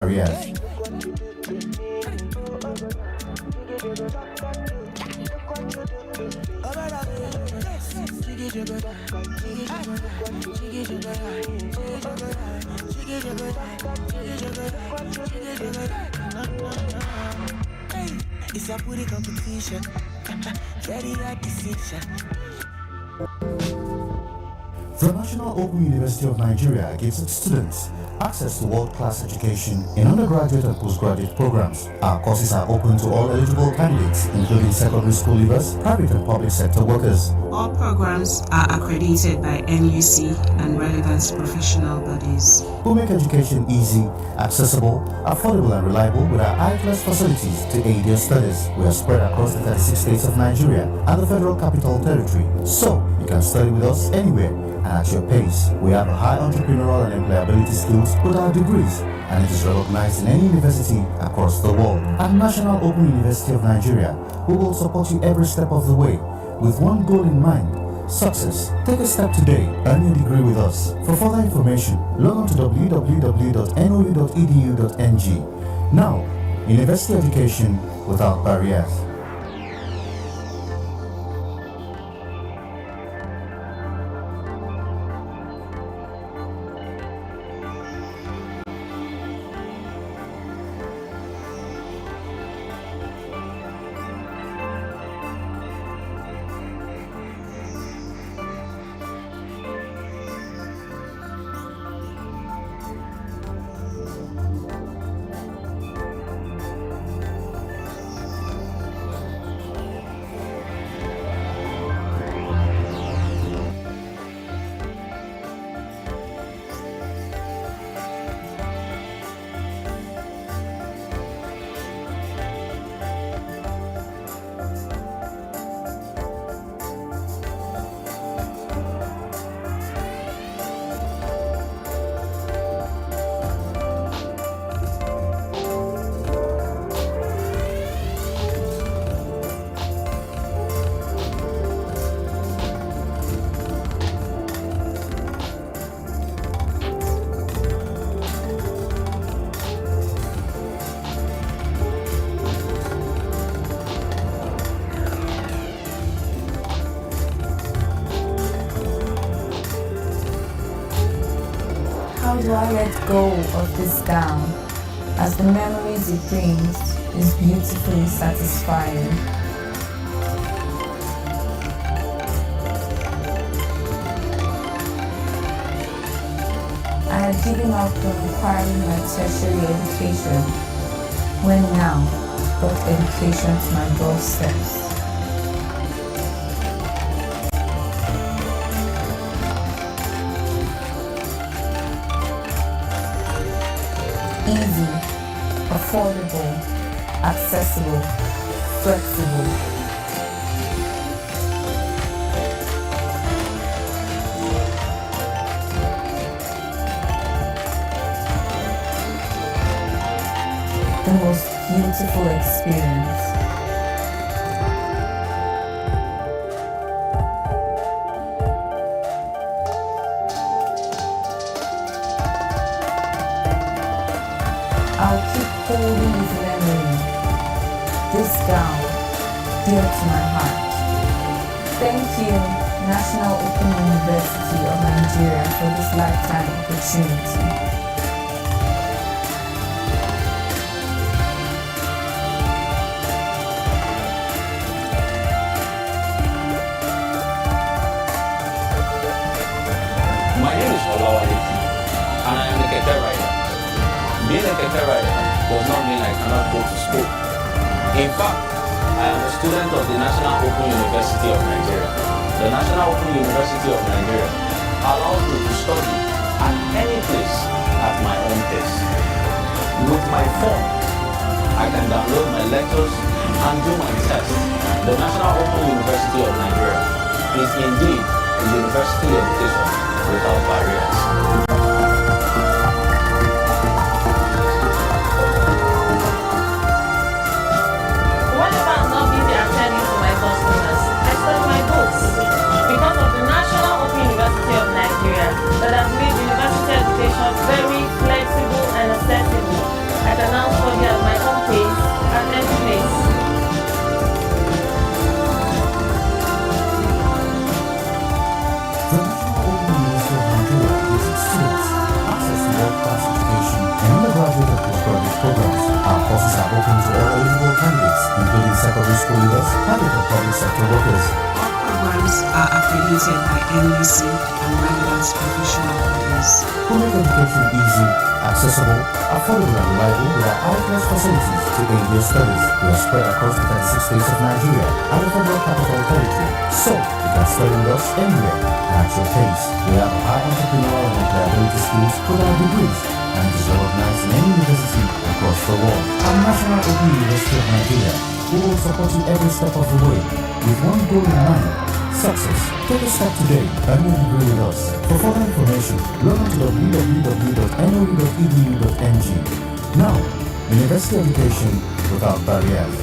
Yes. It's a putty competition. Very hard decision. The National Open University of Nigeria gives its students access to world-class education in undergraduate and postgraduate programs. Our courses are open to all eligible candidates, including secondary school leavers, private and public sector workers. All programs are accredited by NUC and relevant professional bodies. We make education easy, accessible, affordable and reliable with our high-class facilities to aid your studies. We are spread across the 36 states of Nigeria and the Federal Capital Territory, so you can study with us anywhere and at your pace. We have a high entrepreneurial and employability skills with our degrees, and it is recognized in any university across the world. At National Open University of Nigeria, we will support you every step of the way with one goal in mind: success. Take a step today, earn your degree with us. For further information, log on to www.nou.edu.ng. Now, university education without barriers. How do I let go of this gown, as the memories it brings is beautifully satisfying. I had given up on acquiring my tertiary education, when now brought education to my doorsteps. Easy, affordable, accessible, flexible. The most beautiful experience. I'll keep holding this memory, this gown, dear to my heart. Thank you, National Open University of Nigeria, for this lifetime opportunity. My name is Olawale, and I am a Keke rider. Being a Keke rider does not mean I cannot go to school. In fact, I am a student of the National Open University of Nigeria. The National Open University of Nigeria allows me to study at any place at my own pace. With my phone, I can download my lectures and do my tests. The National Open University of Nigeria is indeed a university education without barriers. Whenever I'm not busy attending to my customers, I study my books. Because of the National Open University of Nigeria that has made university education very flexible and accessible, postgraduate programs. Our courses are open to all eligible candidates, including secondary school leavers, public and public sector workers. All programs are accredited by NUC and relevant professional bodies. We make education easy, accessible, affordable and reliable with our high-class facilities to aid your studies. We are spread across the 36 states of Nigeria and the Federal Capital Territory, so you can study with us anywhere and at your pace. We have high entrepreneurial and employability skills with our degrees, and it is recognized in any university across the world. Our National Open University of Nigeria, we will support you every step of the way with one goal in mind: success. Take a step today and you degree with us. For further information, log on to www.noe.edu.ng. Now, university education without barriers.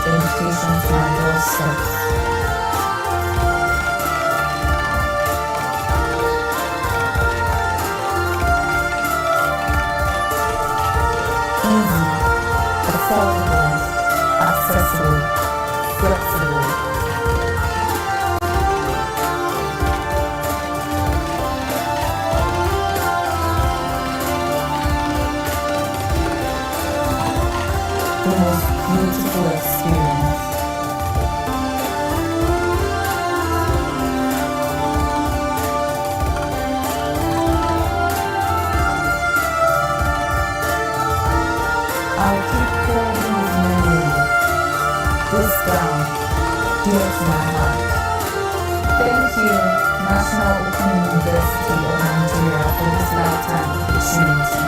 education to my doorstep. Easy, affordable, accessible, flexible. The most beautiful experience. I'll keep holding this memory, this gown, dear to my heart. Thank you, National Open University of Nigeria, for this lifetime opportunity.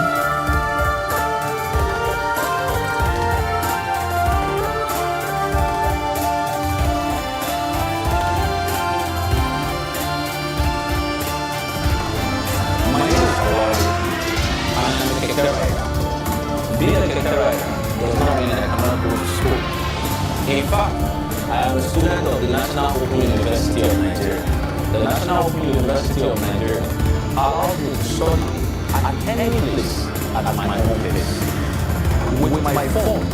Being a caterer does not mean I cannot go to school. In fact, I am a student of the National Open University of Nigeria. The National Open University of Nigeria allows me to study at any place at my own pace. With my phone,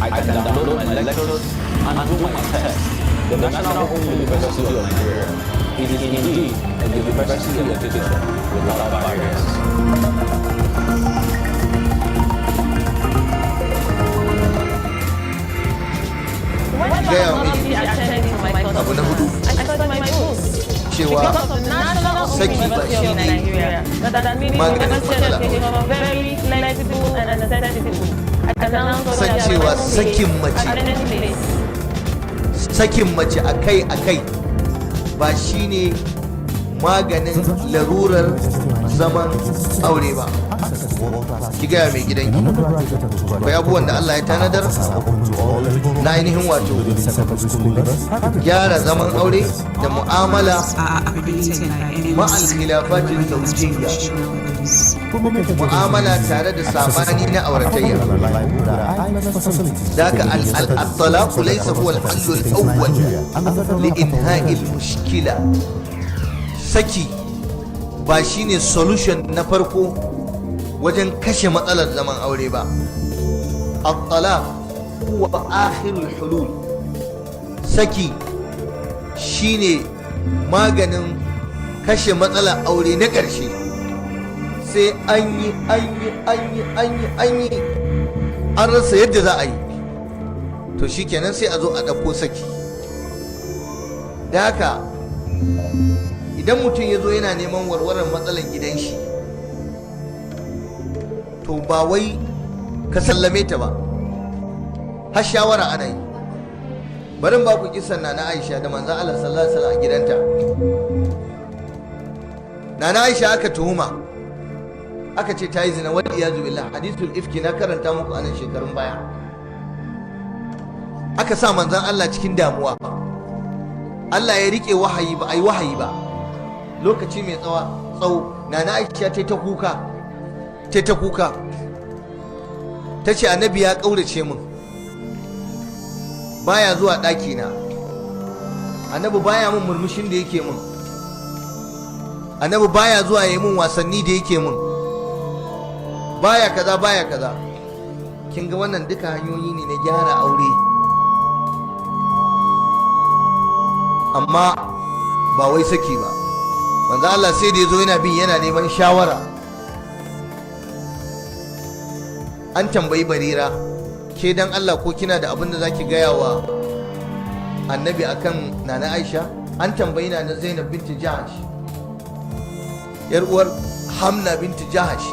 I can download my lectures and do my tests. The National Open University of Nigeria is indeed a university of education without barriers. Gaya miki abu na hudu cewa saki ba shi ne maganin matsala. San cewa sakin mace akai-akai ba shi ne maganin larurar zaman aure ba. Ki gaya mai gidanki akwai abubuwan da Allah ya tanadar na ainihin wato gyara zaman aure da mu'amala ma'al khilafatin zawjiyya, mu'amala tare da sabani na auratayya. Daga al-talaq laysa huwa al-hall al-awwal li inha'i al-mushkila. Saki ba shine solution na farko wajen kashe matsalar zaman aure ba. At-talaq huwa akhirul hulul. Saki shine maganin kashe matsalar aure na ƙarshe. Sai an yi an rasa yadda za a yi, to shikenan sai a zo a ɗauko saki. Da haka idan mutum ya zo yana neman warwarar matsalar gidan shi, to ba wai ka sallame ta ba, har shawara ana yi. Barin ba ku kisan Nana Aisha da manzon Allah sallallahu alaihi wasallam a gidanta. Nana Aisha aka tuhuma, aka ce ta yi zina, wal iyazu billah. Hadithul ifki na karanta muku a nan shekarun baya. Aka sa manzon Allah cikin damuwa, Allah ya rike wahayi, ba a yi wahayi ba lokaci mai tsawo. Nana Aisha ta kuka, ta ce annabi ya ƙaurace min, baya zuwa ɗaki na, annabi baya min murmushin da yake min, annabi baya zuwa ya yi min wasanni da yake min, baya kaza. Kin ga wannan duka hanyoyi ne na gyara aure, amma ba wai saki ba. Manzo Allah sai da yazo yana neman shawara. An tambayi Barira, ke dan Allah ko kina da abin da zaki gaya wa annabi akan Nana Aisha? An tambayi Nana Zainab binti Jahash, yar uwar Hamna binti Jahash,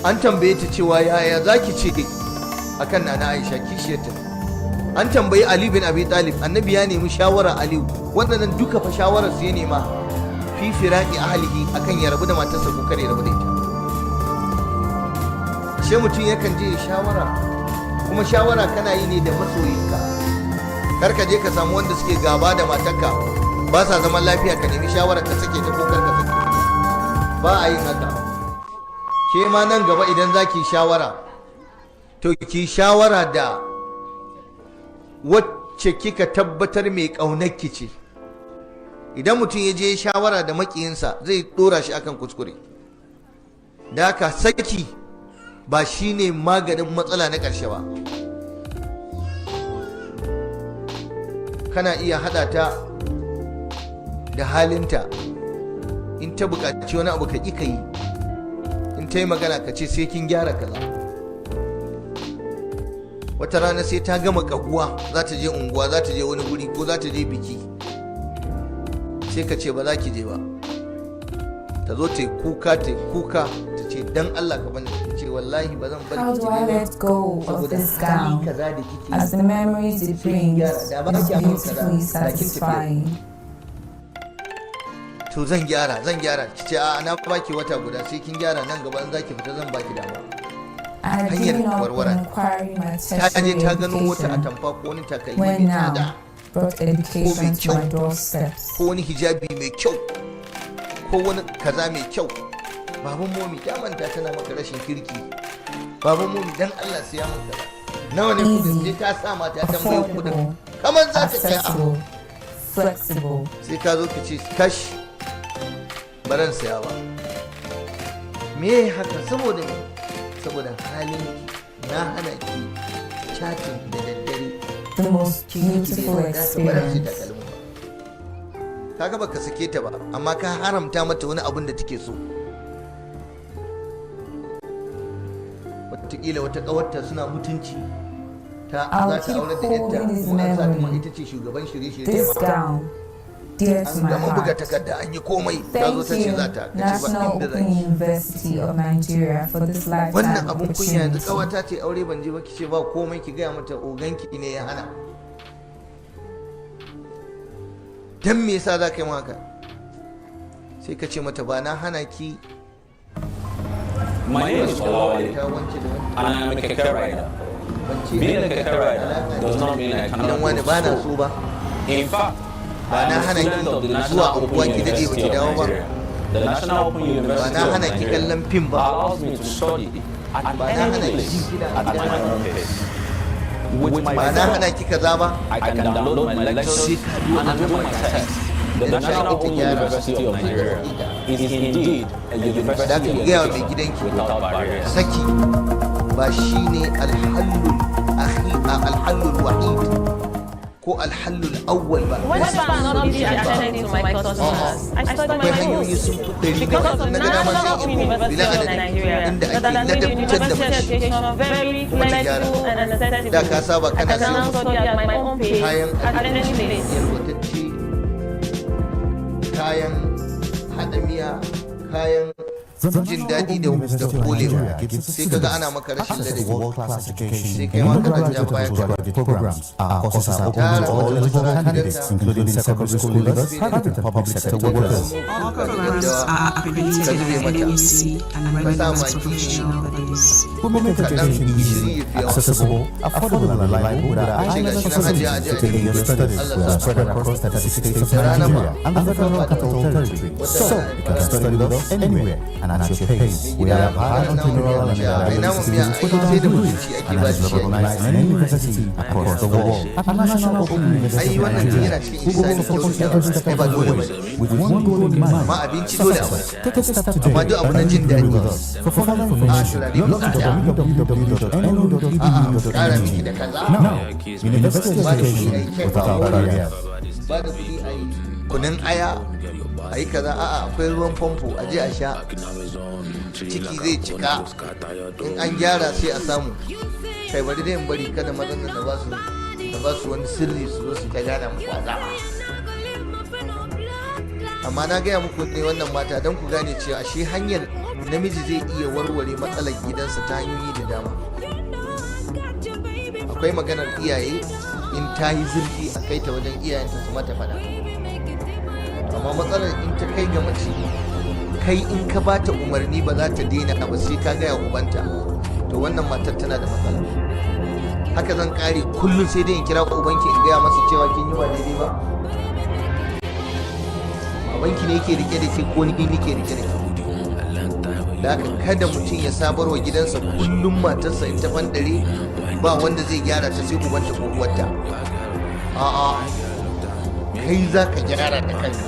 an tambaye ta cewa yaya zaki ce akan Nana Aisha kishiyarta. An tambayi Ali bin Abi Talib, annabi ya nemi shawara Aliyu. Waɗannan duka fa shawarar su ya nema fi firaqi ahlihi, akan ya rabu da matarsa ko kare rabu da ita. Shi mutum yakan je shawara, kuma shawara kana yi ne da masoyinka. Kar ka je ka samu wanda suke gaba da matarka, ba sa zaman lafiya, ka nemi shawara ka sake ta ko kar ka sake. Ba a yin haka. Ke ma nan gaba idan za ki shawara, to ki shawara da wacce kika tabbatar mai ƙaunarki ce. Idan mutum ya je shawara da makiyinsa zai dora shi akan kuskure. Da haka saki ba shine maganin matsala na ƙarshe ba. Kana iya haɗa ta da halinta, in ta buƙaci wani abu ka ƙi ka yi, in ta yi magana ka ce sai kin gyara kaza. Wata rana sai ta gama ƙaguwa za ta je unguwa, za ta je wani guri ko za ta je biki, sai ka ce ba za ki je ba. Ta zo ta yi kuka ta ce dan Allah ka bani, ta ce wallahi ba zan bari How ki do je I ba let go of saboda this hali gown kaza da kike as the memories it brings Da ba is ki amma kaza, beautifully da kin tafi. satisfying? to zan gyara ki ce a na baki wata guda sai kin gyara, nan gaba in zaki fita zan baki dama. I had Hanyar given up warware. on acquiring my Ta tertiary je ta gano wata education atamfa ko wani takalmi when mai tsada now brought education mai to my kyau. doorsteps. ko wani hijabi mai kyau ko wani kaza mai kyau. Baban momi ta manta tana maka rashin kirki. Baban momi dan Allah siya min kaza. Nawa ne kudin? Sai ta sa mata tambayi kudin. Affordable, Kamar za ka kai accessible, flexible. sai ka zo ka ce kash baran saya ba. Me haka saboda me? Saboda halin na hana ki chatting da daddare. The most beautiful experience. Kaga baka sake ta ba, amma ka haramta mata wani abin da take so. Wataƙila wata ƙawarta suna mutunci ta I'll za ta keep aure da holding yadda his ko an sa ta ma memory. ita ce shugaban shirye-shirye This ma. gown, dear to An my gama buga heart. takarda an yi komai ta zo Thank ta ce you, za ta ka ce ba National inda za Open ki. University of Nigeria, for this Wannan lifetime abun kunya yanzu opportunity. ƙawata ce aure ban je ba ki ce ba komai, ki gaya mata oganki ne ya hana. Dan me yasa za ka yi maka? Sai ka ce mata ba na hana ki. My name is Olawale, Ta wance da wance. and I'm a keke rider. Ban ce Being a da keke rider does not mean I idan cannot wani go ba na to so school. ba. In fact, Ba I na am a hana ki student of the zuwa National Open unguwa ki dade ba ki University of dawo ba. Nigeria. The National Open Ba University na of hana ki kallon Nigeria fim ba. allows me to study at Ba na hana any ki place jin kiɗa at my own pace. With my Ba na hana phone, ki kaza ba. I can download my lectures and do my tests. The National Open University of Nigeria is indeed a Da university ka of gaya wa mai education gidanki. without barriers. Saki ba shi ne alhallul wahid ko alhallul awwal ba. When I'm not busy attending to my customers, I study Akwai my hanyoyi books. sun fi ɗari Because of the na gada masu National Open yin University bila of adadin Nigeria, inda that ake has made ladabtar da university mace. education very flexible and accessible. Da ka saba I kana can now siyan study at my own pace kayan at any place. yalwatacce, kayan haɗa miya, kayan jin daɗi da kolewa. Sai kaga ana maka rashin Access to ladabi. world-class education Sai in kai ma ka undergraduate ja and baya ka postgraduate programs. Our courses are open to all eligible candidates, including secondary school leavers, private and public sector workers. All programs are accredited by NUC and relevant professional bodies. We make education easy, accessible, affordable, and reliable with our island facilities to take your studies. We are spread across 36 states of Nigeria and the Federal Capital Territory, so you can study with us anywhere and at your pace. We are high entrepreneurial and reliable institutions with our degrees and is recognized in any university across the world. At National Open University of Nigeria, we will support you every step of the way with one goal in mind. Ma abinci dole a Success. bari. Take a step Amma today duk abu na and jin degree daɗi. with us. For further information, log to Ƙara miki www.no.edu.ng. da kaza. Now, university education without barriers. Ba da kuɗi a yi kunun aya a yi kaza, a'a akwai ruwan famfo a je a sha, ciki zai cika, in an gyara sai a samu. Kai bari dai in bari kada mazan nan da ba su wani sirri su zo su ta gana muku azaba. Amma na gaya muku ne wannan mata don ku gane cewa shi hanyar namiji zai iya warware matsalar gidansa ta hanyoyi da dama. Akwai maganar iyaye, in ta yi zurfi a kai ta wajen iyayenta su mata fada. Amma matsalar in ta kai ga mace, kai in ka ba ta umarni ba za ta daina ba sai ka gaya ubanta, to wannan matar tana da matsala. Haka zan kare kullum sai dai in kira ubanki in gaya masa cewa kin yi ba daidai ba. Babanki ne yake rike da ke ko ni nake rike da ke. Da haka kada mutum ya sabar wa gidansa kullum matarsa in ta fandare ba wanda zai gyara ta sai ubanta ko uwarta. A'a, kai za ka gyara da kanka.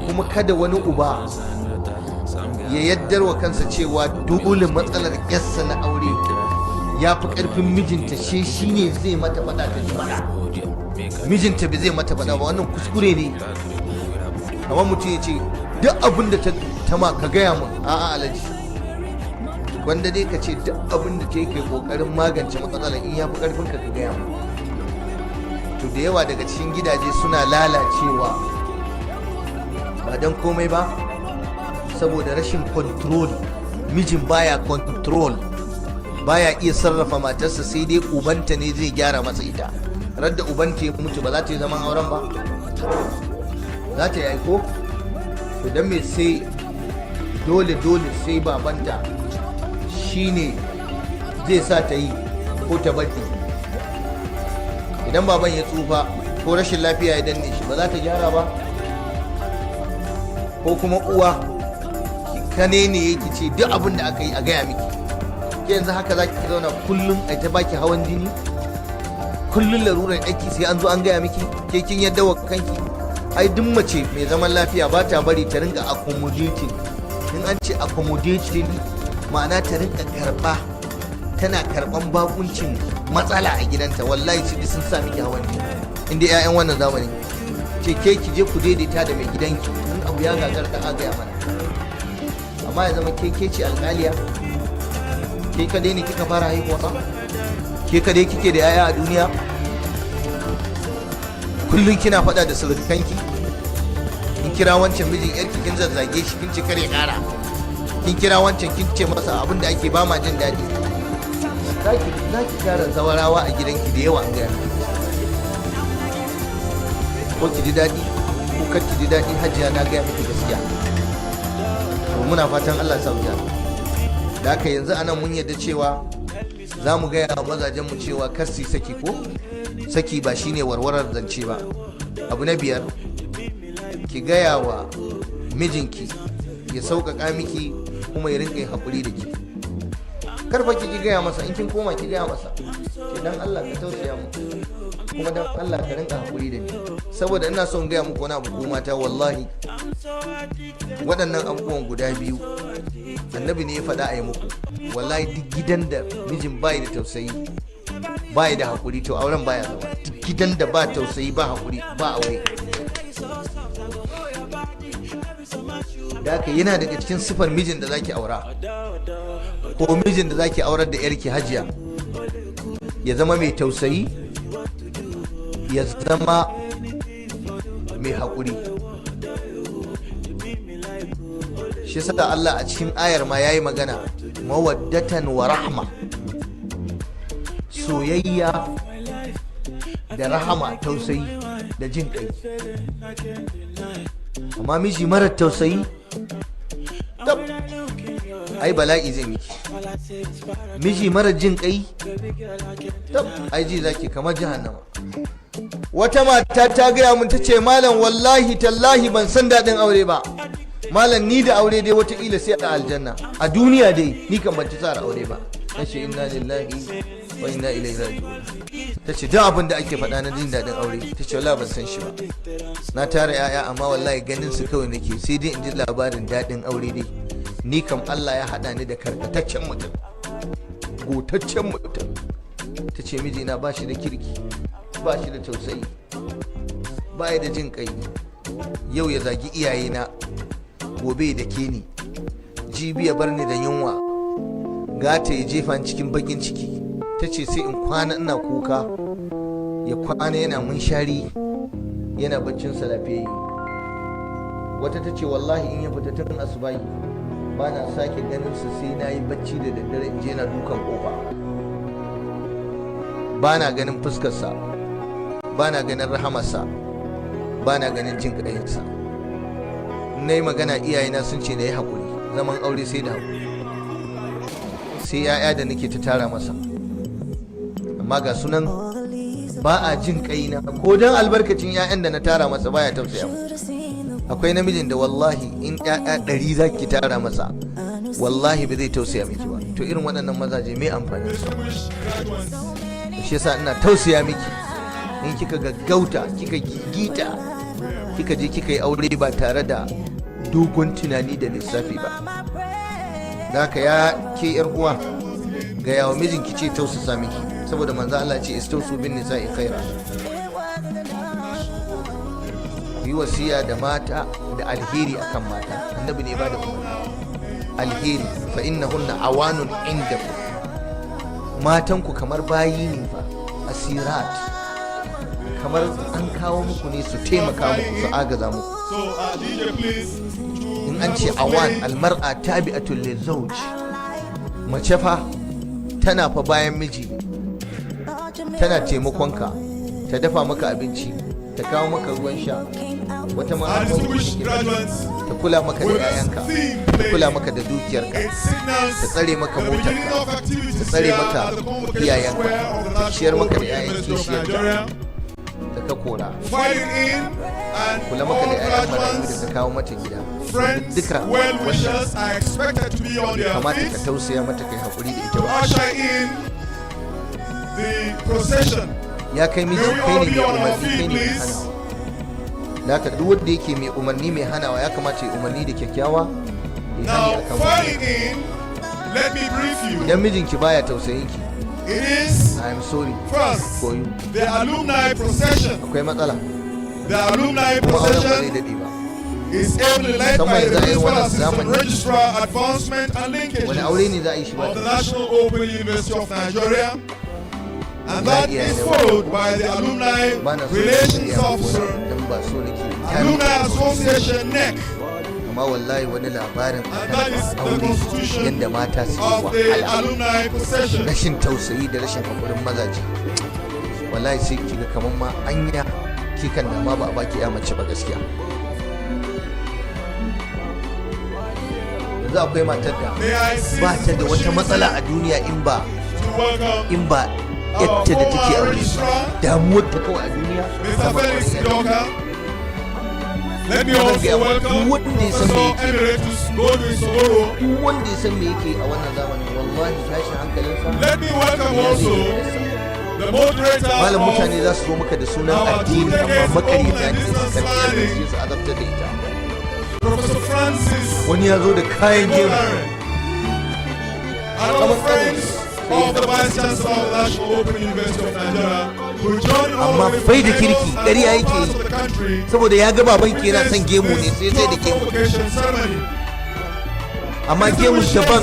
Kuma kada wani uba ya yaddar wa kansa cewa dole matsalar yarsa na aure ya fi ƙarfin mijinta, shi ne zai mata faɗa ta ji faɗa, mijinta bai zai mata faɗa ba. Wannan kuskure ne. amma mutum ya ce duk abin da ta ma ka gaya min, a'a alaji, wanda dai ka ce duk abin da ta yi kai kokarin magance matsalar, in ya fi karfin ka gaya min. To da yawa daga cikin gidaje suna lalacewa ba don komai ba, saboda rashin control. Mijin baya control, baya iya sarrafa matarsa, sai dai ubanta ne zai gyara masa ita. Radda ubanta ya mutu ba za ta yi zaman auren ba, za ta yi aiko. To don me sai dole sai babanta shine zai sa ta yi ko ta bari. Idan baban ya tsufa ko rashin lafiya ya danne shi, ba za ta gyara ba. Ko kuma uwa kane ne yake ce duk abin da aka yi a gaya miki, ke yanzu haka za ki zauna kullum a ta baki hawan jini, kullum larurar aiki sai an zo an gaya miki, ke kin yadda wa kanki. Ai duk mace mai zaman lafiya ba ta bari ta rinka accommodating. In an ce accommodating ma'ana ta rinka karba, tana karban bakuncin matsala a gidanta. Wallahi sai sun sa miki hawan jini. Inda 'ya'yan wannan zamani ce ke ki je ku daidaita da mai gidanki, in abu ya gagar ka gaya mana. Amma ya zama ke ce alƙaliya, ke kadai ne kika fara haihuwa, ke kadai kike da 'ya'ya a duniya, kullum kina faɗa da surukanki. Kin kira wancan mijin yarki kin zazzage shi, kin ci kare kara, kin kira wancan kin ce masa abin da ake ba ma jin daɗi. Za ki gyara zawarawa a gidanki da yawa an gaya miki. Ko ki ji daɗi ko kar ki ji daɗi, hajiya na gaya miki gaskiya. To muna fatan Allah sa wuya. Da haka yanzu anan mun yarda cewa za mu gaya wa mazajenmu cewa kar su saki, ko saki ba shine warwarar zance ba. Abu na 5, ki gaya wa mijinki ya sauƙaƙa miki kuma ya rinƙa yin haƙuri da ki. Karfa ki gaya masa, in kin koma ki gaya masa ke dan Allah ka tausaya mu, kuma dan Allah ka rinƙa haƙuri da ni, saboda ina son gaya muku wani abu ko mata. Wallahi waɗannan abubuwan guda biyu annabi ne ya faɗa a yi muku. Wallahi duk gidan da mijin bai da tausayi, bai da haƙuri, to auren baya zama. Duk gidan da ba tausayi ba haƙuri ba aure. Da haka yana daga cikin sifar mijin da zaki aura ko mijin da zaki aurar da yarki hajiya, ya zama mai tausayi, ya zama mai haƙuri. Shi saka Allah a cikin ayar ma yayi magana mawaddatan wa rahma, soyayya da rahama, tausayi da jin kai. Amma miji marar tausayi, tab, ai bala'i zai miki. Miji marar jin kai, tab, ai ji zaki kamar jahannama. Wata mata ta gaya mun, ta ce malam wallahi tallahi ban san daɗin aure ba. Malam ni da aure dai wataƙila sai a aljanna, a duniya dai ni kan ban ci tsara aure ba. Ta ce inna lillahi wa inna ilaihi raji'un. Ta ce duk abin da ake faɗa na jin daɗin aure, ta ce wallahi ban san shi ba. Na tara 'ya'ya amma wallahi ganin su kawai nake, sai dai in ji labarin daɗin aure dai. Ni kam Allah ya haɗa ni da karkataccen mutum, gotaccen mutum. Ta ce mijina ba shi da kirki, ba shi da tausayi, ba ya da jin kai. Yau ya zagi iyayena, gobe da ke ni, jibi ya bar ni da yunwa, gata ya jefa cikin bakin ciki. Ta ce sai in kwana ina kuka, ya kwana yana munshari, yana baccinsa lafiyayye. Wata ta ce wallahi in ya fita tun asubahi ba na sake ganinsa sai na yi bacci da daddare, in je na dukan kofa. Ba na ganin fuskarsa, ba na ganin rahamarsa, ba na ganin jin ƙayinsa. Na yi magana iyayena sun ce na yi haƙuri, zaman aure sai da haƙuri. Sai 'ya'ya da nake ta tara masa, amma ga sunan ba a jin ƙaina, ko don albarkacin 'ya'yan da na tara masa baya tausaya mu. Akwai namijin da wallahi in 'ya'ya 100 za ki tara masa, wallahi ba zai tausaya miki ba. to irin waɗannan mazaje mai amfani su. Shi yasa ina tausaya miki in kika gaggauta, kika gigita, kika je kika yi aure ba tare da dogon tunani da lissafi ba. Da haka ya ke yar uwa, ga yawa mijinki ce tausasa miki, saboda manzo Allah ce istausu bin nisa'i khaira. Yi wasiya da mata da alheri akan mata, annabi ne ba da umarni alheri, fa innahunna awanun indakum. Matanku kamar bayi ne fa, asirat, kamar an kawo muku ne su taimaka muku, su agaza muku. In an ce awan, almar'a tabi'atul lizawj, mace fa tana fa bayan miji ne, tana taimakonka, ta dafa maka abinci, ta kawo maka ruwan sha, wata ma ta kula maka da 'ya'yanka, ta kula maka da dukiyarka, ta tsare maka motarka, ta tsare maka iyayenka, ta ciyar maka da 'ya'yan kishiyarka da ka kora, kula maka da 'ya'yan marayu da ka kawo mata gida. Duka wannan kamata ka tausaya mata, kai haƙuri da ita ba. Ya kai miji, kai ne mai umarni, kai ne mai hanawa. Da haka duk wanda yake mai umarni mai hanawa ya kamata ya umarni da kyakkyawa, ya hani akan wani. Idan mijinki baya tausayin ki, I am sorry for you. Akwai matsala. Kuma auren ba zai daɗe ba. Musamman yanzu a yi wannan zamani, wani aure ne za a yi shi ba. And that is followed by the Alumni Relations Officer, Alumni Association NEC. Amma wallahi wani labarin That is the constitution yadda mata su of the wahala, alumni procession. rashin tausayi da rashin hakurin mazaje. Wallahi sai kiga kaman ma anya kikan da ma ba a baki ya mace ba gaskiya. Yanzu akwai matar da ba ta da wata matsala a duniya in ba yadda da take aure, damuwar ta kawai a duniya. Mr. Felix Doka, let me also welcome Professor Emeritus Godwin Sogoro. Duk wanda ya san me yake a wannan zamanin, wallahi tashin hankalinsa. Let me welcome also the moderator Malam mutane za of su zo maka da sunan addini amma makarita ne su karɓi da su azabtar da ita. Professor Francis Wani ya zo da kayan gemu, and our friends of the Vice Chancellor of the National Open University of Nigeria who join all amma the bai da way kirki, from ƙarya all yake parts yi. of the country Saboda ya ga baban ki yana to son gemu ne sai da gemu. Convocation ceremony. Amma gemun daban,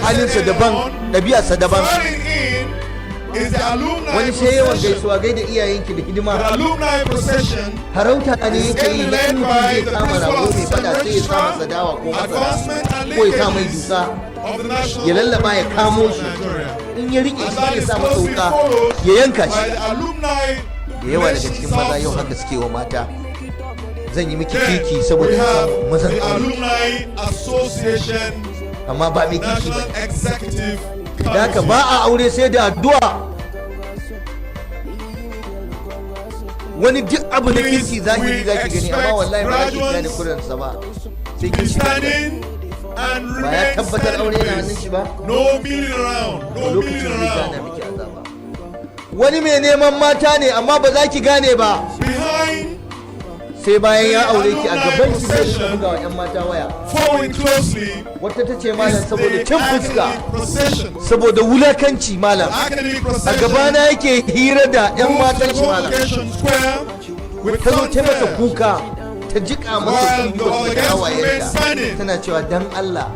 halinsa daban, ɗabi'arsa daban. Falling in is the alumni Wani sai yawan procession. gaisuwa gaida iyayenki da The hidima. alumni procession Harauta ne is yake yi na led in mutum by zai the kama principal rago mai fada assistant sai ya sa masa registrar, dawa ko masara advancement and ko ya sa mai linkages dusa, of the National ya lallaba ya kamo Open shi. University of Nigeria. In ya riƙe And shi that ya is sa masa closely wuka followed ya yanka by shi. the alumni Da yawa daga cikin relations maza yau officer. haka suke wa mata. Zan yi miki Then kiki we saboda have samun mazan the aure, Alumni Association amma ba mai kiki National ba. Executive Da haka Council. ba a aure sai da addu'a. Wani duk abu na kirki zahiri zaki gani, amma wallahi ba za ki gane kuransa ba sai Be kin shiga. standing and Ba ya remain tabbatar aure yana hannun shi steadfast. ba. No milling around. No Lokacin milling zai gane around. miki azaba. Wani mai neman mata ne amma ba za ki gane ba Behind, sai bayan ya aure ki a gaban ki zai rika buga wa 'yan mata waya. following closely, Wata ta ce malam is saboda the cin fuska, academic procession. saboda wulakanci malam, Academic a procession gabana yake hira da 'yan moves matan to shi malam. Convocation Square with Ta zo ta masa fanfare. kuka, ta jika masa While the kuka other da guests remain hawayenta, standing. tana cewa dan Allah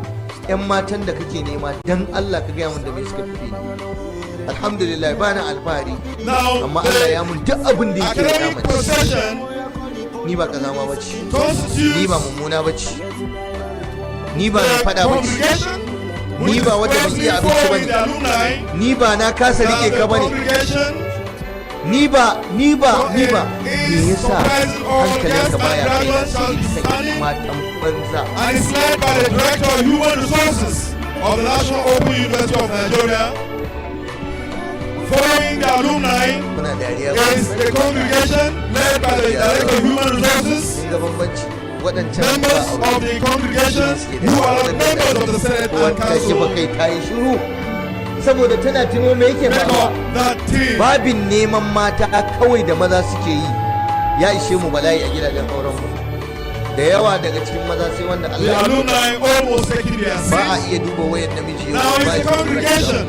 'yan matan da kake nema dan Allah ka gaya mun da me suka fi ni. Alhamdulillah bana alfahari, Now, amma Allah ya the mun duk abin da yake da academic mace. procession Ni ba kazama bace, ni constitutes ba mummuna bace, ni ba mai the fada bace, congregation ni which ba is wanda ba closely iya abinci following the bane, alumni. ni ba na kasa rike That ka the bane, congregation ni ba me yasa hankalinka baya kai na sai kan matan banza. and is led by the Director of Human Resources of the National Open University of Nigeria. Following the alumni Kuna dariya is the congregation led by the Director of Human Resources sun ga bambanci. waɗancan members of the congregation who are not members of the Senate and ta kifa Council. kai ta yi shiru saboda tana tuno me yake Make faruwa. up that team. Babin neman mata kawai da maza suke yi ya ishe mu bala'i a gidajen auren mu. Da yawa daga cikin maza sai wanda The Allah ya alumni almost taking their ba a seats. iya duba wayar namiji yau Now ba is a the congregation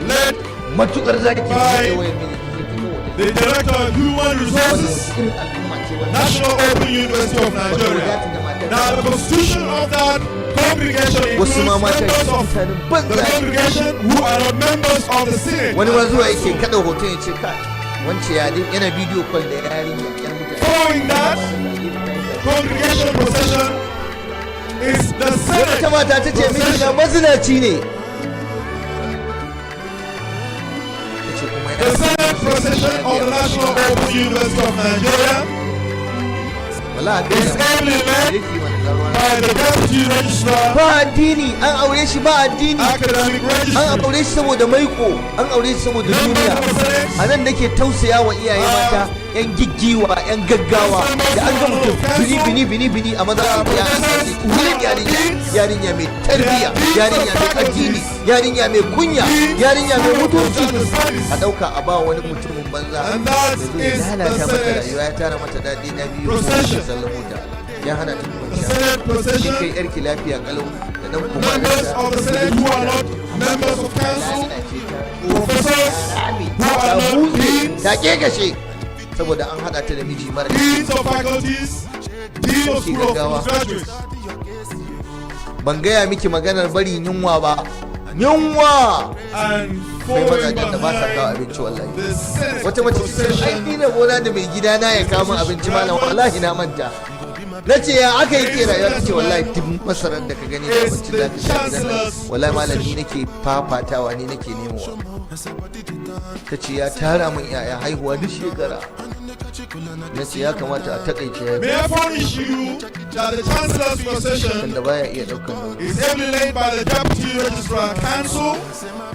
led matukar zaki by duba wayar miji ki kike wata. the Director of Human Resources, Irin al'umma ce wannan. National Open University of Nigeria. Now the constitution of that congregation includes Wasu ma mata members of mutanen the banza. congregation who are not members of the Senate. Wani ma zuwa yake kada hoton ya ce kai wance ya din yana bidiyo call da yarinya yan mutane. Following that, congregation procession is the Wata Senate mata ta ce miji na procession. mazinaci ne. Ta ce kuma The Senate procession of the National Open University of Nigeria wala ga is ably led yake wani garwa. by the Deputy Registrar, Ba addini an aure shi ba addini. Academic An Registry, aure shi saboda maiko, an aure shi saboda duniya. A nan nake tausaya wa iyaye mata, 'yan giggiwa, 'yan gaggawa, da an ga mutum bini a maza su ya wurin yarinya mai tarbiyya, yarinya mai addini, yarinya mai kunya, yarinya mai mutunci. A ɗauka a ba wani mutumin banza And da that zai is lalata the mata Senate. rayuwa ya tara mata daɗi na biyu ko Procession. ya sallamo ta. Ya hana ta the kwanciya. Senate Kin procession, kai yarki lafiya kalau da dan kuma members of the Senate who are not members of council, professors who are not deans, ta kegashe saboda an hada ta da miji mara deans of faculties, deans of school of graduates. ban gaya miki maganar bari yunwa ba yunwa And kai following mazajen da ba sa kawo behind abinci wallahi the Senate wata mace ta ce ai procession, ni na gona da mai gida na ya kawo min abinci malam wallahi na manta na ce ya aka yi ke rayuwa ta ce wallahi duk masarar da ka gani da abincin da ka sha gidan nan wallahi malam ni nake fafatawa ni nake nemowa ta ce ya tara min yaya haihuwa duk shekara na ce ya kamata a takaice ya may I furnish you that the Chancellor's procession da baya iya daukar nauyi is ably led by the Deputy Registrar Council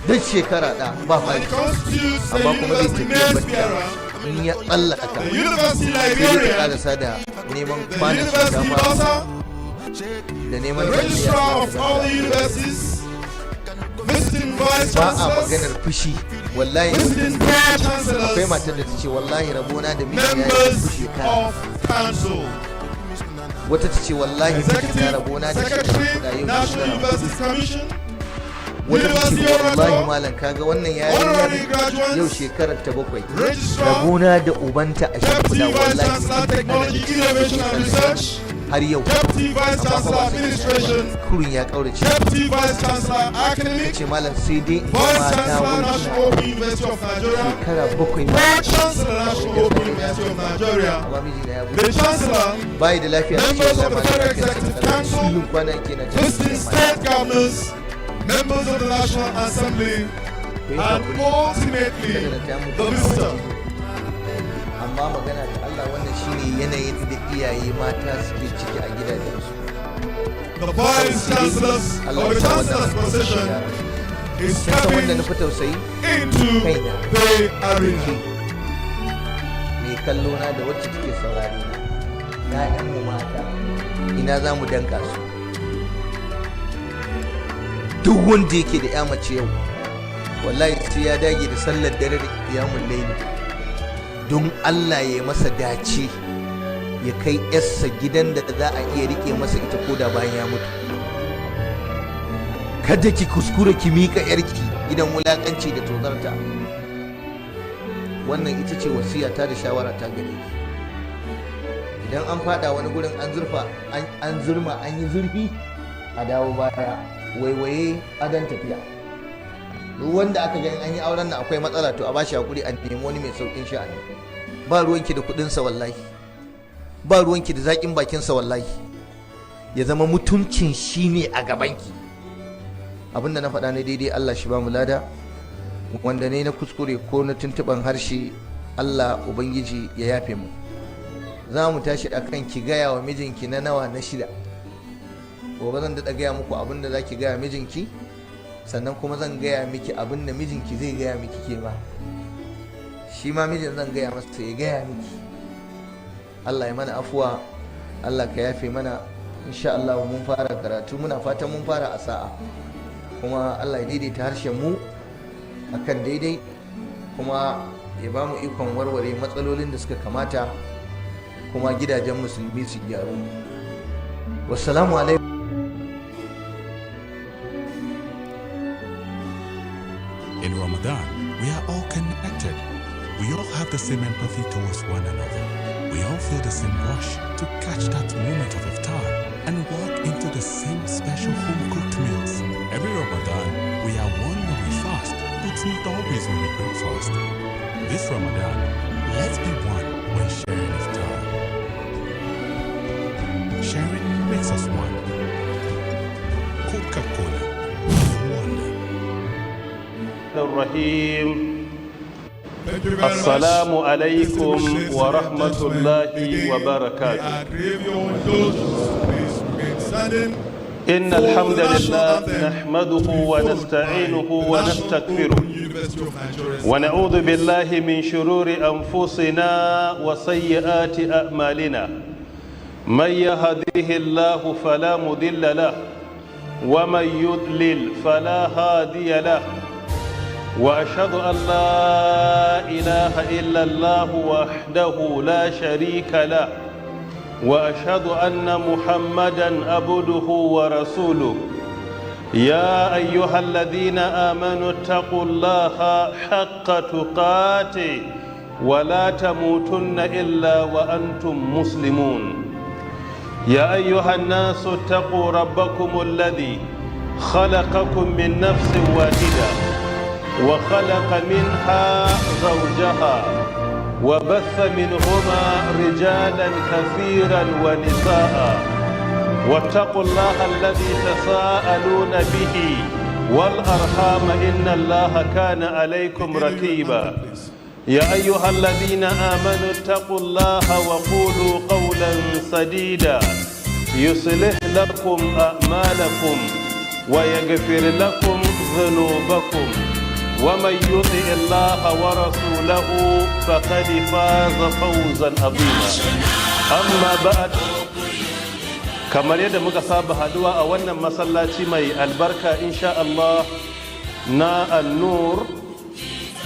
duk shekara da ba and fashi constitutes the amma kuma zai University tafiya Mayor's bakiya Bearer, in ya tsallaka ka the University sai dai ka Librarian, karasa da neman the kwanan University shinkafa Bursar, da neman the Registrar of all the universities, visiting Vice ba a Chancellors, maganar fushi wallahi visiting Pro akwai Chancellors, matar da ta ce wallahi rabona da miji ya yi members fushi ka of council, wata ta ce wallahi miji na executive rabona da shekara secretary, kuɗa yau National shekara Universities Commission, wata ta ce University wallahi Orator, malam kaga wannan honorary yarinya graduates, yau shekarar ta bakwai registrar, rabona da ubanta a Deputy shekara Vice wallahi Chancellor, Technology, Innovation and Research, har yau Deputy Vice amma Chancellor, ba Administration, kurun ya kaurace Deputy Vice Chancellor, ta Academic, ce malam sai dai in Vice mata Chancellor, wani National Open University of Nigeria, shekara bakwai Pro Chancellor, National Open University of Nigeria, amma miji na ya the buɗe Chancellor, bayi da lafiya ta ce members of the wallahi Federal ba da lafiya Executive ta Council, kullum kwana ke na visiting state governors, members of the National Assembly, and ultimately the visitor. amma magana da Allah wannan shine yanayin da iyaye mata suke ciki a gidajensu The Vice Chancellors Allah of the ya sa wannan Chancellor's procession is kin san wanda na stepping fi tausayi into the arena. mai kallo na da wacce take saurari na ƴaƴan mu mata ina za mu danka su duk wanda yake da ƴa mace yau wallahi sai ya dage da sallar dare da qiyamul layli don Allah ya yi masa dace ya kai yarsa gidan da za a iya rike masa ita koda bayan ya mutu kada ki kuskura ki mika yarki gidan wulakanci da tozarta wannan ita ce wasiyata da shawara ta gare ki idan an fada wani gurin an zurfa an zurma an yi zurfi a dawo baya waiwaye adan tafiya duk wanda aka ga an yi auren nan akwai matsala to a bashi hakuri a nemi wani mai saukin sha'ani ba ruwanki da kudin sa wallahi ba ruwanki da zakin bakin sa wallahi ya zama mutuncin shine a gabanki abinda na faɗa ne daidai Allah shi ba mu lada wanda ne na kuskure ko na tuntuban harshe Allah ubangiji ya yafe mu za mu tashi akan ki gaya wa mijinki na nawa na shida gobe zan daɗa gaya muku abinda za ki gaya mijinki sannan kuma zan gaya miki abinda mijinki zai gaya miki ke ba shi ma mijin zan gaya masa ya gaya miki Allah ya mana afuwa Allah ka yafe mana. Insha Allah mun fara karatu, muna fatan mun fara a sa'a, kuma Allah ya daidaita harshen mu akan daidai, kuma ya ba mu ikon warware matsalolin da suka kamata, kuma gidajen musulmi su gyaru. Wassalamu alaikum. In Ramadan, we are all connected. We all have the same empathy towards one another. We all feel the same rush to catch that moment of iftar and walk into the same special home-cooked meals. Every Ramadan, we are one when we fast, but not always when we break fast. This Ramadan, let's be one when sharing iftar. Sharing makes us one. Coca-Cola, wonder. الرحيم السلام عليكم ورحمة الله وبركاته. إن الحمد لله نحمده ونستعينه ونستغفره ونعوذ بالله من شرور أنفسنا وسيئات أعمالنا. من يهده الله فلا مضل له ومن يضلل فلا هادي له. وأشهد أن لا إله إلا الله وحده لا شريك له. وأشهد أن محمدًا عبده ورسوله. يا أيها الذين آمنوا اتقوا الله حق تقاته ولا تموتن إلا وأنتم مسلمون. يا أيها الناس اتقوا ربكم الذي خلقكم من نفس واحدة وخلق منها زوجها وبث منهما رجالا كثيرا ونساء. واتقوا الله الذي تساءلون به والأرحام إن الله كان عليكم رقيبا. يا أيها الذين آمنوا اتقوا الله وقولوا قولا سديدا يصلح لكم أعمالكم ويغفر لكم ذنوبكم ومن يطع الله ورسوله فقد فاز فوزا عظيما. أما بعد، kamar yadda muka saba haduwa a wannan masallaci mai albarka insha Allah na An-Nur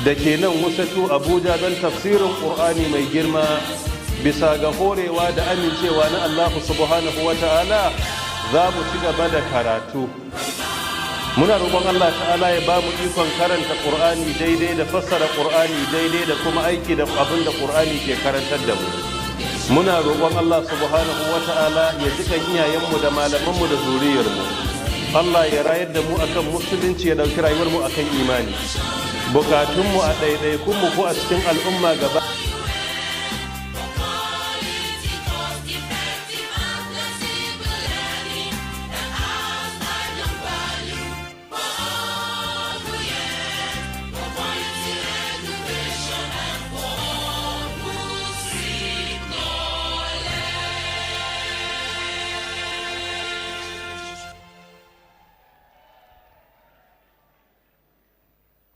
da ke nan Wusatu Abuja don tafsirin Qur'ani mai girma bisa ga horewa da amincewa na Allah subhanahu wa ta'ala za mu ci gaba da karatu. Muna roƙon Allah ta'ala ya ba mu ikon karanta Qur'ani daidai da fassara Qur'ani daidai da kuma aiki da abin da Qur'ani ke karantar da mu. Muna roƙon Allah subhanahu wa ta'ala ya jika iyayenmu da malamanmu da zuriyarmu. Allah ya rayar da mu akan musulunci, ya ɗauki rayuwarmu akan imani. Bukatunmu a ɗaiɗaikunmu ko a cikin al'umma gaba.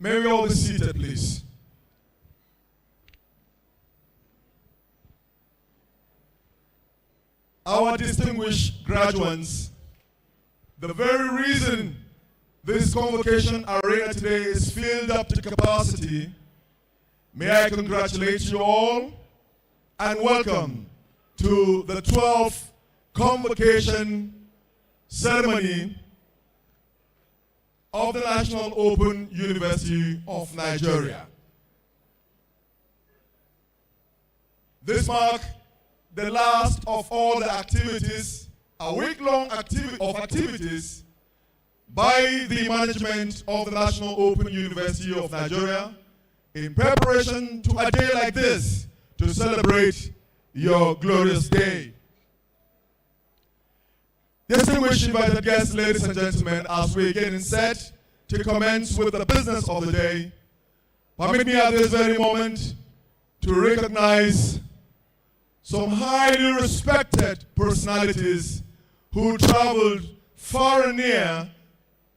May we all be seated, please. Our distinguished graduates, the very reason this convocation arena today is filled up to capacity, may I congratulate you all and welcome to the 12th convocation ceremony of the National Open University of Nigeria. This marks the last of all the activities, a week-long activities by the management of the National Open University of Nigeria in preparation to a day like this to celebrate your glorious day. Distinguished invited guests, ladies and gentlemen, as we get set to commence with the business of the day, permit me at this very moment to recognize some highly respected personalities who traveled far and near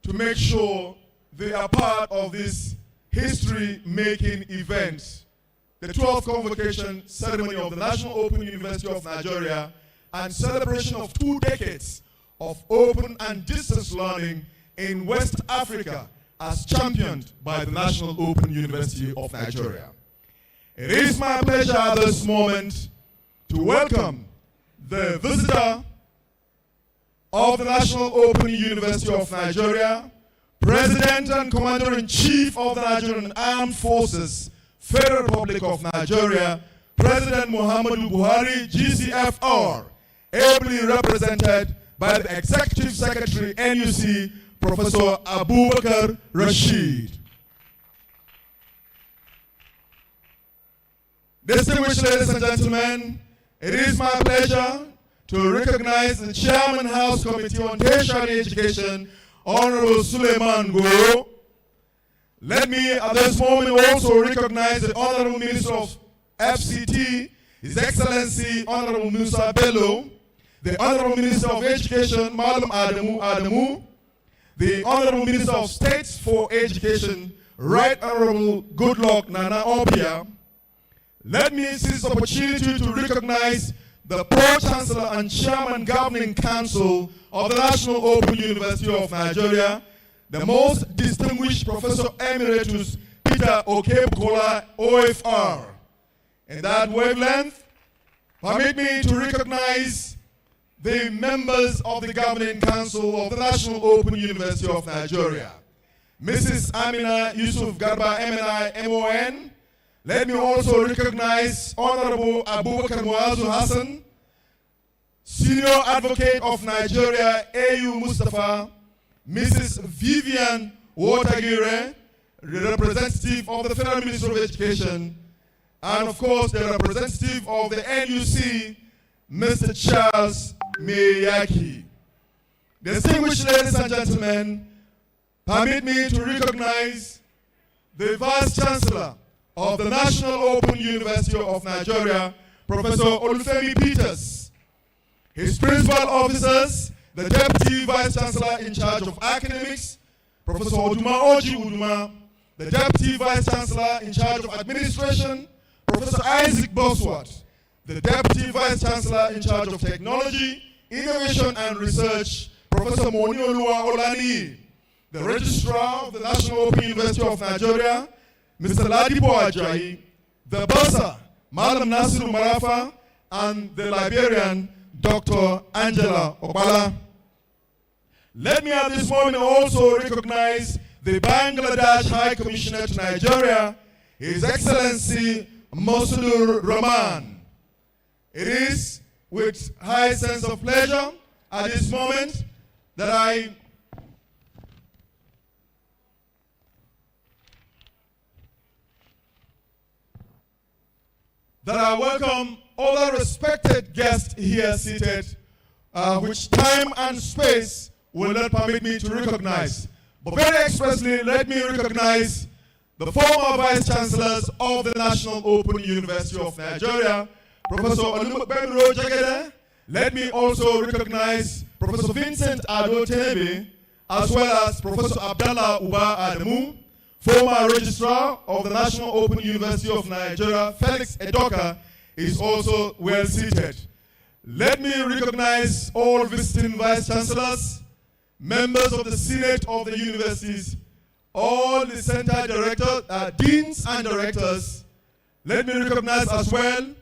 to make sure they are part of this history-making event, the 12th convocation ceremony of the National Open University of Nigeria, and celebration of 2 decades of open and distance learning in West Africa as championed by the National Open University of Nigeria. It is my pleasure at this moment to welcome the visitor of the National Open University of Nigeria, President and Commander-in-Chief of the Nigerian Armed Forces, Federal Republic of Nigeria, President Muhammadu Buhari, GCFR, ably represented by the Executive Secretary, NUC, Professor Abubakar Rashid. Distinguished ladies and gentlemen, it is my pleasure to recognize the Chairman House Committee on Tertiary Education, Honorable Suleiman Goro. Let me at this moment also recognize the Honorable Minister of FCT, His Excellency Honorable Musa Bello, the Honorable Minister of Education, Malam Adamu, the Honorable Minister of State for Education, Right Honorable Goodluck Nana Obia. Let me seize this opportunity to recognize the Pro-Chancellor and Chairman Governing Council of the National Open University of Nigeria, the most distinguished Professor Emeritus Peter Okebukola, OFR. In that wavelength, permit me to recognize the members of the Governing Council of the National Open University of Nigeria. Mrs. Amina Yusuf Garba, MNI, MON. Let me also recognize Honorable Abubakar Muazu Hassan, Senior Advocate of Nigeria, AU Mustafa, Mrs. Vivian Watagire, the representative of the Federal Ministry of Education, and of course the representative of the NUC, Mr. Charles Miyaki. Distinguished ladies and gentlemen, permit me to recognize the Vice Chancellor of the National Open University of Nigeria, Professor Olufemi Peters, his principal officers, the Deputy Vice Chancellor in charge of academics, Professor Oduma Oji Uduma, the Deputy Vice Chancellor in charge of administration, Professor Isaac Bosworth, the Deputy Vice Chancellor in charge of technology, innovation and research, Professor Moni Olua Olani, the Registrar of the National Open University of Nigeria, Mr. Ladipo Ajayi, the Bursar, Malam Nasiru Marafa, and the Liberian, Dr. Angela Obala. Let me at this moment also recognize the Bangladesh High Commissioner to Nigeria, His Excellency Masudur Rahman. It is with high sense of pleasure at this moment that I welcome all our respected guests here seated, which time and space will not permit me to recognize. But very expressly, let me recognize the former Vice Chancellors of the National Open University of Nigeria, Professor Olumokbemiro Jagede. Let me also recognize Professor Vincent Ado Tenebe, as well as Professor Abdallah Uba Adamu, former Registrar of the National Open University of Nigeria, Felix Edoka, is also well seated. Let me recognize all visiting Vice Chancellors, members of the Senate of the universities, all the center directors, deans and directors. Let me recognize as well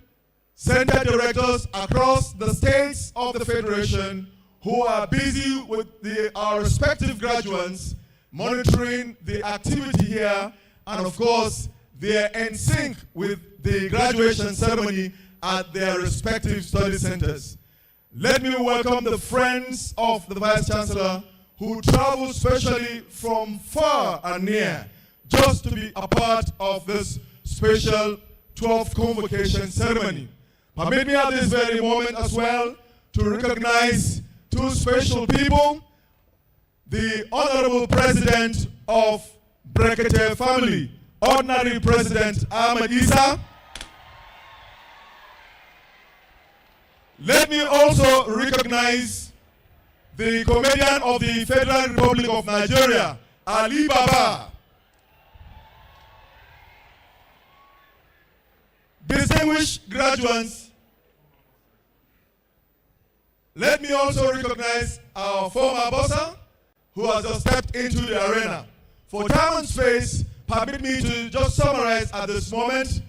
center directors across the states of the Federation who are busy with our respective graduates, monitoring the activity here, and of course, they are in sync with the graduation ceremony at their respective study centers. Let me welcome the friends of the Vice Chancellor who travel specially from far and near just to be a part of this special 12th Convocation ceremony. Permit me at this very moment as well to recognize two special people, the Honorable President of Brekete family, Ordinary President Ahmed Isa. Let me also recognize the comedian of the Federal Republic of Nigeria, Ali Baba. Distinguished graduates, Let me also recognize our former bossa, who has just stepped into the arena. For time and space, permit me to just summarize at this moment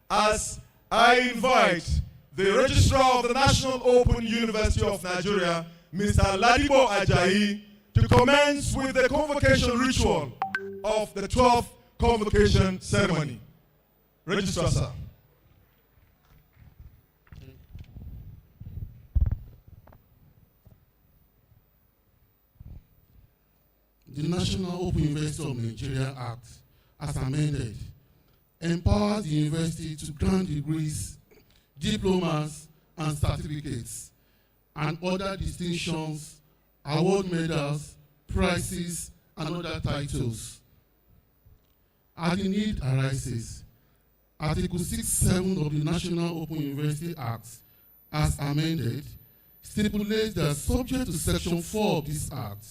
as I invite the Registrar of the National Open University of Nigeria, Mr. Ladipo Ajayi, to commence with the convocation ritual of the 12th convocation ceremony. Registrar, sir. The National Open University of Nigeria Act, as amended, empowers the university to grant degrees, diplomas, and certificates, and other distinctions, award medals, prizes, and other titles. As the need arises, Article 6(7) of the National Open University Act, as amended, stipulates that subject to Section 4 of this Act,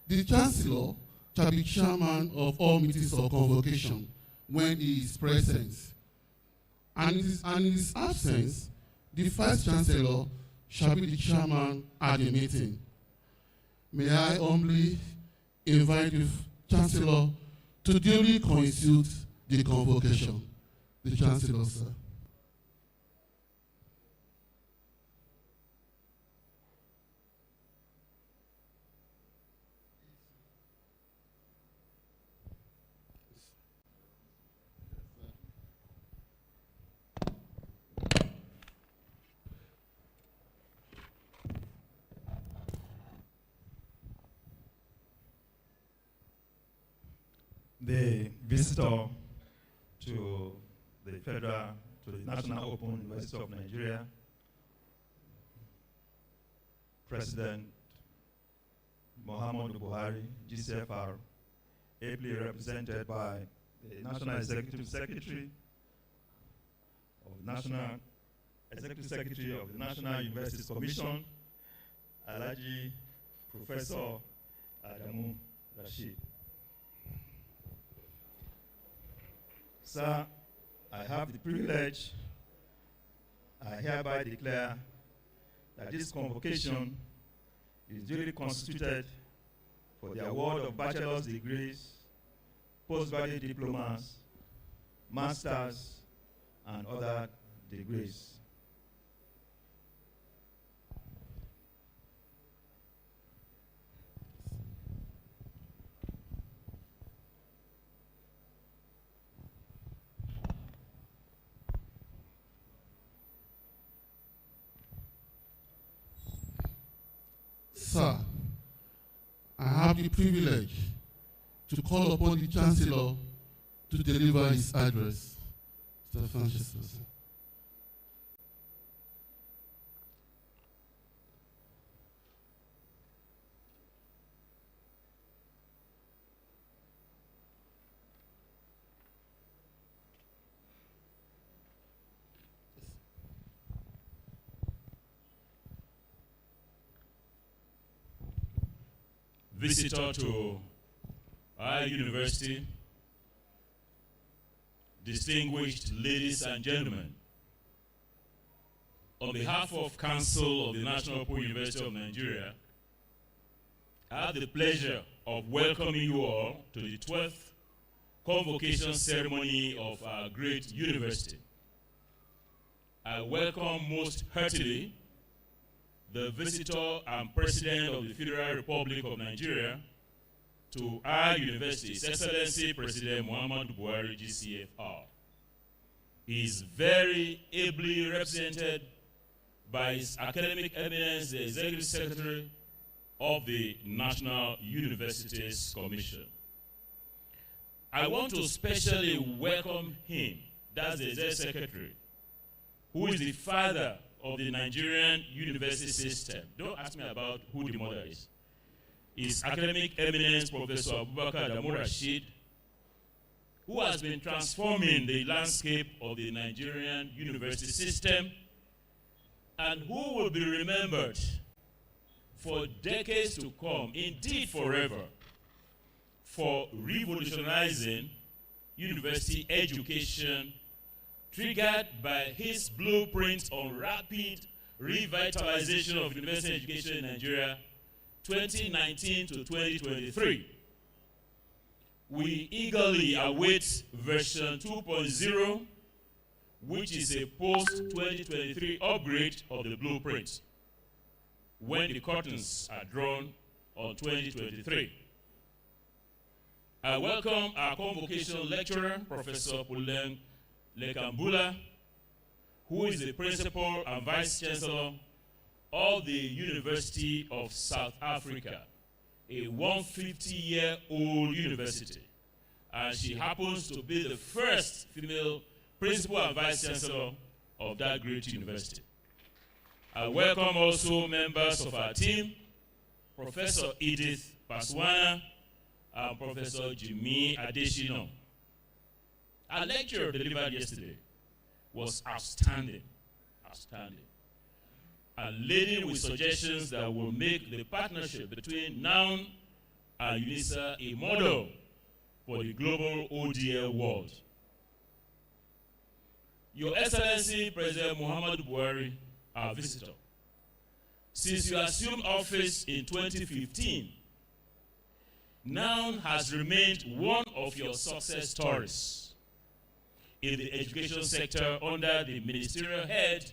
the Chancellor shall be chairman of all meetings of convocation when he is present. And in his absence, the Vice Chancellor shall be the chairman at the meeting. May I humbly invite the Chancellor to duly constitute the convocation. The Chancellor, sir. The visitor to the National Open University of Nigeria, President Muhammadu Buhari, GCFR, ably represented by the National Executive Secretary of the National Universities Commission, Alhaji Professor Adamu Rashid. Sir, I have the privilege, I hereby declare that this convocation is duly constituted for the award of bachelor's degrees, postgraduate diplomas, masters, and other degrees. Sir, I have the privilege to call upon the Chancellor to deliver his address. Mr. Francis, sir. Visitor to our university, distinguished ladies and gentlemen, on behalf of Council of the National Open University of Nigeria, I have the pleasure of welcoming you all to the 12th convocation ceremony of our great university. I welcome most heartily the visitor and President of the Federal Republic of Nigeria to our university, His Excellency President Muhammadu Buhari, GCFR. He is very ably represented by His Academic Eminence, the Executive Secretary of the National Universities Commission. I want to specially welcome him, that's the Executive Secretary, who is the father of the Nigerian university system. Don't ask me about who the mother is. His Academic Eminence, Professor Abubakar Adamu Rashid, who has been transforming the landscape of the Nigerian university system and who will be remembered for decades to come, indeed forever, for revolutionizing university education, triggered by his blueprint on rapid Revitalization of University Education in Nigeria 2019 to 2023. We eagerly await version 2.0, which is a post-2023 upgrade of the blueprint, when the curtains are drawn on 2023. I welcome our convocation lecturer, Professor Puleng Lekambula, who is the principal and vice chancellor of the University of South Africa, a 150-year-old university. And she happens to be the first female principal and vice chancellor of that great university. I welcome also members of our team, Professor Edith Paswana and Professor Jimmy Adeshino. Our lecture delivered yesterday was outstanding, and laden with suggestions that will make the partnership between NOUN and UNISA a model for the global ODL world. Your Excellency, President Muhammadu Buhari, our visitor, since you assumed office in 2015, NOUN has remained one of your success stories in the education sector under the ministerial head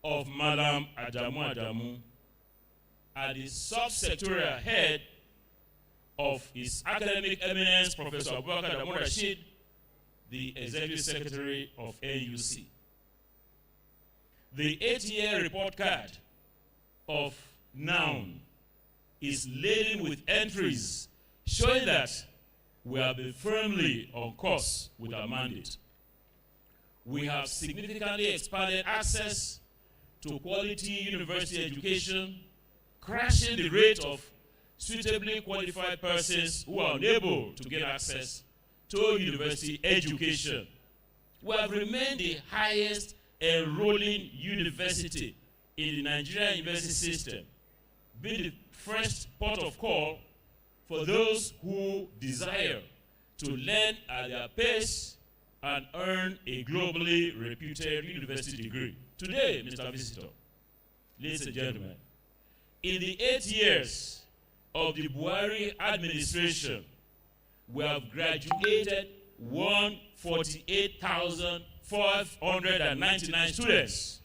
of Madam Adamu Adamu and the subsectorial head of His Academic Eminence, Professor Abubakar Adamu Rashid, the Executive Secretary of NUC. The 8-year report card of NOUN is laden with entries showing that we have been firmly on course with our mandate. We have significantly expanded access to quality university education, crashing the rate of suitably qualified persons who are unable to get access to university education. We have remained the highest enrolling university in the Nigerian university system, being the first port of call for those who desire to learn at their pace and earn a globally reputed university degree. Today, Mr. Visitor, ladies and gentlemen, in the 8 years of the Buhari administration, we have graduated 148,599 students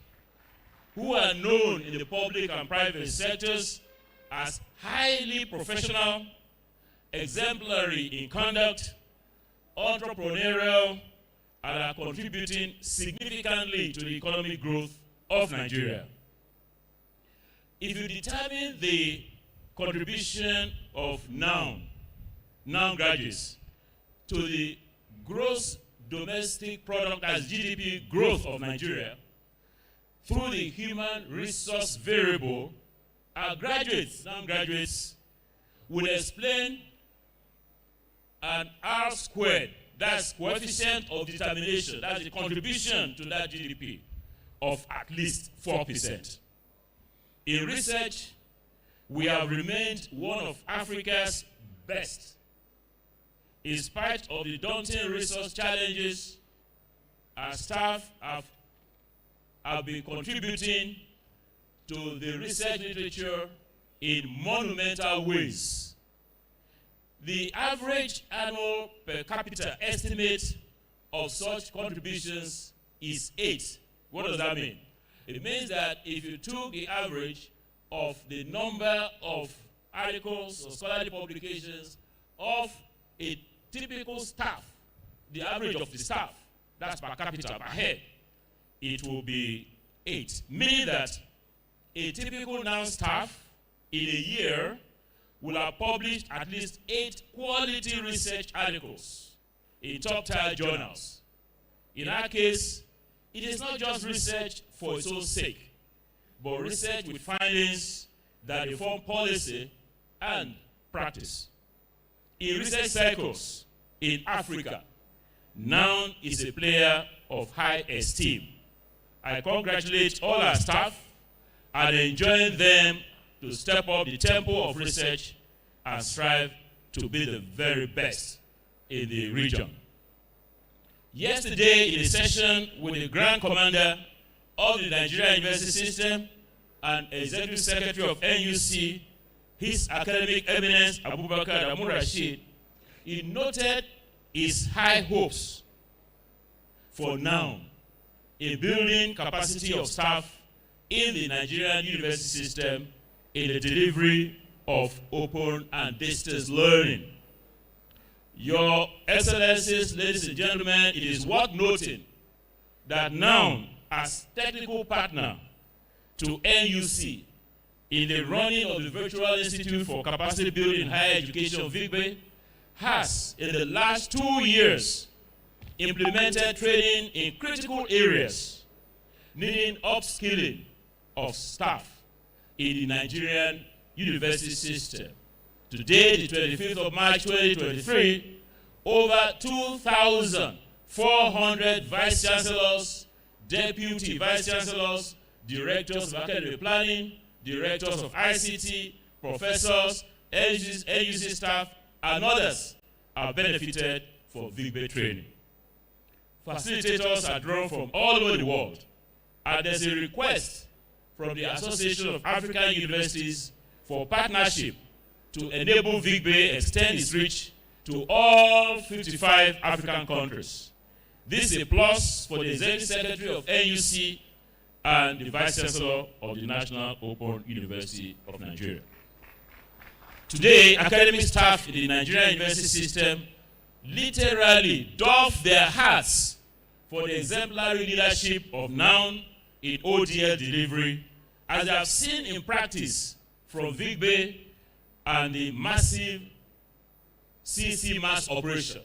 who are known in the public and private sectors as highly professional, exemplary in conduct, entrepreneurial, and are contributing significantly to the economic growth of Nigeria. If you determine the contribution of NOUN graduates to the gross domestic product as GDP growth of Nigeria through the human resource variable, our NOUN graduates will explain an R squared, that's coefficient of determination, that's the contribution to that GDP of at least 4%. In research, we have remained one of Africa's best. In spite of the daunting resource challenges, our staff have been contributing to the research literature in monumental ways. The average annual per capita estimate of such contributions is 8. What does that mean? It means that if you took the average of the number of articles or scholarly publications of a typical staff, the average of the staff, that's per capita, per head, it will be 8. Meaning that a typical NOUN staff in a year will have published at least 8 quality research articles in top-tier journals. In our case, it is not just research for its own sake, but research with findings that inform policy and practice. In research circles in Africa, NOUN is a player of high esteem. I congratulate all our staff and enjoin them to step up the tempo of research and strive to be the very best in the region. Yesterday, in a session with the Grand Commander of the Nigerian University System, and Executive Secretary of NUC, His Academic Eminence Abubakar Adamu Rashid, he noted his high hopes for now in building capacity of staff in the Nigerian university system in the delivery of open and distance learning. Your Excellencies, ladies and gentlemen, it is worth noting that now, as technical partner to NUC in the running of the Virtual Institute for Capacity Building in Higher Education, VIGBE, has, in the last 2 years, implemented training in critical areas needing upskilling of staff in the Nigerian university system. Today, the 25th of March 2023, over 2,400 vice chancellors, deputy vice chancellors, directors of academic planning, directors of ICT, professors, NUC staff, and others are benefited from VIGBE training. Facilitators are drawn from all over the world, and there's a request from the Association of African Universities for partnership to enable VIGBE extend its reach to all 55 African countries. This is a plus for the Executive Secretary of NUC and the Vice Chancellor of the National Open University of Nigeria. Today, academic staff in the Nigerian university system literally doff their hats for the exemplary leadership of NOUN in ODL delivery, as I have seen in practice from VIGBE and the massive CC mass operation.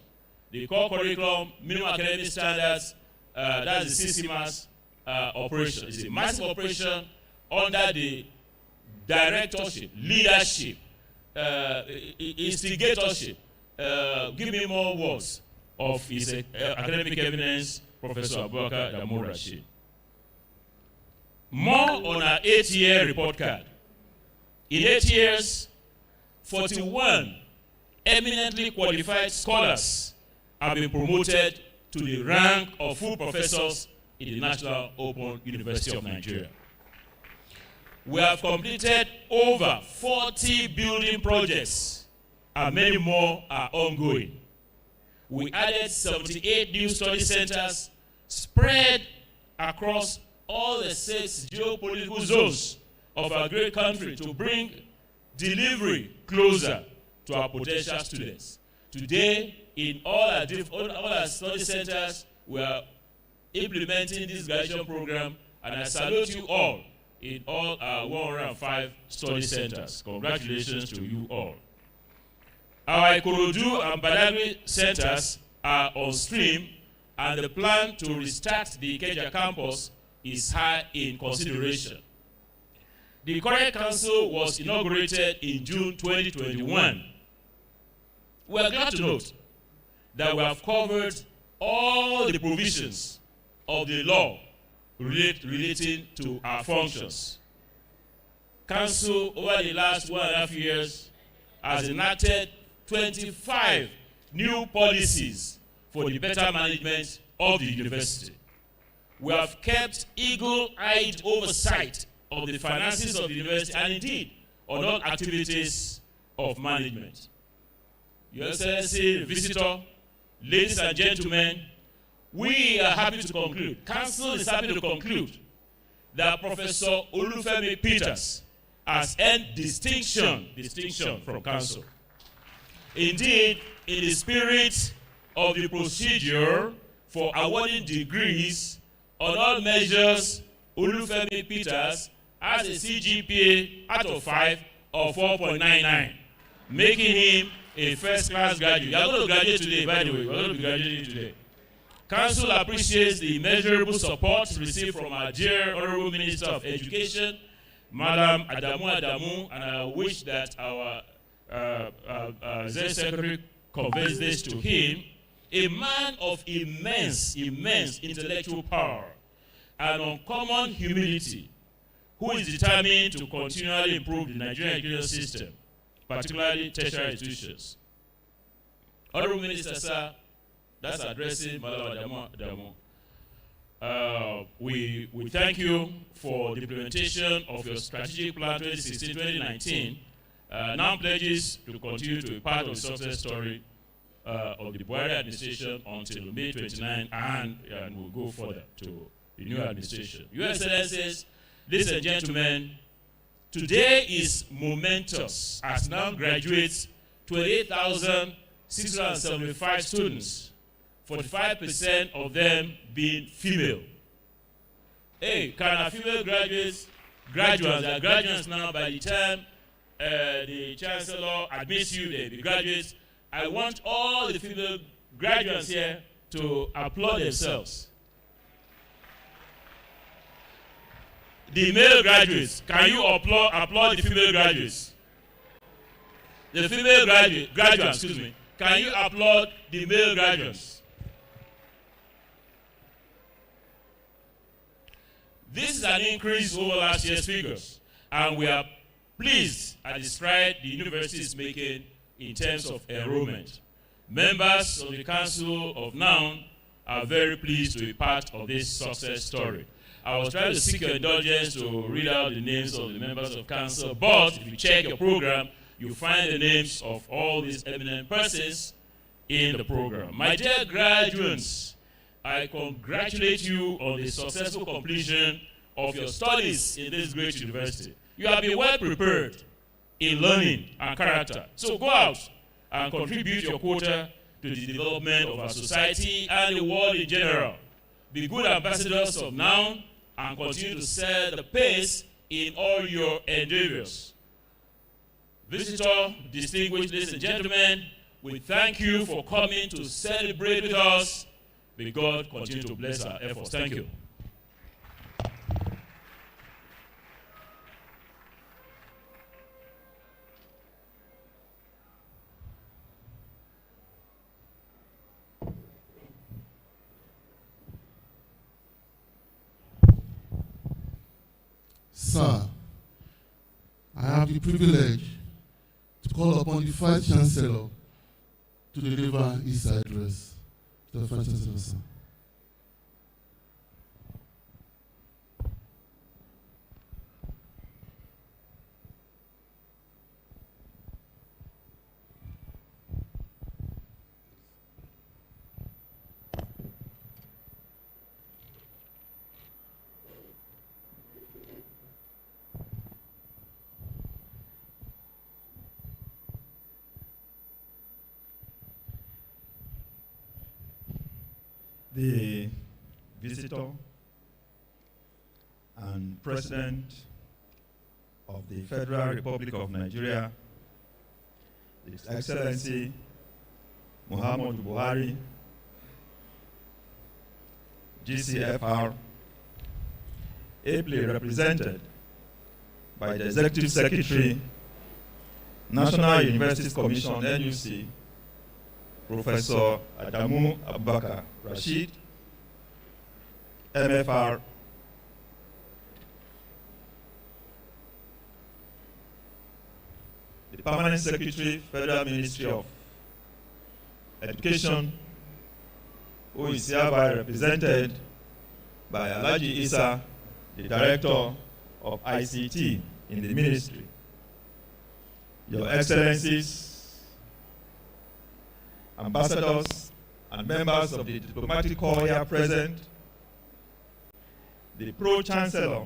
The core curriculum, minimum academic standards, that's the CC mass operation. It's a massive operation under the directorship, leadership, instigatorship, give me more words, of his academic eminence, Professor Abubakar Adamu Rashid. More on our 8-year report card. In 8 years, 41 eminently qualified scholars have been promoted to the rank of full professors in the National Open University of Nigeria. We have completed over 40 building projects, and many more are ongoing. We added 78 new study centers spread across all the 6 geopolitical zones of our great country to bring delivery closer to our potential students. Today, in all our study centers, we are implementing this graduation program, and I salute you all in all our 105 study centers. Congratulations to you all. Our Ikorodu and Badagry centers are on stream, and the plan to restart the Ikeja campus is high in consideration. The current council was inaugurated in June 2021. We are glad to note that we have covered all the provisions of the law relating to our functions. Council, over the last 1.5 years, has enacted 25 new policies for the better management of the university. We have kept eagle-eyed oversight of the finances of the university and indeed on all activities of management. Your Excellency, visitor, ladies and gentlemen, we are happy to conclude, Council is happy to conclude that Professor Olufemi Peters has earned distinction from Council. Indeed, in the spirit of the procedure for awarding degrees on all measures, Olufemi Peters has a CGPA out of 5 of 4.99, making him a first-class graduate. You are going to graduate today, by the way. We are going to be graduating today. Council appreciates the immeasurable support received from our dear Honorable Minister of Education, Madam Adamu, and I wish that our Executive Secretary conveys this to him, a man of immense intellectual power and uncommon humility, who is determined to continually improve the Nigerian education system, particularly tertiary institutions. Honorable Minister, sir, that's addressing Madam Adamu. we thank you for the implementation of your strategic plan 2016-2019. Now pledges to continue to be part of the success story of the Buhari administration until May 29, and we'll go further to the new administration. Your Excellencies, ladies and gentlemen, today is momentous as now graduates 28,675 students, 45% of them being female. Hey, can our female graduates, they are graduates now. By the time the Chancellor admits you, they be graduates. I want all the female graduates here to applaud themselves. The male graduates, can you applaud the female graduates? The female graduates, excuse me, can you applaud the male graduates? This is an increase over last year's figures, and we are pleased at the stride the university is making in terms of enrollment. Members of the Council of Noun are very pleased to be part of this success story. I was trying to seek your indulgence to read out the names of the members of Council, but if you check your program, you'll find the names of all these eminent persons in the program. My dear graduates, I congratulate you on the successful completion of your studies in this great university. You have been well prepared in learning and character. So go out and contribute your quota to the development of our society and the world in general. Be good ambassadors of Noun and continue to set the pace in all your endeavors. Visitor, distinguished ladies and gentlemen, we thank you for coming to celebrate with us. May God continue to bless our efforts. Thank you. Sir, I have the privilege to call upon the Vice Chancellor to deliver his address. To the Vice Chancellor, sir. The visitor and President of the Federal Republic of Nigeria, His Excellency Muhammadu Buhari, GCFR, ably represented by the Executive Secretary, National Universities Commission, NUC, Professor Adamu Abubakar Rashid, MFR, the Permanent Secretary, Federal Ministry of Education, who is hereby represented by Alhaji Isa, the Director of ICT in the Ministry. Your Excellencies, ambassadors, and members of the diplomatic corps here present, the Pro-Chancellor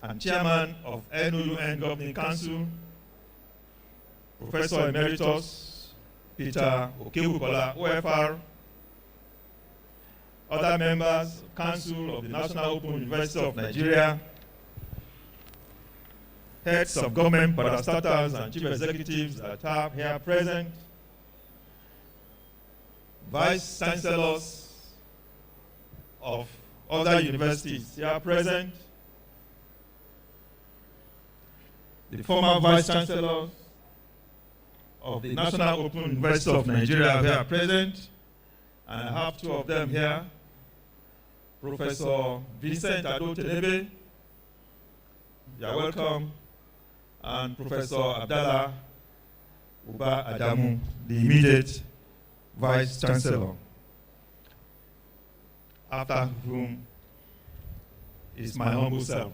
and Chairman of NUN Governing Council, Professor Emeritus Peter Okebukola, OFR, other members of Council of the National Open University of Nigeria, heads of government, parastatals, and chief executives that are here present, vice chancellors of other universities here present, the former vice chancellors of the National Open University of Nigeria here present, and I have two of them here, Professor Vincent Ado-Tenebe, you are welcome, and Professor Abdallah Uba Adamu, the immediate Vice Chancellor. after whom is my humble self.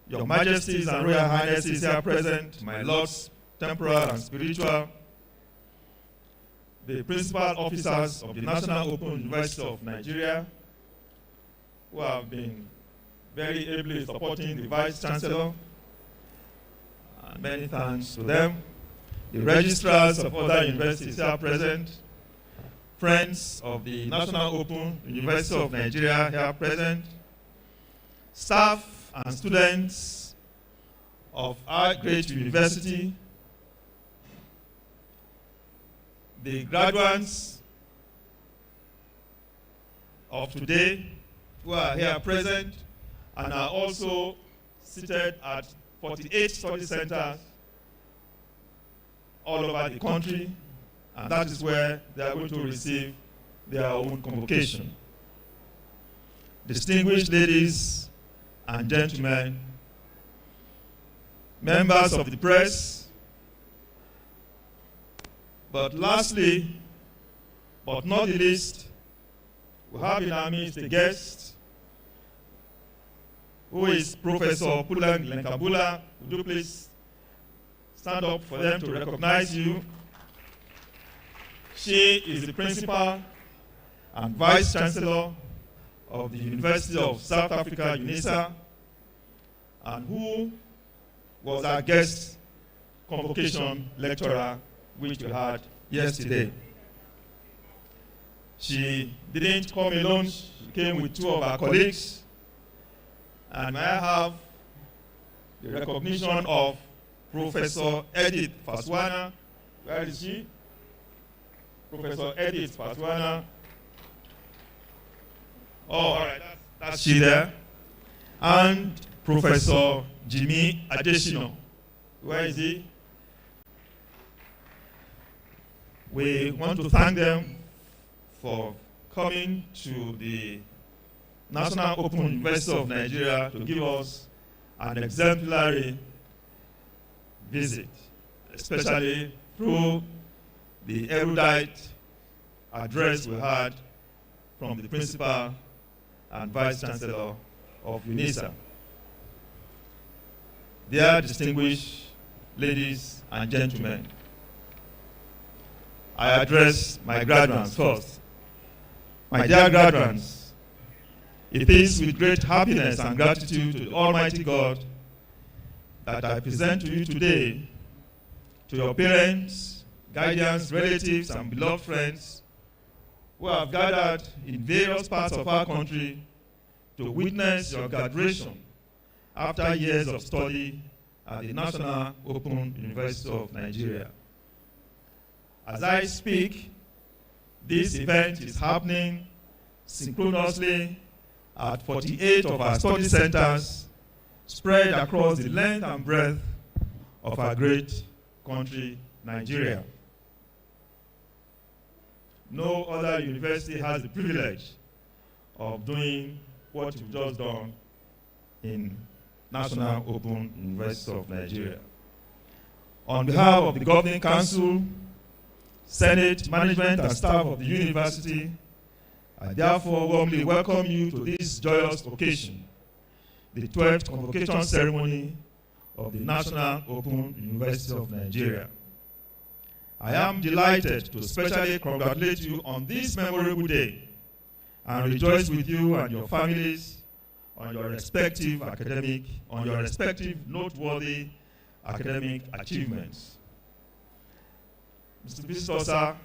Your Majesties and Royal Highnesses here present, my lords, temporal and spiritual, the principal officers of the National Open University of Nigeria, who have been very ably supporting the Vice Chancellor, and many thanks to them, the registrars of other universities here present, friends of the National Open University of Nigeria here present, staff and students of our great university, the graduates of today who are here present and are also seated at 48 study centers all over the country, and that is where they are going to receive their own convocation. Distinguished ladies and gentlemen, members of the press, but lastly, but not the least, we have in our midst a guest who is Professor Pulang Lenkabula. Would you please stand up for them to recognize you? She is the principal and vice chancellor of the University of South Africa, UNISA, and who was our guest convocation lecturer, which we had yesterday. She didn't come alone, she came with two of our colleagues, and I have the recognition of Professor Edith Faswana. Where is she? Professor Edith Faswana. Oh, all right, that's she there. And Professor Jimmy Adesina. Where is he? We want to thank them for coming to the National Open University of Nigeria to give us an exemplary visit, especially through the erudite address we had from the principal and vice chancellor of UNISA. Dear distinguished ladies and gentlemen, I address my graduates first. My dear graduates, it is with great happiness and gratitude to the Almighty God that I present to you today, to your parents, guardians, relatives, and beloved friends who have gathered in various parts of our country to witness your graduation after years of study at the National Open University of Nigeria. As I speak, this event is happening synchronously at 48 of our study centers spread across the length and breadth of our great country, Nigeria. No other university has the privilege of doing what you've just done in National Open University of Nigeria. On behalf of the Governing Council, Senate, management, and staff of the university, I therefore warmly welcome you to this joyous occasion, the 12th convocation ceremony of the National Open University of Nigeria. I am delighted to specially congratulate you on this memorable day and rejoice with you and your families on your respective noteworthy academic achievements. Mr. Visitor, sir,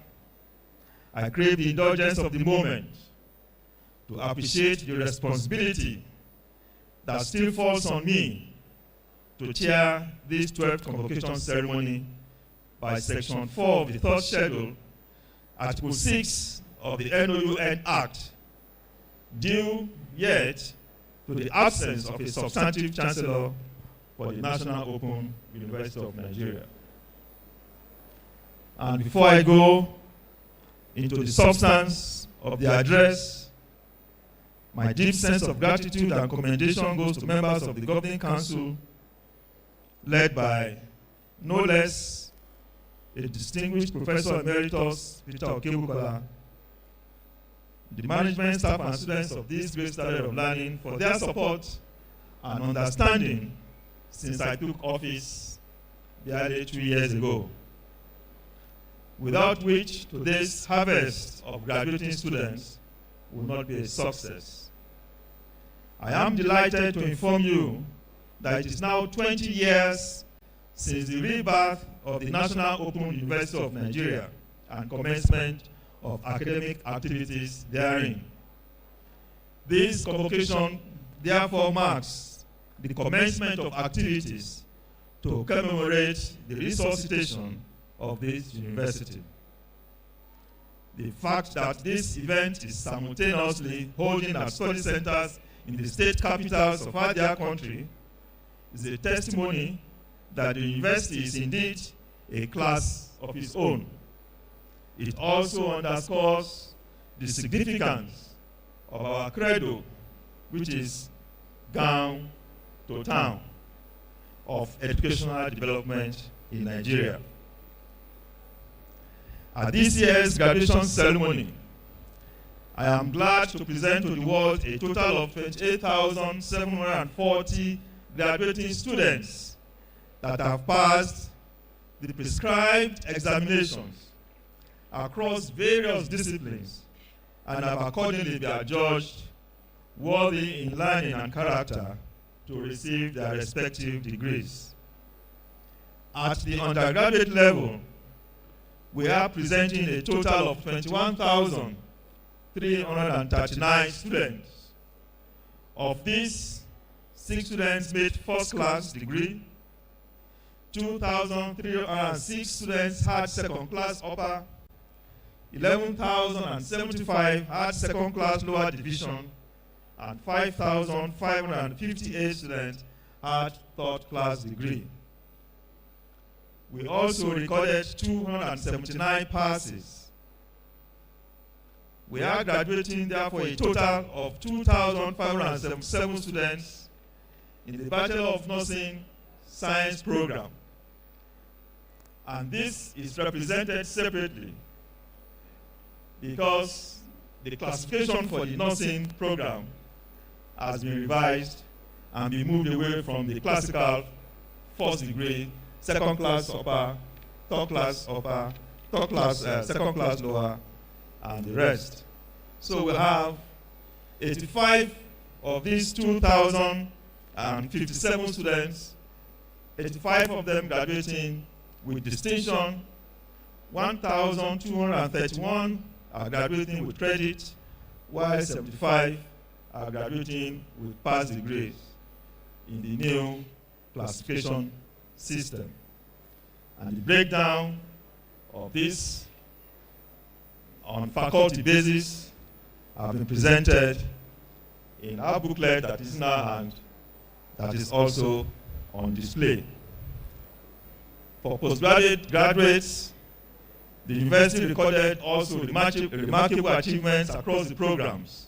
I crave the indulgence of the moment to appreciate the responsibility that still falls on me to chair this 12th convocation ceremony by Section 4 of the 3rd Schedule, Article 6 of the NOUN Act, due yet to the absence of a substantive chancellor for the National Open University of Nigeria. And before I go into the substance of the address, my deep sense of gratitude and commendation goes to members of the Governing Council, led by no less a distinguished Professor Emeritus Peter Okebukola, the management, staff, and students of this great standard of learning for their support and understanding since I took office barely 2 years ago, without which today's harvest of graduating students will not be a success. I am delighted to inform you that it is now 20 years since the rebirth of the National Open University of Nigeria and commencement of academic activities therein. This convocation therefore marks the commencement of activities to commemorate the resuscitation of this university. The fact that this event is simultaneously holding at study centers in the state capitals of our dear country is a testimony that the university is indeed a class of its own. It also underscores the significance of our credo, which is gown to town, of educational development in Nigeria. At this year's graduation ceremony, I am glad to present to the world a total of 28,740 graduating students that have passed the prescribed examinations across various disciplines and have accordingly been adjudged worthy in learning and character to receive their respective degrees. At the undergraduate level, we are presenting a total of 21,339 students. Of these, 6 students made first-class degree, 2,306 students had second-class upper, 11,075 had second-class lower division, and 5,558 students had third-class degree. We also recorded 279 passes. We are graduating therefore a total of 2,577 students in the Bachelor of Nursing Science program. And this is represented separately because the classification for the nursing program has been revised and been moved away from the classical first degree, second class upper, third class upper, second class lower, and the rest. So we have 85 of these 2,057 students, 85 of them graduating with distinction, 1,231 are graduating with credit, while 75 are graduating with pass degrees in the new classification system. And the breakdown of this on faculty basis have been presented in our booklet that is in our hand, that is also on display. For postgraduate graduates, the university recorded also remarkable achievements across the programs.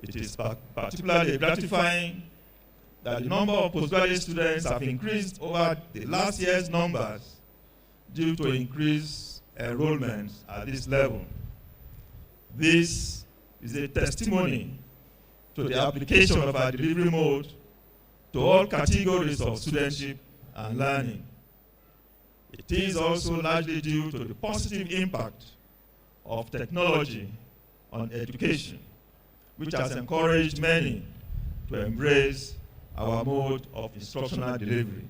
It is particularly gratifying that the number of postgraduate students have increased over the last year's numbers due to increased enrollment at this level. This is a testimony to the application of our delivery mode to all categories of studentship and learning. It is also largely due to the positive impact of technology on education, which has encouraged many to embrace our mode of instructional delivery.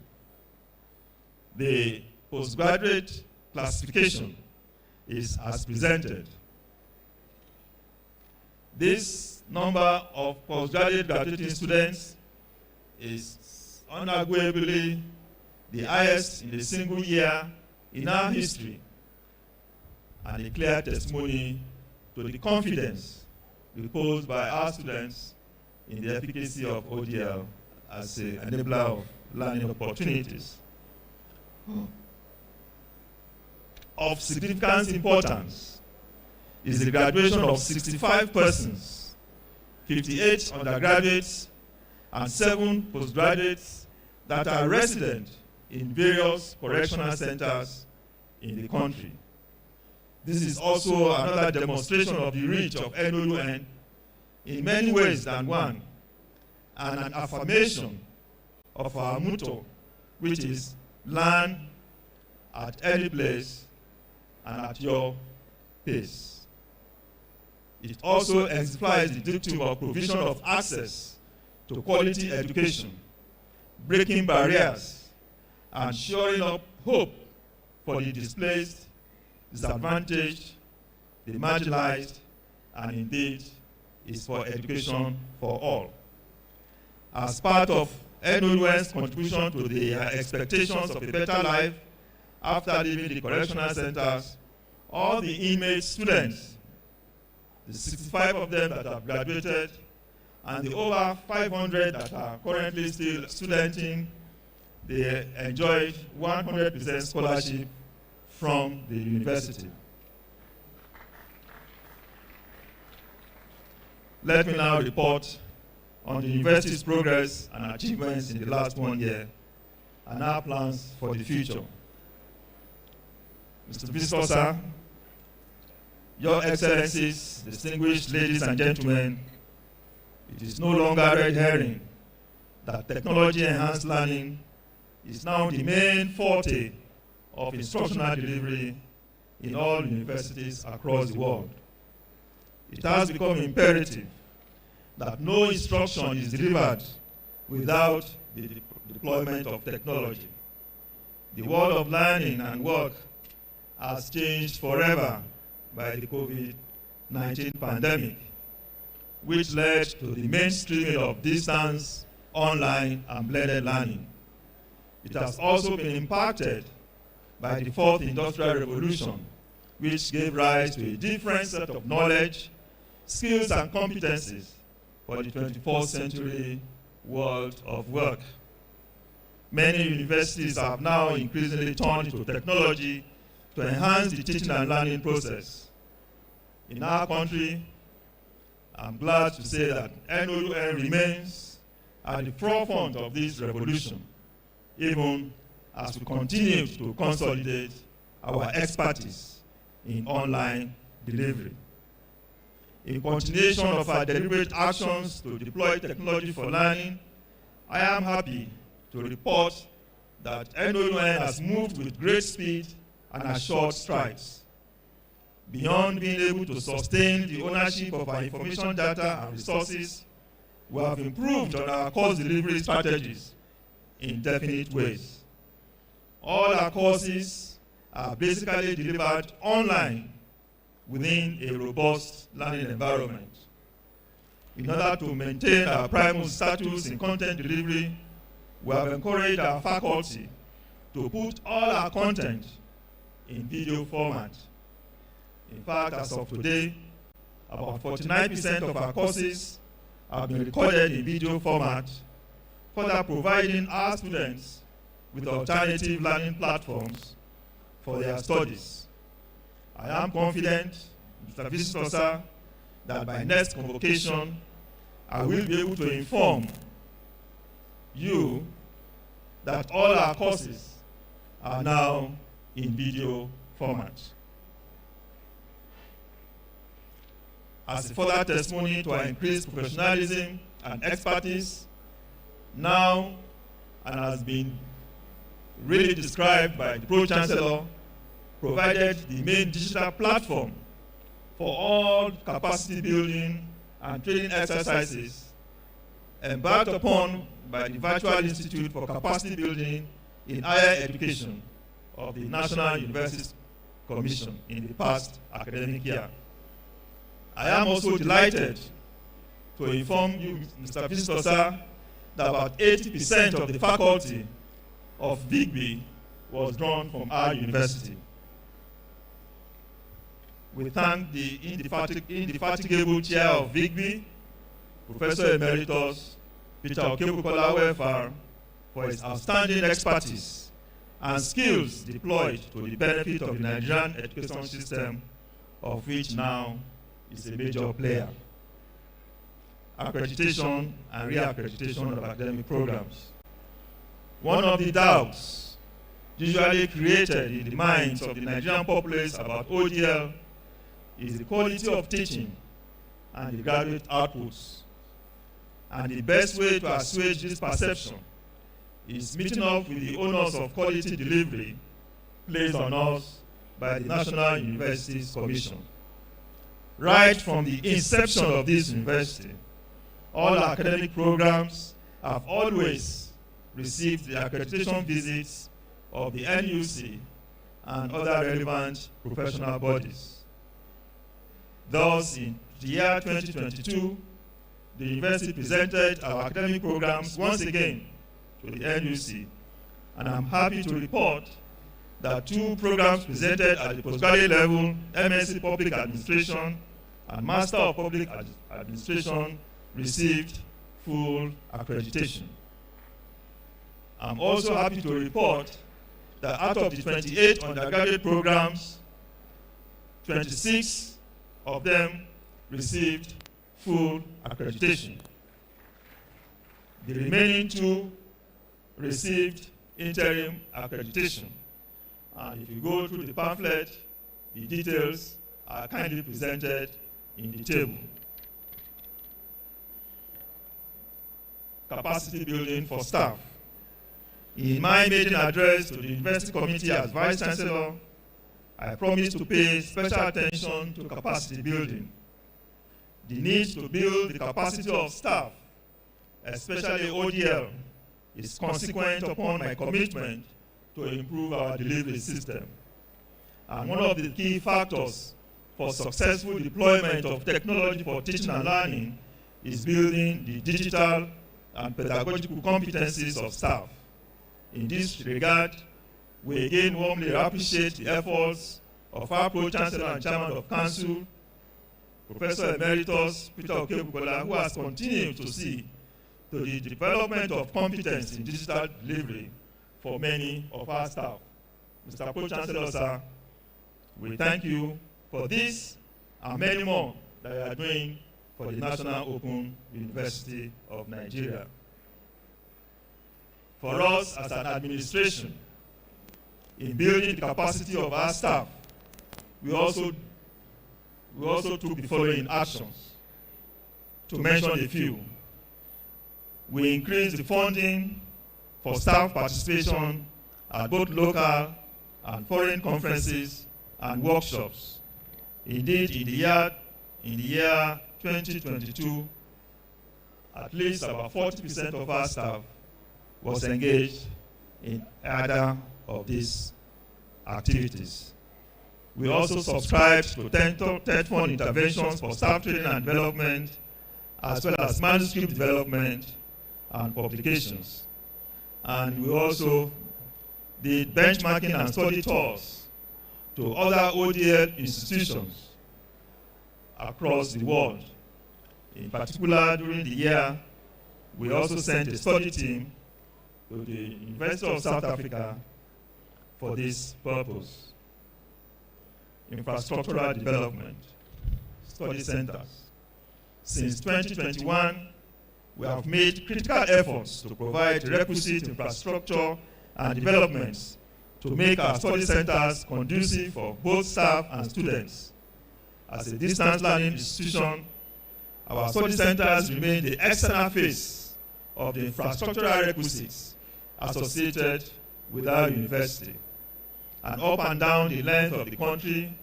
The postgraduate classification is as presented. This number of postgraduate graduating students is unarguably the highest in a single year in our history, and a clear testimony to the confidence reposed by our students in the efficacy of ODL as an enabler of learning opportunities. Of significant importance is the graduation of 65 persons, 58 undergraduates, and 7 postgraduates that are resident in various correctional centers in the country. This is also another demonstration of the reach of NOUN in many ways than one, and an affirmation of our motto, which is learn at any place and at your pace. It also exemplifies the dictum of provision of access to quality education, breaking barriers, and shoring up hope for the displaced, disadvantaged, the marginalized, and indeed is for education for all. As part of NOUN's contribution to the expectations of a better life after leaving the correctional centers, all the inmate students, the 65 of them that have graduated, and the over 500 that are currently still studenting, they enjoyed 100% scholarship from the university. Let me now report on the university's progress and achievements in the last 1 year and our plans for the future. Mr. Visitor, sir, Your Excellencies, distinguished ladies and gentlemen, it is no longer red herring that technology-enhanced learning is now the main forte of instructional delivery in all universities across the world. It has become imperative that no instruction is delivered without the deployment of technology. The world of learning and work has changed forever by the COVID-19 pandemic, which led to the mainstreaming of distance, online, and blended learning. It has also been impacted by the fourth industrial revolution, which gave rise to a different set of knowledge, skills, and competencies for the 21st century world of work. Many universities have now increasingly turned to technology to enhance the teaching and learning process. In our country, I'm glad to say that NOUN remains at the forefront of this revolution, even as we continue to consolidate our expertise in online delivery. In continuation of our deliberate actions to deploy technology for learning, I am happy to report that NOUN has moved with great speed and assured strides. Beyond being able to sustain the ownership of our information data and resources, we have improved on our course delivery strategies in definite ways. All our courses are basically delivered online within a robust learning environment. In order to maintain our primus status in content delivery, we have encouraged our faculty to put all our content in video format. In fact, as of today, about 49% of our courses have been recorded in video format, further providing our students with alternative learning platforms for their studies. I am confident, Mr. Visitor, sir, that by next convocation, I will be able to inform you that all our courses are now in video format. As a further testimony to our increased professionalism and expertise, now, and has been really described by the Pro-Chancellor, provided the main digital platform for all capacity building and training exercises embarked upon by the Virtual Institute for Capacity Building in Higher Education of the National Universities Commission in the past academic year. I am also delighted to inform you, Mr. Visitor, sir, that about 80% of the faculty of VIGB was drawn from our university. We thank the indefatigable chair of VIGB, Professor Emeritus Peter Okebukola, for his outstanding expertise and skills deployed to the benefit of the Nigerian education system, of which now is a major player. Accreditation and re-accreditation of academic programs. One of the doubts usually created in the minds of the Nigerian populace about ODL is the quality of teaching and the graduate outputs. And the best way to assuage this perception is meeting up with the owners of quality delivery placed on us by the National Universities Commission. Right from the inception of this university, all academic programs have always received the accreditation visits of the NUC and other relevant professional bodies. Thus, in the year 2022, the university presented our academic programs once again to the NUC, and I'm happy to report that 2 programs presented at the postgraduate level, MSc Public Administration and Master of Public Administration, received full accreditation. I'm also happy to report that out of the 28 undergraduate programs, 26 of them received full accreditation. The remaining 2 received interim accreditation. And if you go through the pamphlet, the details are kindly presented in the table. Capacity building for staff. In my maiden address to the University Committee as Vice Chancellor, I promised to pay special attention to capacity building. The need to build the capacity of staff, especially ODL, is consequent upon my commitment to improve our delivery system. And one of the key factors for successful deployment of technology for teaching and learning is building the digital and pedagogical competencies of staff. In this regard, we again warmly appreciate the efforts of our Pro-Chancellor and Chairman of Council, Professor Emeritus Peter Okebukola, who has continued to see to the development of competence in digital delivery for many of our staff. Mr. Pro-Chancellor, sir, we thank you for this and many more that you are doing for the National Open University of Nigeria. For us as an administration, in building the capacity of our staff, we also took the following actions. To mention a few, we increased the funding for staff participation at both local and foreign conferences and workshops. Indeed, in the year 2022, at least about 40% of our staff was engaged in either of these activities. We also subscribed to TED Fund interventions for staff training and development, as well as manuscript development and publications. And we also did benchmarking and study tours to other ODL institutions across the world. In particular, during the year, we also sent a study team to the University of South Africa for this purpose. Infrastructural development, study centers. Since 2021, we have made critical efforts to provide requisite infrastructure and developments to make our study centers conducive for both staff and students. As a distance learning institution, our study centers remain the external face of the infrastructural requisites associated with our university. And up and down the length of the country,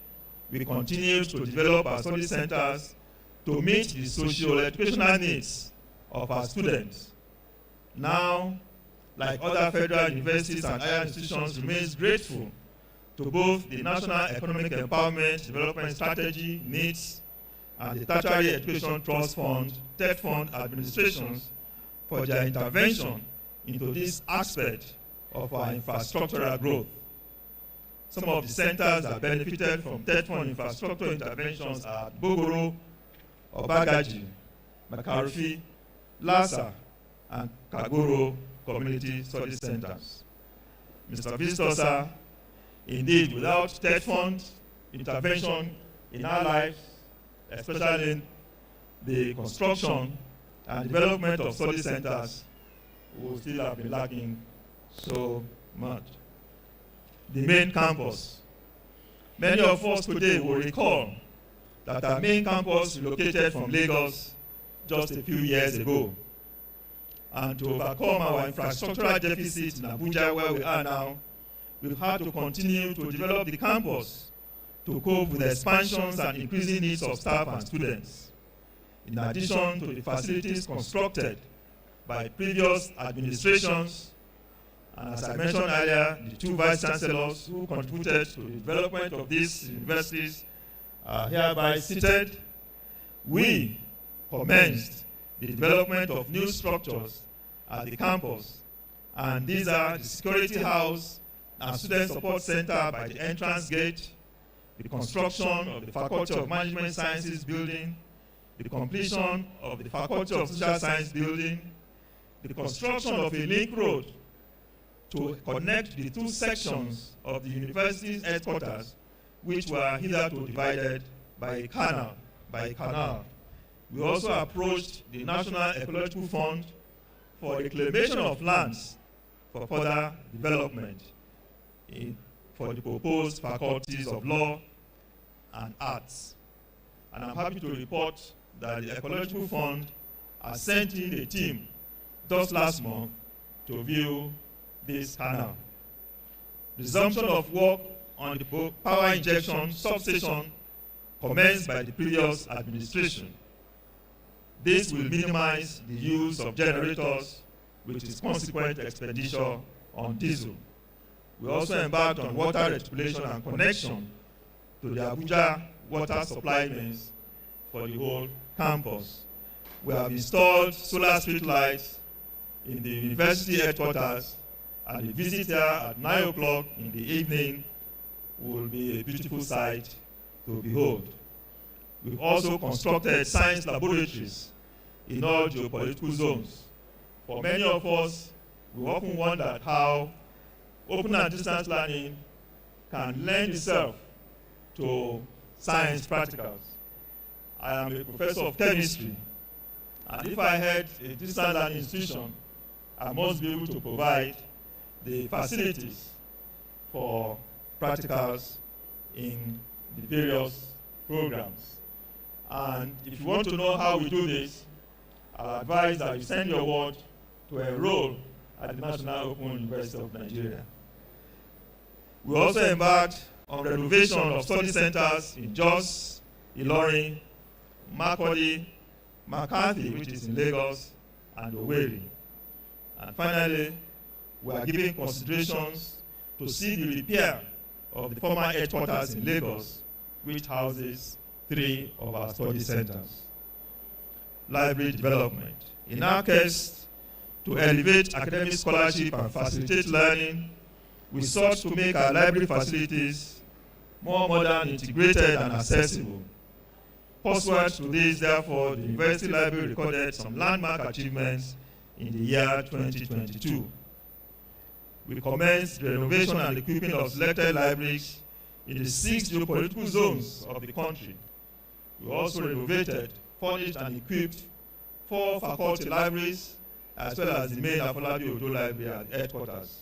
we continue to develop our study centers to meet the socio-educational needs of our students. Now, like other federal universities and higher institutions, remains grateful to both the National Economic Empowerment Development Strategy, NEEDS, and the Tertiary Education Trust Fund, TED Fund administrations for their intervention into this aspect of our infrastructural growth. Some of the centers that benefited from TED Fund infrastructure interventions are Bogoro, Obagaji, Makarufi, Lhasa, and Kagoro Community Study Centers. Mr. Visitor, sir, indeed, without TED Fund intervention in our lives, especially in the construction and development of study centers, we will still have been lacking so much. the main campus. Many of us today will recall that our main campus relocated from Lagos just a few years ago. And to overcome our infrastructural deficit in Abuja, where we are now, we've had to continue to develop the campus to cope with the expansions and increasing needs of staff and students. In addition to the facilities constructed by previous administrations, and as I mentioned earlier, the two vice chancellors who contributed to the development of these universities are hereby seated. We commenced the development of new structures at the campus, and these are the security house and student support center by the entrance gate, the construction of the Faculty of Management Sciences building, the completion of the Faculty of Social Science building, the construction of a link road to connect the two sections of the university's headquarters, which were hitherto divided by a canal. We also approached the National Ecological Fund for reclamation of lands for further development for the proposed faculties of law and arts. And I'm happy to report that the Ecological Fund has sent in a team just last month to view this canal. Resumption of work on the power injection substation commenced by the previous administration. This will minimize the use of generators, with its consequent expenditure on diesel. We also embarked on water reticulation and connection to the Abuja water supply mains for the whole campus. We have installed solar street lights in the university headquarters, and the visit here at 9 o'clock in the evening will be a beautiful sight to behold. We've also constructed science laboratories in all geopolitical zones. For many of us, we often wondered how open and distance learning can lend itself to science practicals. I am a professor of chemistry, and if I had a distance learning institution, I must be able to provide the facilities for practicals in the various programs. And if you want to know how we do this, I advise that you send your word to enroll at the National Open University of Nigeria. We also embarked on renovation of study centers in Jos, Ilorin, Makurdi, McCarthy, which is in Lagos, and Owerri. And finally, we are giving considerations to see the repair of the former headquarters in Lagos, which houses 3 of our study centers. Library development. In our case, to elevate academic scholarship and facilitate learning, we sought to make our library facilities more modern, integrated, and accessible. Pursuant to this, therefore, the University Library recorded some landmark achievements in the year 2022. We commenced the renovation and equipping of selected libraries in the 6 geopolitical zones of the country. We also renovated, furnished, and equipped 4 faculty libraries, as well as the main Afolabi Odo Library at headquarters.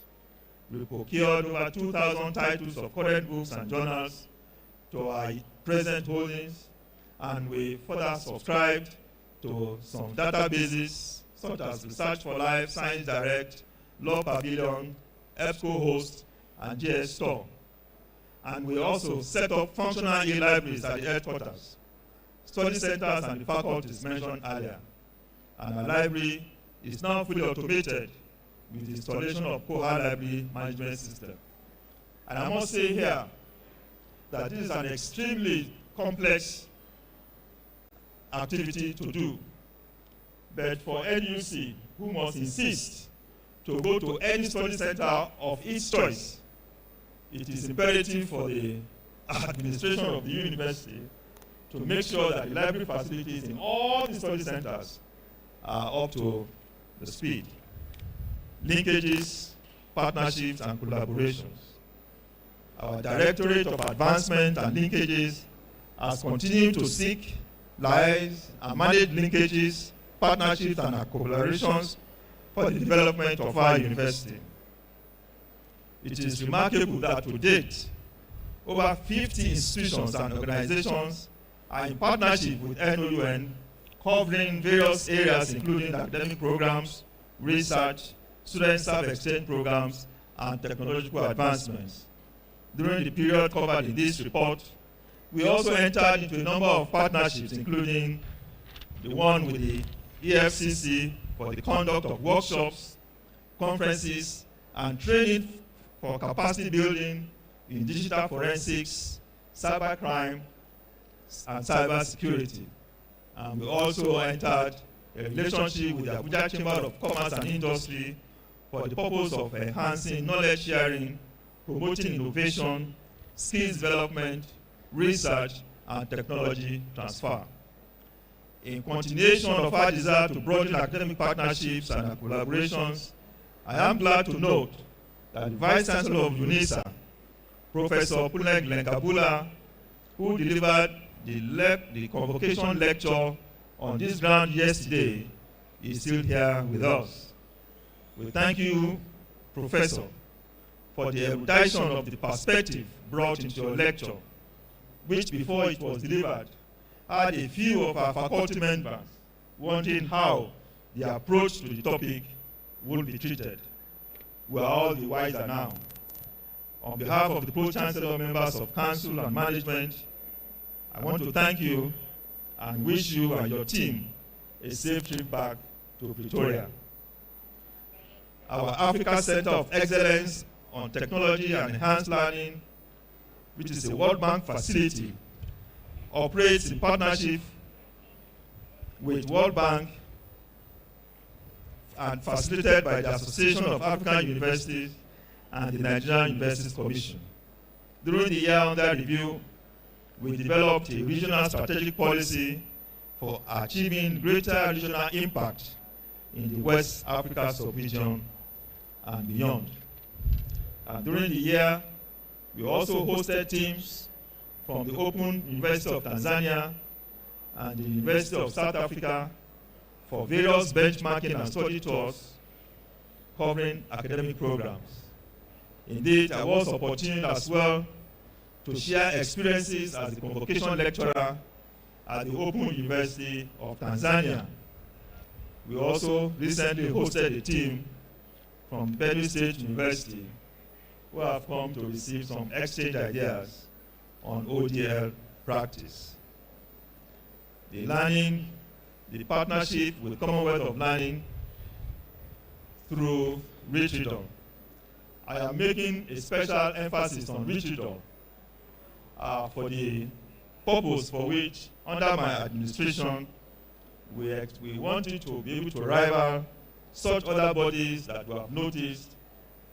We procured over 2,000 titles of current books and journals to our present holdings, and we further subscribed to some databases such as Research for Life, Science Direct, Law Pavilion, EBSCO Host, and JS Store. And we also set up functional e-libraries at the headquarters, study centers, and the faculties mentioned earlier. And our library is now fully automated with the installation of Koha Library Management System. And I must say here that this is an extremely complex activity to do. But for NUC, who must insist to go to any study center of its choice, it is imperative for the administration of the university to make sure that the library facilities in all the study centers are up to the speed. Linkages, partnerships, and collaborations. Our Directorate of Advancement and Linkages has continued to seek, liaise, and manage linkages, partnerships, and collaborations for the development of our university. It is remarkable that to date, over 50 institutions and organizations are in partnership with NOUN, covering various areas including academic programs, research, student self-exchange programs, and technological advancements. During the period covered in this report, we also entered into a number of partnerships, including the one with the EFCC for the conduct of workshops, conferences, and training for capacity building in digital forensics, cybercrime, and cyber security. And we also entered a relationship with the Abuja Chamber of Commerce and Industry for the purpose of enhancing knowledge sharing, promoting innovation, skills development, research, and technology transfer. In continuation of our desire to broaden academic partnerships and collaborations, I am glad to note that the Vice Chancellor of UNISA, Professor Puleg Lenkabula, who delivered the convocation lecture on this ground yesterday, is still here with us. We thank you, Professor, for the erudition of the perspective brought into your lecture, which before it was delivered, had a few of our faculty members wondering how the approach to the topic would be treated. We are all the wiser now. On behalf of the Pro-Chancellor, members of Council and Management, I want to thank you and wish you and your team a safe trip back to Pretoria. Our Africa Center of Excellence on Technology and Enhanced Learning, which is a World Bank facility, operates in partnership with World Bank and facilitated by the Association of African Universities and the Nigerian Universities Commission. During the year under review, we developed a regional strategic policy for achieving greater regional impact in the West Africa sub-region and beyond. And during the year, we also hosted teams from the Open University of Tanzania and the University of South Africa for various benchmarking and study tours covering academic programs. Indeed, I was opportune as well to share experiences as a convocation lecturer at the Open University of Tanzania. We also recently hosted a team from Benue State University who have come to receive some exchange ideas on ODL practice. The partnership with Commonwealth of Learning through Rich Reader. I am making a special emphasis on Rich Reader for the purpose for which, under my administration, we wanted to be able to rival such other bodies that we have noticed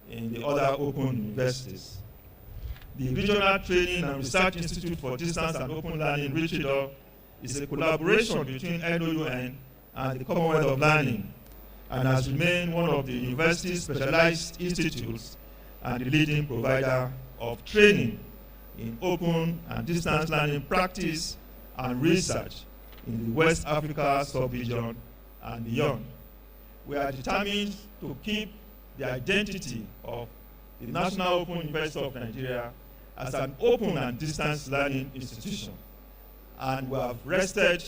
in the other open universities. The Regional Training and Research Institute for Distance and Open Learning, Rich Reader, is a collaboration between NOUN and the Commonwealth of Learning, and has remained one of the university's specialized institutes and the leading provider of training in open and distance learning practice and research in the West Africa sub-region and beyond. We are determined to keep the identity of the National Open University of Nigeria as an open and distance learning institution. And we have rested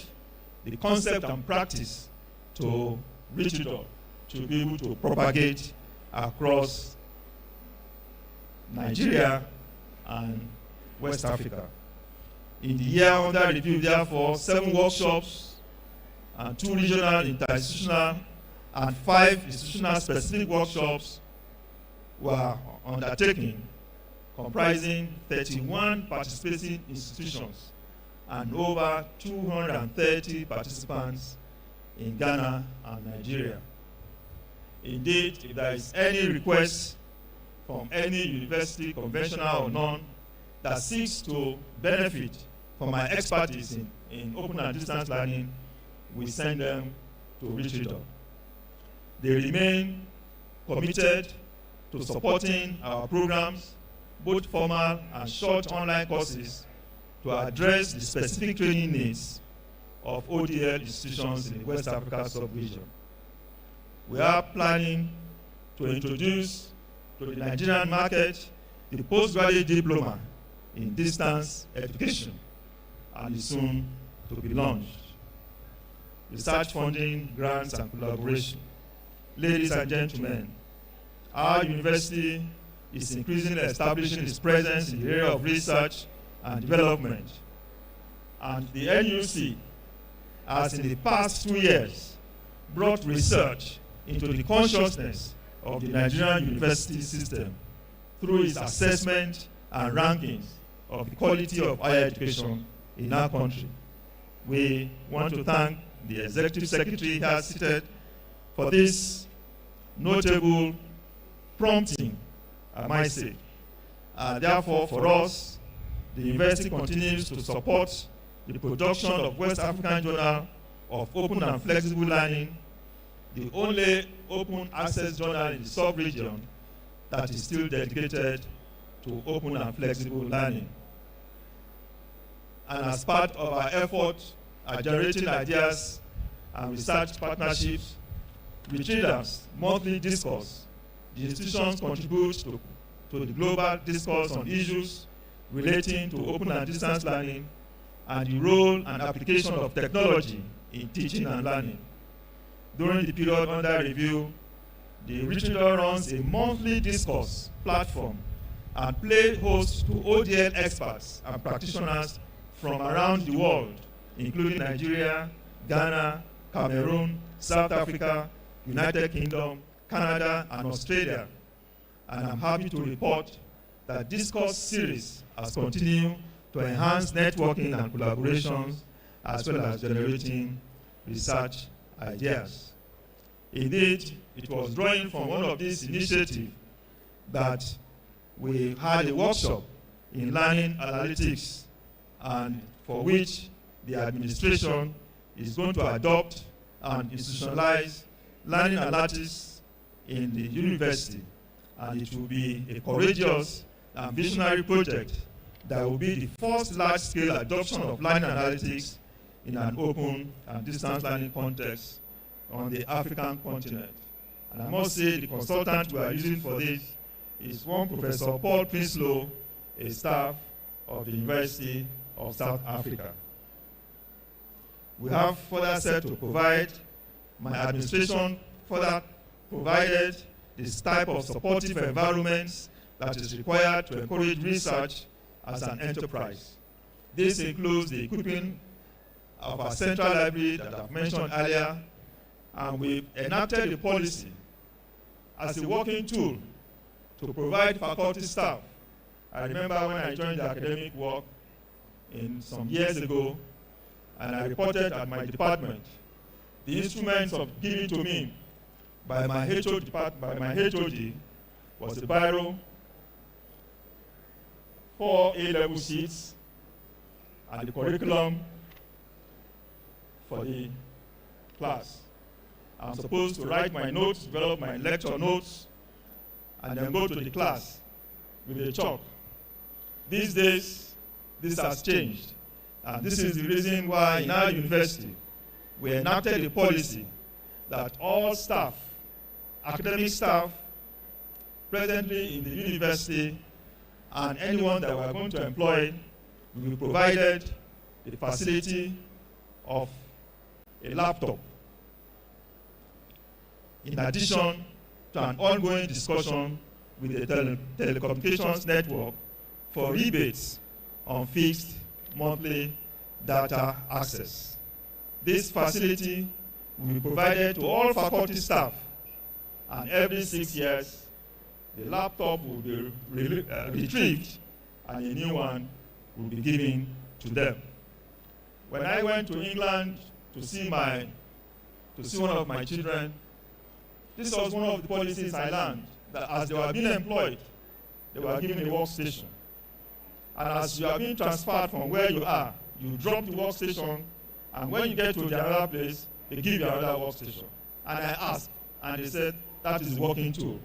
the concept and practice to reach it up, to be able to propagate across Nigeria and West Africa. In the year under review, therefore, 7 workshops and 2 regional, interinstitutional, and 5 institutional specific workshops were undertaken, comprising 31 participating institutions and over 230 participants in Ghana and Nigeria. Indeed, if there is any request from any university, conventional or none, that seeks to benefit from my expertise in open and distance learning, we send them to Rich Reader. They remain committed to supporting our programs, both formal and short online courses, to address the specific training needs of ODL institutions in the West Africa sub-region. We are planning to introduce to the Nigerian market the postgraduate diploma in distance education and is soon to be launched. Research funding, grants, and collaboration. Ladies and gentlemen, our university is increasingly establishing its presence in the area of research and development. And the NUC has in the past 2 years brought research into the consciousness of the Nigerian university system through its assessment and rankings of the quality of higher education in our country. We want to thank the Executive Secretary here seated for this notable prompting, I might say. Therefore, for us, the university continues to support the production of West African Journal of Open and Flexible Learning, the only open access journal in the sub-region that is still dedicated to open and flexible learning. And as part of our effort at generating ideas and research partnerships, Retreaters monthly discourse, the institutions contribute to the global discourse on issues relating to open and distance learning and the role and application of technology in teaching and learning. During the period under review, the Retreater runs a monthly discourse platform and play host to ODL experts and practitioners from around the world, including Nigeria, Ghana, Cameroon, South Africa, United Kingdom, Canada, and Australia. And I'm happy to report that discourse series has continued to enhance networking and collaborations as well as generating research ideas. Indeed, it was drawing from one of these initiatives that we had a workshop in learning analytics, and for which the administration is going to adopt and institutionalize learning analytics in the university, and it will be a courageous and visionary project that will be the first large-scale adoption of learning analytics in an open and distance learning context on the African continent. And I must say the consultant we are using for this is one Professor Paul Prinsloo, a staff of the University of South Africa. We have further said to provide, my administration further provided this type of supportive environments that is required to encourage research as an enterprise. This includes the equipping of our central library that I've mentioned earlier, and we've enacted a policy as a working tool to provide faculty staff. I remember when I joined the academic work some years ago, and I reported at my department, the instruments of given to me by my HOD was a biro, 4 A-level sheets, and the curriculum for the class. I'm supposed to write my notes, develop my lecture notes, and then go to the class with a chalk. These days, this has changed. And this is the reason why in our university, we enacted a policy that all staff, academic staff, presently in the university, and anyone that we're going to employ, will be provided the facility of a laptop. In addition to an ongoing discussion with the telecommunications network for rebates on fixed monthly data access. This facility will be provided to all faculty staff, and every 6 years, the laptop will be retrieved and a new one will be given to them. When I went to England to see one of my children, this was one of the policies I learned, that as they were being employed, they were given a workstation. And as you are being transferred from where you are, you drop the workstation, and when you get to the other place, they give you another workstation. And I asked, and they said, that is the working tool.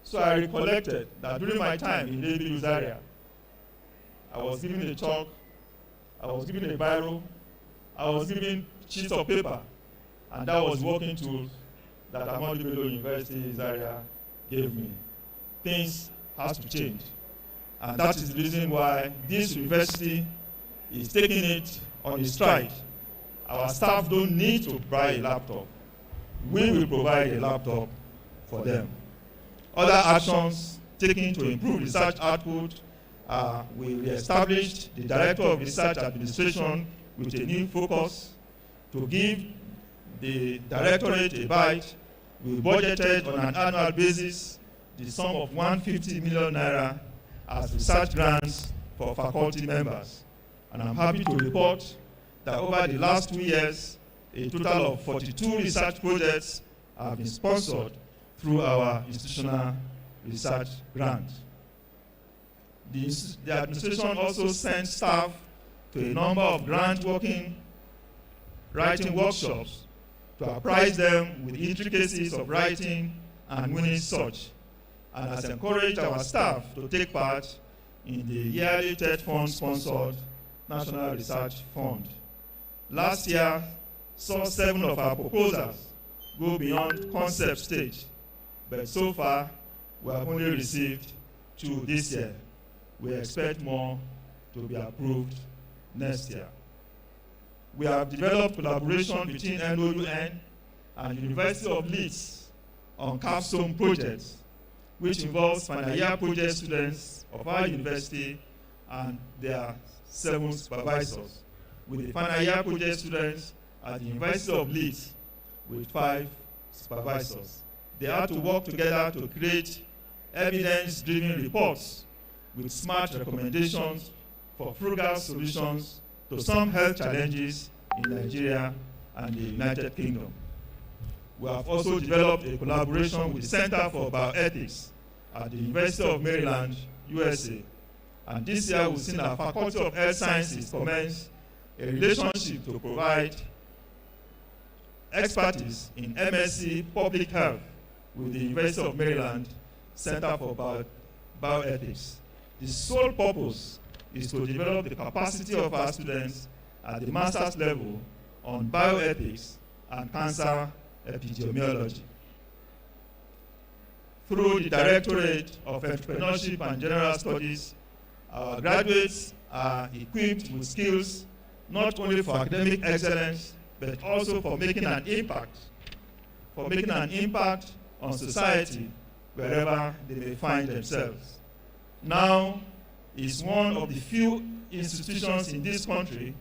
So I recollected that during my time in the use area, I was given a chalk, I was given a biro, I was given sheets of paper, and that was working tools that Ahmadu Bello University area gave me. things has to change. And that is the reason why this university is taking it on its stride. Our staff don't need to buy a laptop. We will provide a laptop for them. Other actions taken to improve research output, we established the Director of Research Administration with a new focus to give the Directorate a bite. We budgeted on an annual basis the sum of 150 million naira as research grants for faculty members. And I'm happy to report that over the last 2 years, a total of 42 research projects have been sponsored through our institutional research grant. The administration also sent staff to a number of grant writing workshops to apprise them with intricacies of writing and winning search, and has encouraged our staff to take part in the yearly TED Fund-sponsored National Research Fund. Last year saw 7 of our proposals go beyond concept stage, but so far we have only received 2 this year. We expect more to be approved next year. We have developed collaboration between NOUN and University of Leeds on capstone projects, which involves final year project students of our university and their 7 supervisors, with the final year project students at the University of Leeds with 5 supervisors. They are to work together to create evidence-driven reports with smart recommendations for frugal solutions to some health challenges in Nigeria and the United Kingdom. We have also developed a collaboration with the Center for Bioethics at the University of Maryland, USA. And this year we've seen our Faculty of Health Sciences commence a relationship to provide expertise in MSc Public Health with the University of Maryland Center for Bioethics. The sole purpose is to develop the capacity of our students at the master's level on bioethics and cancer epidemiology. Through the Directorate of Entrepreneurship and General Studies, our graduates are equipped with skills not only for academic excellence, but also for making an impact on society wherever they may find themselves. Now is one of the few institutions in this country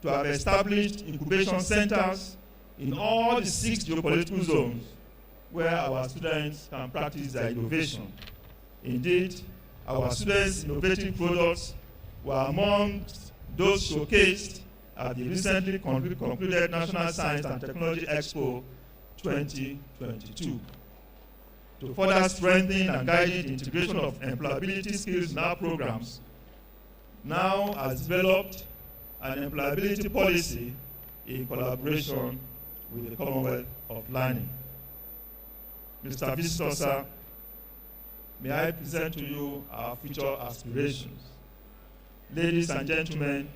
to have established incubation centers in all the 6 geopolitical zones where our students can practice their innovation. Indeed, our students' innovative products were among those showcased at the recently concluded National Science and Technology Expo 2022. To further strengthen and guide the integration of employability skills in our programs, now has developed an employability policy in collaboration with the Commonwealth of Learning. Mr. Visitor, sir, may I present to you our future aspirations. Ladies and gentlemen,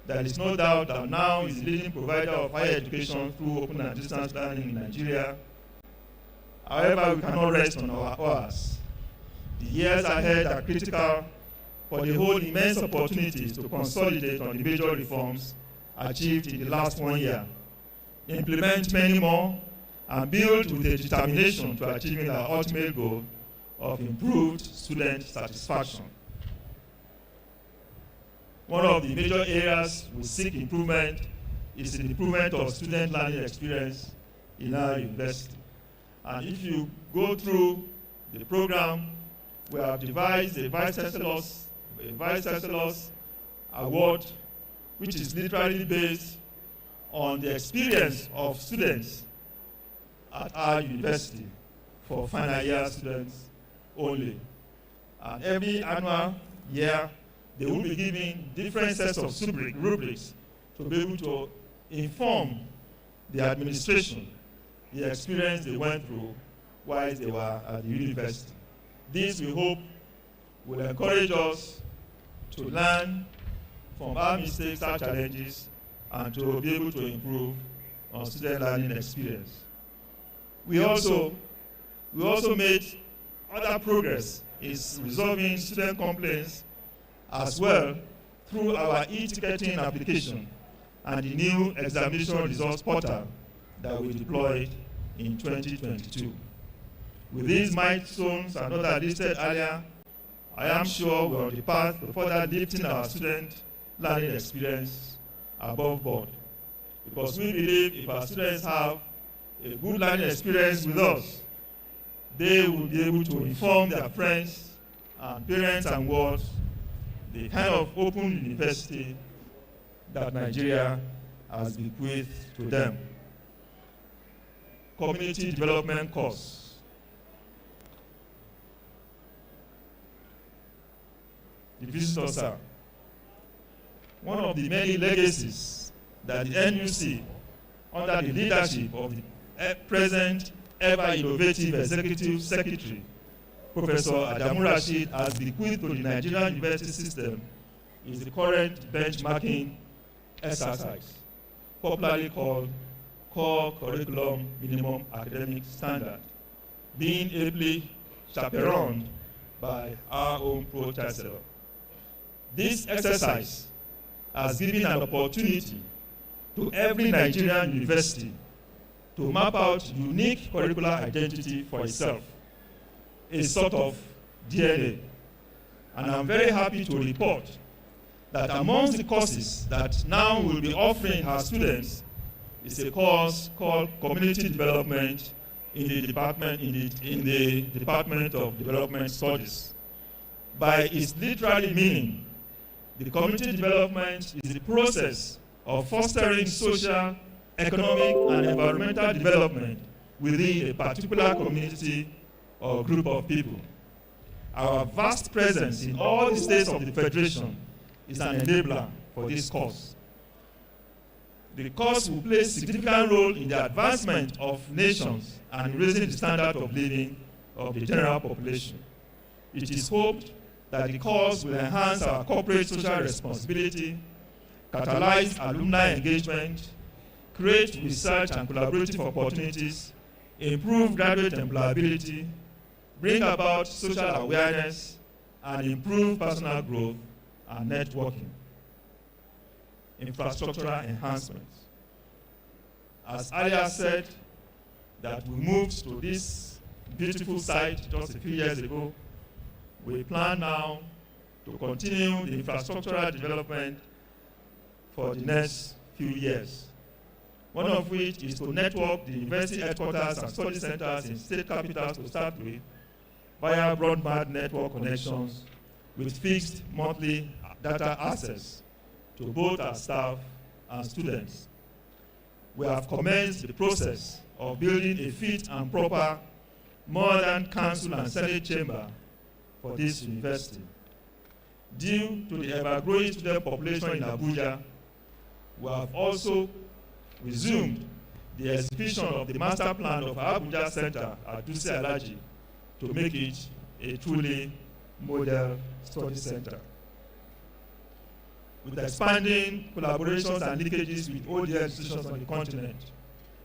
there is no doubt that now is the leading provider of higher education through open and distance learning in Nigeria. However, we cannot rest on our oars. The years ahead are critical for the whole immense opportunities to consolidate on the major reforms achieved in the last 1 year, implement many more, and build with a determination to achieving our ultimate goal of improved student satisfaction. One of the major areas we seek improvement is the improvement of student learning experience in our university. And if you go through the program, we have devised a Vice Chancellor's Award, which is literally based on the experience of students at our university for final year students only. And every annual year, they will be given different sets of rubrics to be able to inform the administration the experience they went through while they were at the university. This, we hope, will encourage us to learn from our mistakes, our challenges, and to be able to improve on student learning experience. We also made other progress is resolving student complaints as well through our e-ticketing application and the new examination results portal that we deployed in 2022. With these milestones and others listed earlier, I am sure we're on the path to further lifting our student learning experience above board. Because we believe if our students have a good learning experience with us, they will be able to inform their friends and parents and world the kind of open university that Nigeria has bequeathed to them. Community development course. The visitor center. One of the many legacies that the NUC, under the leadership of the present ever-innovative Executive Secretary, Professor Adamu Rashid, has bequeathed to the Nigerian university system is the current benchmarking exercise, popularly called Core Curriculum Minimum Academic Standard, being ably chaperoned by our own Pro-Chancellor. This exercise has given an opportunity to every Nigerian university to map out unique curricular identity for itself, a sort of DNA. And I'm very happy to report that amongst the courses that now we'll be offering our students is a course called Community Development in the Department of Development Studies. By its literary meaning, the community development is the process of fostering social, economic, and environmental development within a particular community or group of people. Our vast presence in all the states of the Federation is an enabler for this course. The course will play a significant role in the advancement of nations and raising the standard of living of the general population. It is hoped that the course will enhance our corporate social responsibility, catalyze alumni engagement, create research and collaborative opportunities, improve graduate employability, bring about social awareness, and improve personal growth and networking. Infrastructural enhancements. As earlier said, that we moved to this beautiful site just a few years ago, we plan now to continue the infrastructural development for the next few years. One of which is to network the university headquarters and study centers in state capitals to start with via broadband network connections with fixed monthly data access to both our staff and students. We have commenced the process of building a fit and proper modern council and senate chamber for this university. Due to the ever-growing student population in Abuja, we have also resumed the execution of the master plan of Abuja Center at Dutse Alaji to make it a truly model study center. With expanding collaborations and linkages with all the institutions on the continent,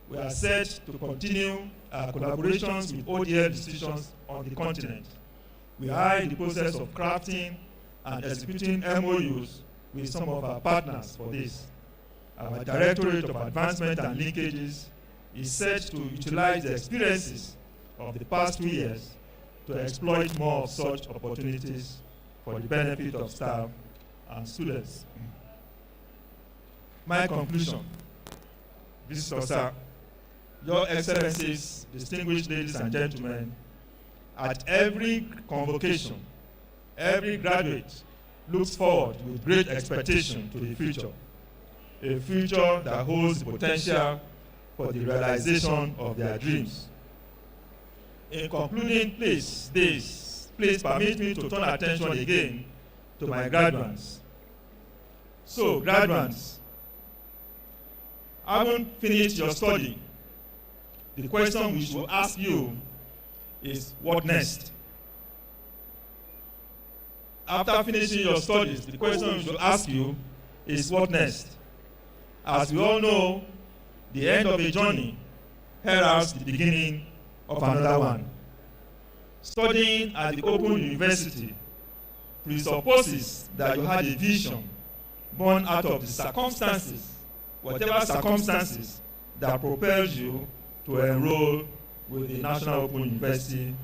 we are set to continue our collaborations with all the institutions on the continent. We are in the process of crafting and executing MOUs with some of our partners for this. Our Directorate of Advancement and Linkages is set to utilize the experiences of the past 2 years to exploit more of such opportunities for the benefit of staff and students. My conclusion, Visitor Sir, Your Excellencies, distinguished ladies and gentlemen, at every convocation, every graduate looks forward with great expectation to the future, a future that holds the potential for the realization of their dreams. In concluding, please permit me to turn attention again to my graduates. So, graduates, having finished your study, the question we should ask you is, what next? After finishing your studies, the question we should ask you is, what next? As we all know, the end of a journey heralds the beginning of another one. Studying at the Open University presupposes that you had a vision born out of the circumstances, whatever circumstances that propelled you to enroll with the National Open University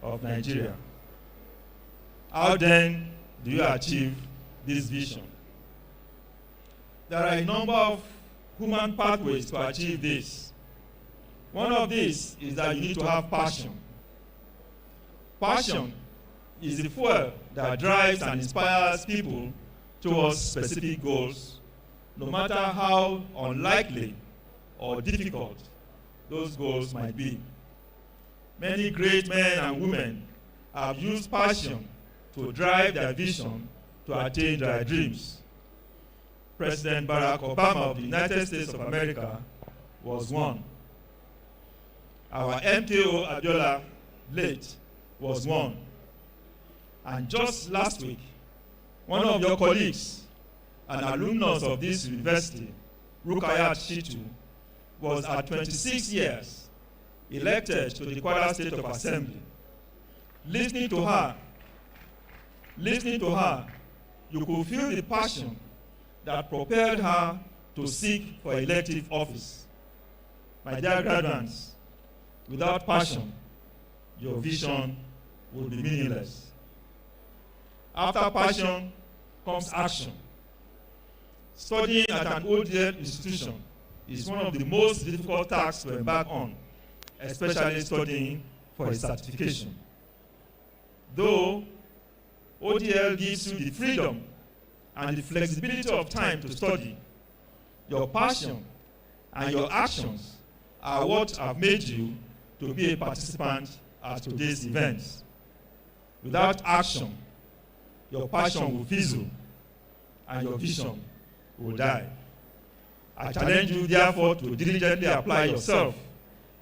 of Nigeria. How then do you achieve this vision? There are a number of human pathways to achieve this. One of these is that you need to have passion. Passion is the fuel that drives and inspires people towards specific goals, no matter how unlikely or difficult those goals might be. Many great men and women have used passion to drive their vision to attain their dreams. President Barack Obama of the United States of America was one. Our MKO Abiola, late, was one. And just last week, one of your colleagues, an alumnus of this university, Rukayat Shitu, was at 26 years elected to the Kwara State of Assembly. Listening to her, you could feel the passion that propelled her to seek for elective office. My dear graduates, without passion, your vision will be meaningless. After passion comes action. Studying at an ODL institution is one of the most difficult tasks to embark on, especially studying for a certification. Though ODL gives you the freedom and the flexibility of time to study, your passion and your actions are what have made you to be a participant at today's events. Without action, your passion will fizzle and your vision will die. I challenge you, therefore, to diligently apply yourself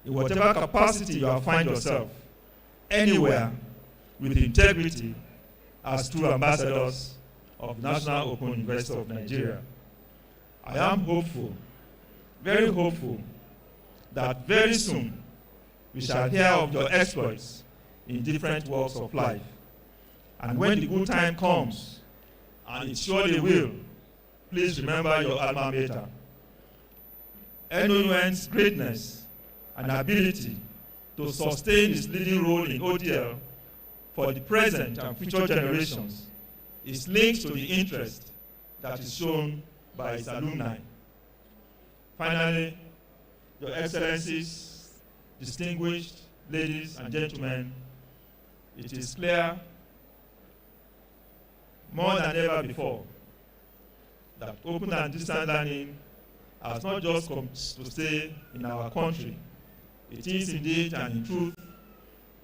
in whatever capacity you find yourself, anywhere, with integrity, as true ambassadors of the National Open University of Nigeria. I am hopeful, very hopeful, that very soon we shall hear of your exploits in different walks of life. And when the good time comes, and it surely will, please remember your alma mater. NOUN's greatness and ability to sustain its leading role in ODL for the present and future generations is linked to the interest that is shown by its alumni. Finally, Your Excellencies, distinguished ladies and gentlemen, it is clear more than ever before that open and distance learning has not just come to stay in our country. It is indeed and in truth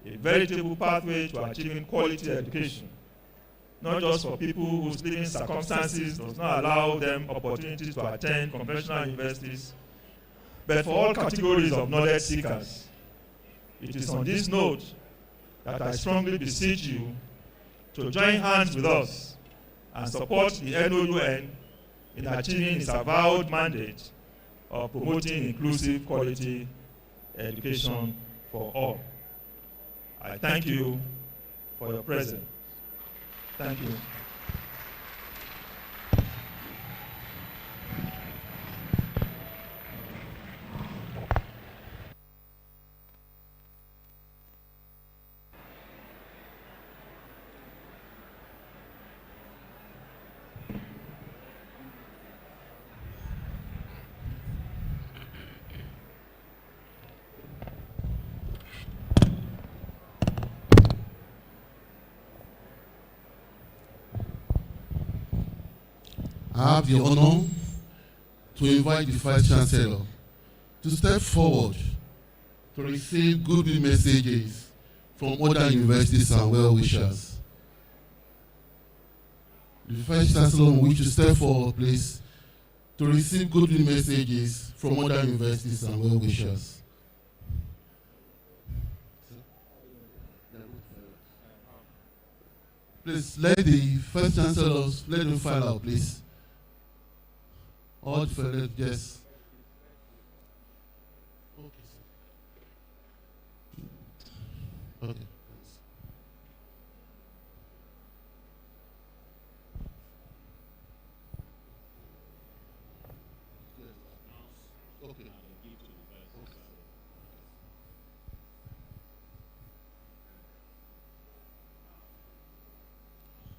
a veritable pathway to achieving quality education, not just for people whose living circumstances does not allow them opportunities to attend conventional universities, but for all categories of knowledge seekers. It is on this note that I strongly beseech you to join hands with us and support the NOUN in achieving its avowed mandate of promoting inclusive quality education for all. I thank you for your presence. Thank you. I have the honor to invite the Vice Chancellor to step forward to receive goodwill messages from other universities and well-wishers. The Vice Chancellor will wish to step forward, please, to receive goodwill messages from other universities and well-wishers. Please, let the Vice Chancellors, let them file out, please. All the fellows, yes. Okay. Okay.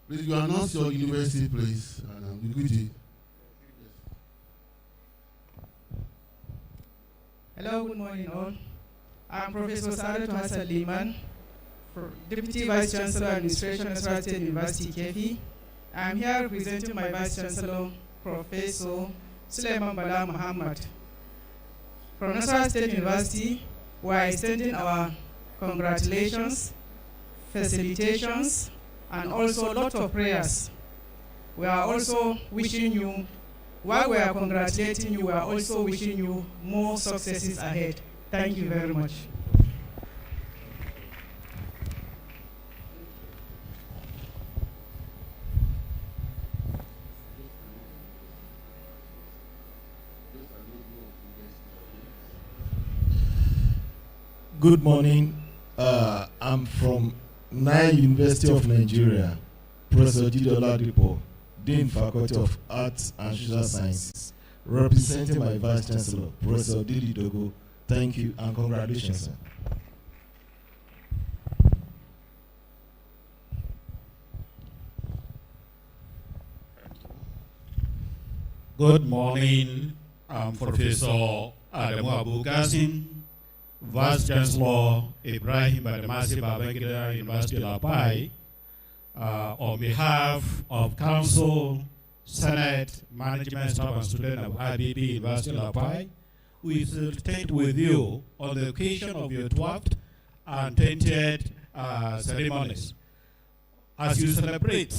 Please, you announce your university, please, and we greet you. Hello, good morning all. I'm Professor Saadatu Hassan Liman, Deputy Vice Chancellor, Administration, Nasarawa State University, KEFI. I'm here representing my Vice Chancellor, Professor Suleiman Bala Muhammad. From Nasarawa State University, we are extending our congratulations, felicitations, and also a lot of prayers. We are also wishing you, while we are congratulating you, we are also wishing you more successes ahead. Thank you very much. Good morning. I'm from Nile University of Nigeria, Professor Jide Oladipo, Dean Faculty of Arts and Social Sciences, representing my Vice Chancellor, Professor Didi Dogo. Thank you and congratulations, sir. Good morning. I'm Professor Adamu Abu Qasim, Vice Chancellor Ibrahim Badamasi Babangida University Lapai. On behalf of Council, Senate, Management, Staff and Students of IBB University Lapai, we celebrate with you on the occasion of your 12th and 20th ceremonies. As you celebrate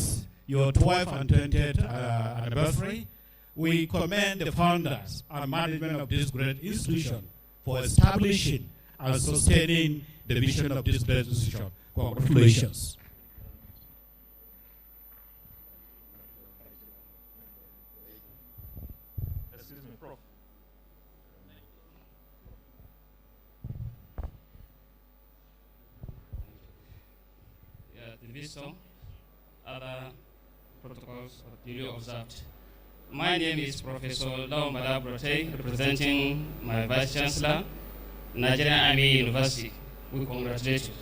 your 12th and 20th anniversary, we commend the founders and management of this great institution for establishing and sustaining the vision of this great institution. Congratulations. Excuse me, Prof. Yeah, the wisdom, other protocols are duly observed. My name is Professor Laumada Brote, representing my Vice Chancellor, Nigerian Army University. We congratulate you.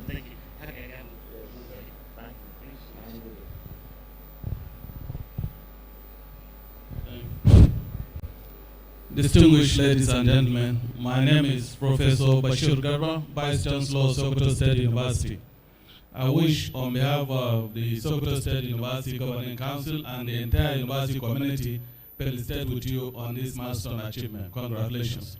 Thank you. Distinguished ladies and gentlemen, my name is Professor Bashir Garba, Vice Chancellor, Sokoto State University. I wish, on behalf of the Sokoto State University Governing Council and the entire university community, felicitate with you on this milestone achievement. Congratulations.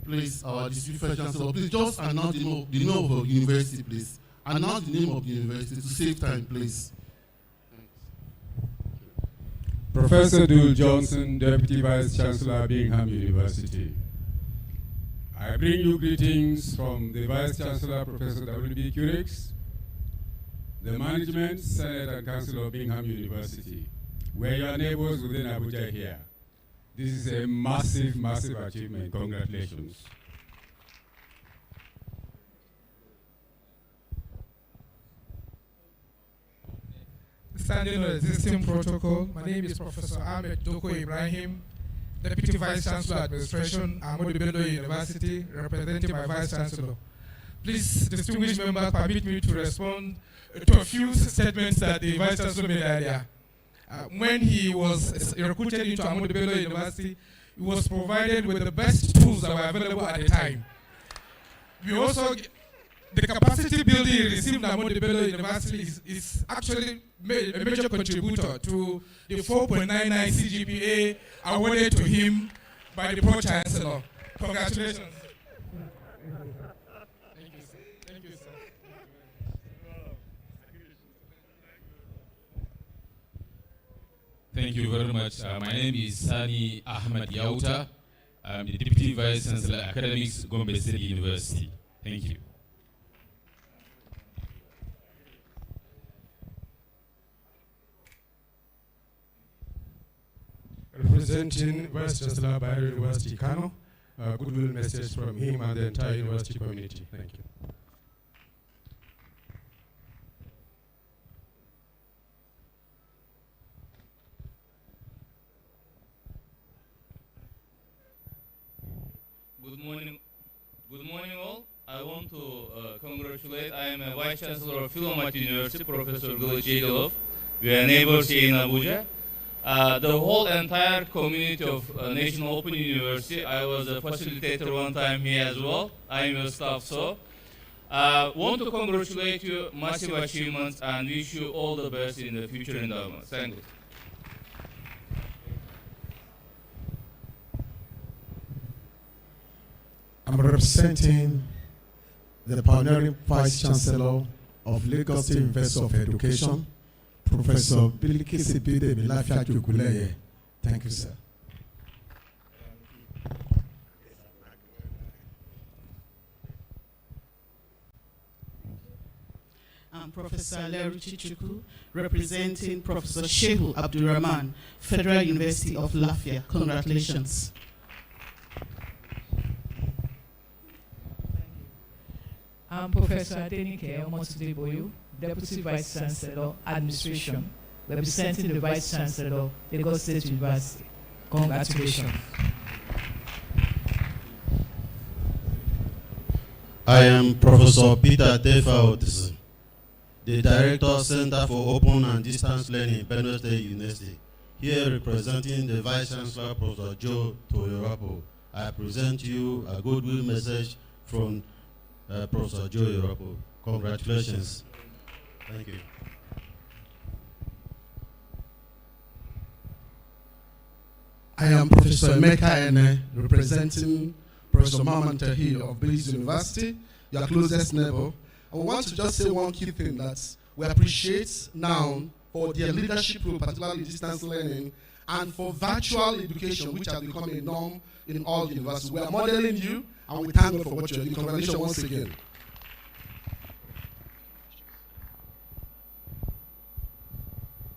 Please, our Distinguished Chancellor, please just announce the name of the university, please. Announce the name of the university to save time, please. Professor Dule Johnson, Deputy Vice Chancellor, Bingham University. I bring you greetings from the Vice Chancellor, Professor W.B. Curix, the Management, Senate, and Council of Bingham University. We're your neighbors within Abuja here. This is a massive, massive achievement. Congratulations. Standing on the existing protocol, my name is Professor Ahmed Doko Ibrahim, Deputy Vice Chancellor Administration, Ahmadu Bello University, representing my Vice Chancellor. Please, distinguished members, permit me to respond to a few statements that the Vice Chancellor made earlier. When he was recruited into Ahmadu Bello University, he was provided with the best tools that were available at the time. We also, the capacity building he received at Ahmadu Bello University is actually a major contributor to the 4.99 CGPA awarded to him by the Pro-Chancellor. Congratulations. Thank you, sir. Thank you, sir. Thank you very much. My name is Sani Ahmed Yauta. I'm the Deputy Vice Chancellor Academics, Gombe State University. Thank you. Representing Vice Chancellor Bayero University, Kano, a goodwill message from him and the entire university community. Thank you. Good morning. Good morning, all. I want to congratulate. I am a Vice Chancellor of Philomath University, Professor Gılıçyılov. We are neighbors here in Abuja. The whole entire community of National Open University, I was a facilitator one time here as well. I am your staff, so. Want to congratulate you, massive achievements, and wish you all the best in the future endowments. Thank you. I'm representing the pioneering Vice Chancellor of Lagos State University of Education, Professor Bilikisi Bidemi Lafiajukuleye. Thank you, sir. I'm Professor Leruchi Chukwu, representing Professor Shehu Abdurrahman, Federal University of Lafia. Congratulations. I'm Professor Adenike Omotudeboyu, Deputy Vice Chancellor, Administration, representing the Vice Chancellor, Lagos State University. Congratulations. I am Professor Peter Tefa Otis, the Director, Center for Open and Distance Learning, Benue State University. Here representing the Vice Chancellor, Professor Joe Toyorapo. I present you a goodwill message from Professor Joe Toyorapo. Congratulations. Thank you. I am Professor Emeka Ene, representing Professor Maman Tahir of Belize University, your closest neighbor. I want to just say one key thing, that we appreciate now for their leadership role, particularly distance learning, and for virtual education, which has become a norm in all universities. We are modeling you, and we thank God for what you're doing. Congratulations once again.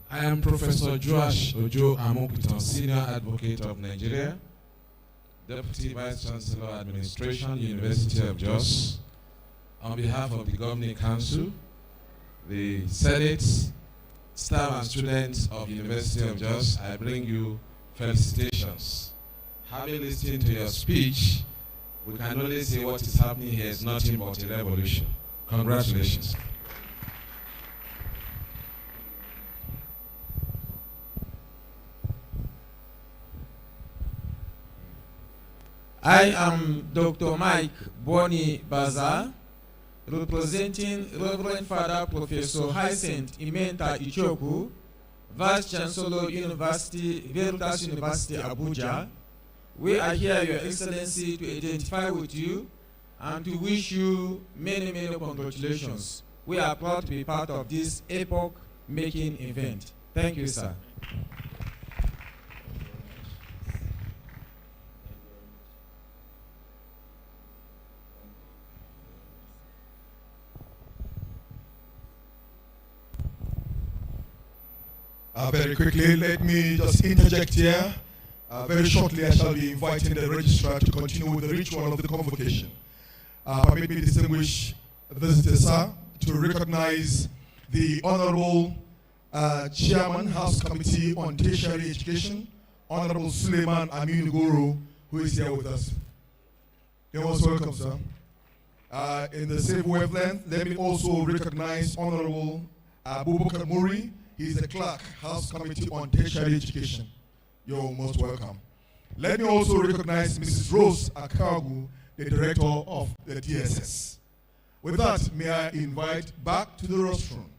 I am Professor Joash Ojo Amokutan, Senior Advocate of Nigeria, Deputy Vice Chancellor, Administration, University of Jos. On behalf of the Governing Council, the Senate, staff and students of University of Jos, I bring you felicitations. Having listened to your speech, we can only say what is happening here is nothing but a revolution. Congratulations. I am Dr. Mike Boni Baza, representing Reverend Father Professor Hyacinth Imenta Ichoku, Vice Chancellor University, Veritas University, Abuja. We are here, Your Excellency, to identify with you and to wish you many, many congratulations. We are proud to be part of this epoch-making event. Thank you, sir. Very quickly, let me just interject here. Very shortly, I shall be inviting the registrar to continue with the ritual of the convocation. Permit me, distinguished visitors, sir, to recognize the Honorable Chairman, House Committee on Tertiary Education, Honorable Suleiman Amin Guru, who is here with us. You're most welcome, sir. In the same wavelength, let me also recognize Honorable Abubakar Muri. He is the clerk, House Committee on Tertiary Education. You're most welcome. Let me also recognize Mrs. Rose Akagu, the director of the DSS. With that, may I invite back to the rostrum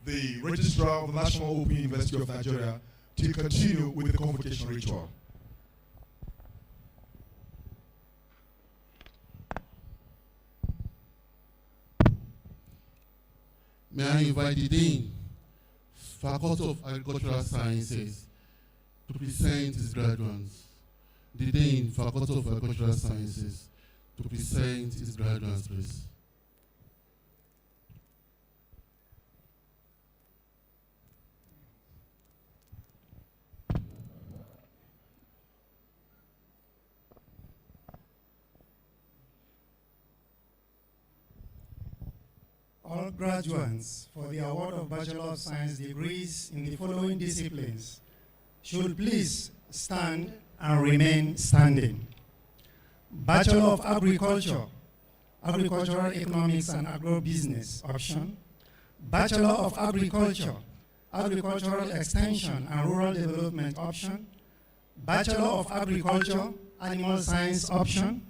the registrar of the National Open University of Nigeria to continue with the convocation ritual. May I invite the Dean, Faculty of Agricultural Sciences, to present his graduates. The Dean, Faculty of Agricultural Sciences, to present his graduates, please. All graduates for the award of Bachelor of Science degrees in the following disciplines should please stand and remain standing. Bachelor of Agriculture, Agricultural Economics and Agribusiness option, Bachelor of Agriculture, Agricultural Extension and Rural Development option, Bachelor of Agriculture, Animal Science option,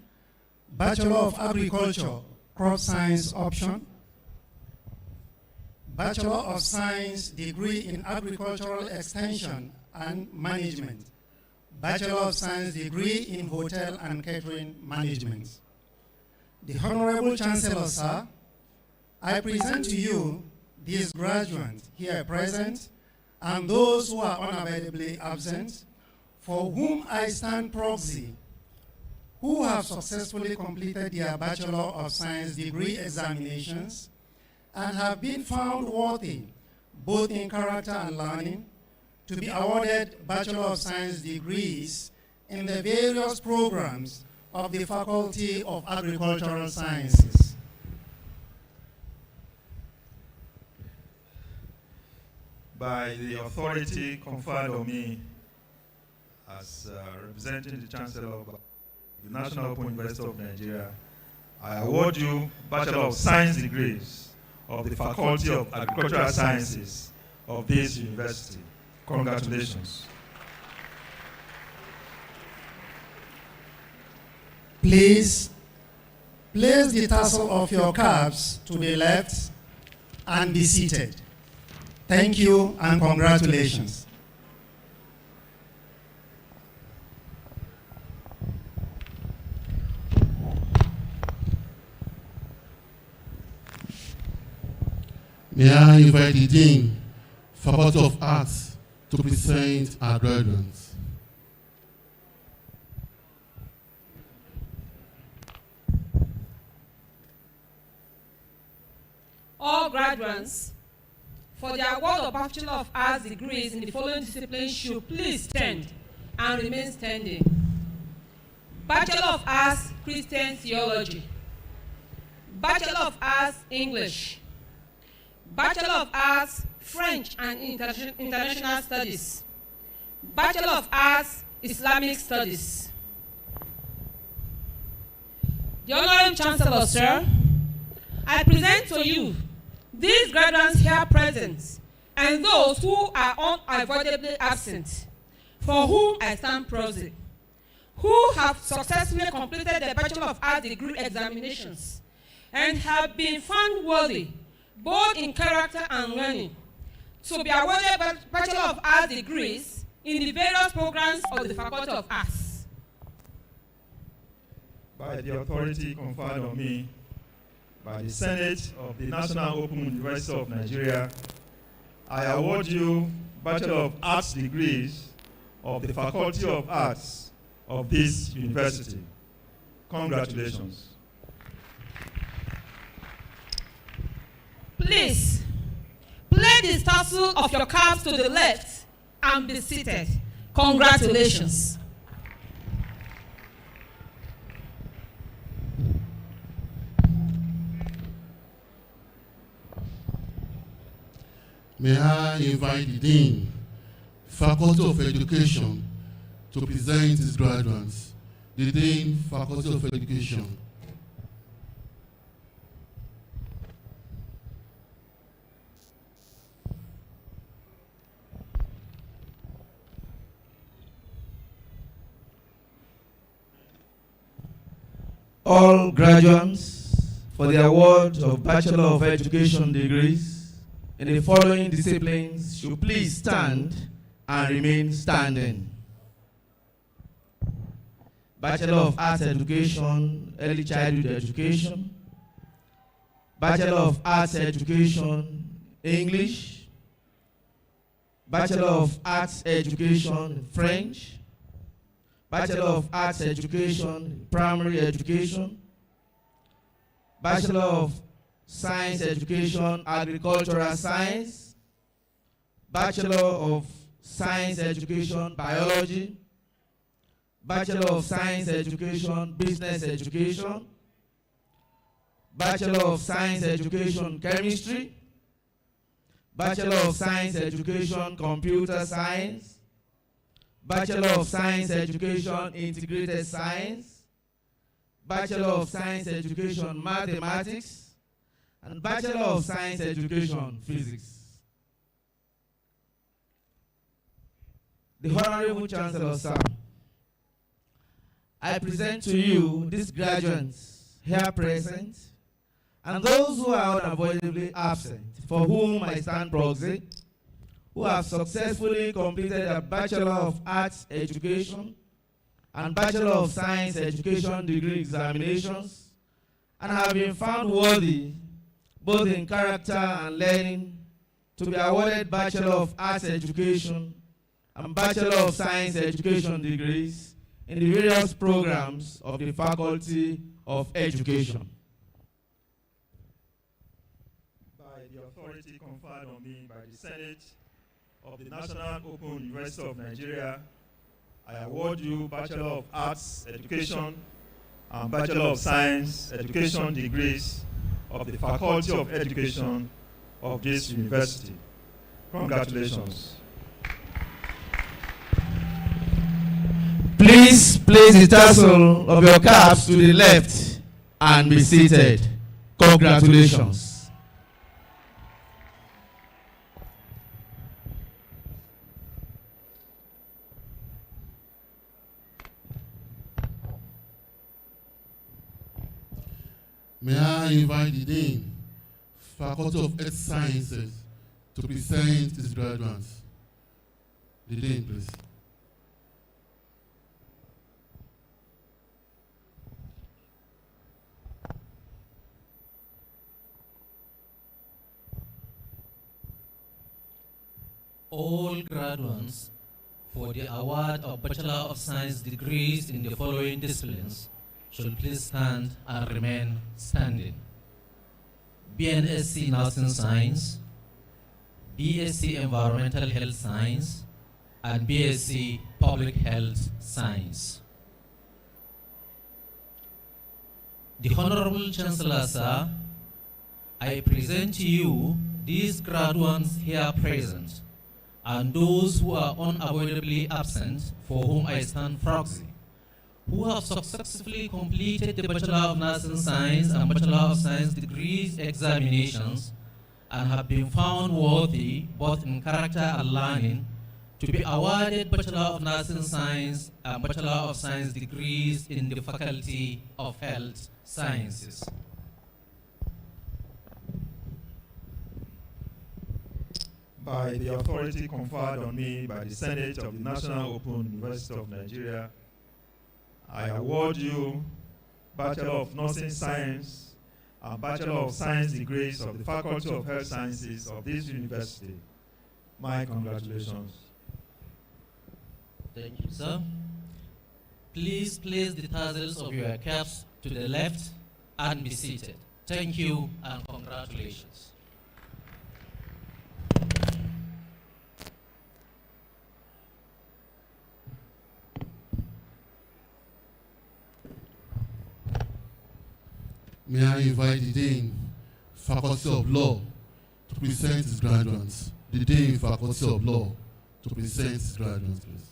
Bachelor of Agriculture, Crop Science option, Bachelor of Science degree in Agricultural Extension and Management, Bachelor of Science degree in Hotel and Catering Management. The Honorable Chancellor, sir, I present to you these graduates here present and those who are unavoidably absent, for whom I stand proxy, who have successfully completed their Bachelor of Science degree examinations and have been found worthy, both in character and learning, to be awarded Bachelor of Science degrees in the various programs of the Faculty of Agricultural Sciences. By the authority conferred on me as representing the Chancellor of the National Open University of Nigeria, I award you Bachelor of Science degrees of the Faculty of Agricultural Sciences of this university. Congratulations. Please place the tassel of your caps to the left and be seated. Thank you and congratulations. May I invite the Dean, Faculty of Arts, to present our graduates. All graduates, for the award of Bachelor of Arts degrees in the following disciplines should please stand and remain standing. Bachelor of Arts Christian Theology, Bachelor of Arts English, Bachelor of Arts French and International Studies, Bachelor of Arts Islamic Studies. The Honorable Chancellor, sir, I present to you these graduates here present and those who are unavoidably absent, for whom I stand proxy, who have successfully completed their Bachelor of Arts degree examinations and have been found worthy, both in character and learning, to be awarded Bachelor of Arts degrees in the various programs of the Faculty of Arts. By the authority conferred on me by the Senate of the National Open University of Nigeria, I award you Bachelor of Arts degrees of the Faculty of Arts of this university. Congratulations. Please, place the tassel of your caps to the left and be seated. Congratulations. May I invite the Dean, Faculty of Education, to present his graduates. The Dean, Faculty of Education. All graduates for the award of Bachelor of Education degrees in the following disciplines should please stand and remain standing. Bachelor of Arts Education, Early Childhood Education, Bachelor of Arts Education, English, Bachelor of Arts Education, French, Bachelor of Arts Education, Primary Education, Bachelor of Science Education, Agricultural Science, Bachelor of Science Education, Biology, Bachelor of Science Education, Business Education, Bachelor of Science Education, Chemistry, Bachelor of Science Education, Computer Science, Bachelor of Science Education, Integrated Science, Bachelor of Science Education Mathematics, and Bachelor of Science Education Physics. The Honorable Chancellor, sir, I present to you these graduates here present and those who are unavoidably absent, for whom I stand proxy, who have successfully completed a Bachelor of Arts Education and Bachelor of Science Education degree examinations and have been found worthy, both in character and learning, to be awarded Bachelor of Arts Education and Bachelor of Science Education degrees in the various programs of the Faculty of Education. By the authority conferred on me by the Senate of the National Open University of Nigeria, I award you Bachelor of Arts Education and Bachelor of Science Education degrees of the Faculty of Education of this university. Congratulations. Please place the tassel of your caps to the left and be seated. Congratulations. May I invite the Dean, Faculty of Earth Sciences, to present his graduates. The Dean, please. All graduates for the award of Bachelor of Science degrees in the following disciplines should please stand and remain standing. BNSC Nursing Science, BSc Environmental Health Science, and BSc Public Health Science. The Honorable Chancellor, sir, I present to you these graduates here present and those who are unavoidably absent, for whom I stand proxy, who have successfully completed the Bachelor of Nursing Science and Bachelor of Science degrees examinations and have been found worthy, both in character and learning, to be awarded Bachelor of Nursing Science and Bachelor of Science degrees in the Faculty of Health Sciences. By the authority conferred on me by the Senate of the National Open University of Nigeria, I award you Bachelor of Nursing Science and Bachelor of Science degrees of the Faculty of Health Sciences of this university. My congratulations. Thank you, sir. Please place the tassels of your caps to the left and be seated. Thank you and congratulations. May I invite the Dean, Faculty of Law, to present his graduates. The Dean, Faculty of Law, to present his graduates, please.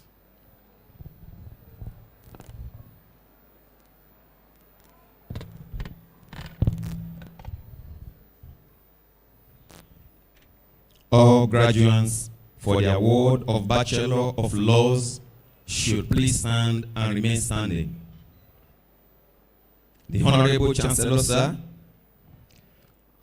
All graduates for the award of Bachelor of Laws should please stand and remain standing. The Honorable Chancellor, sir,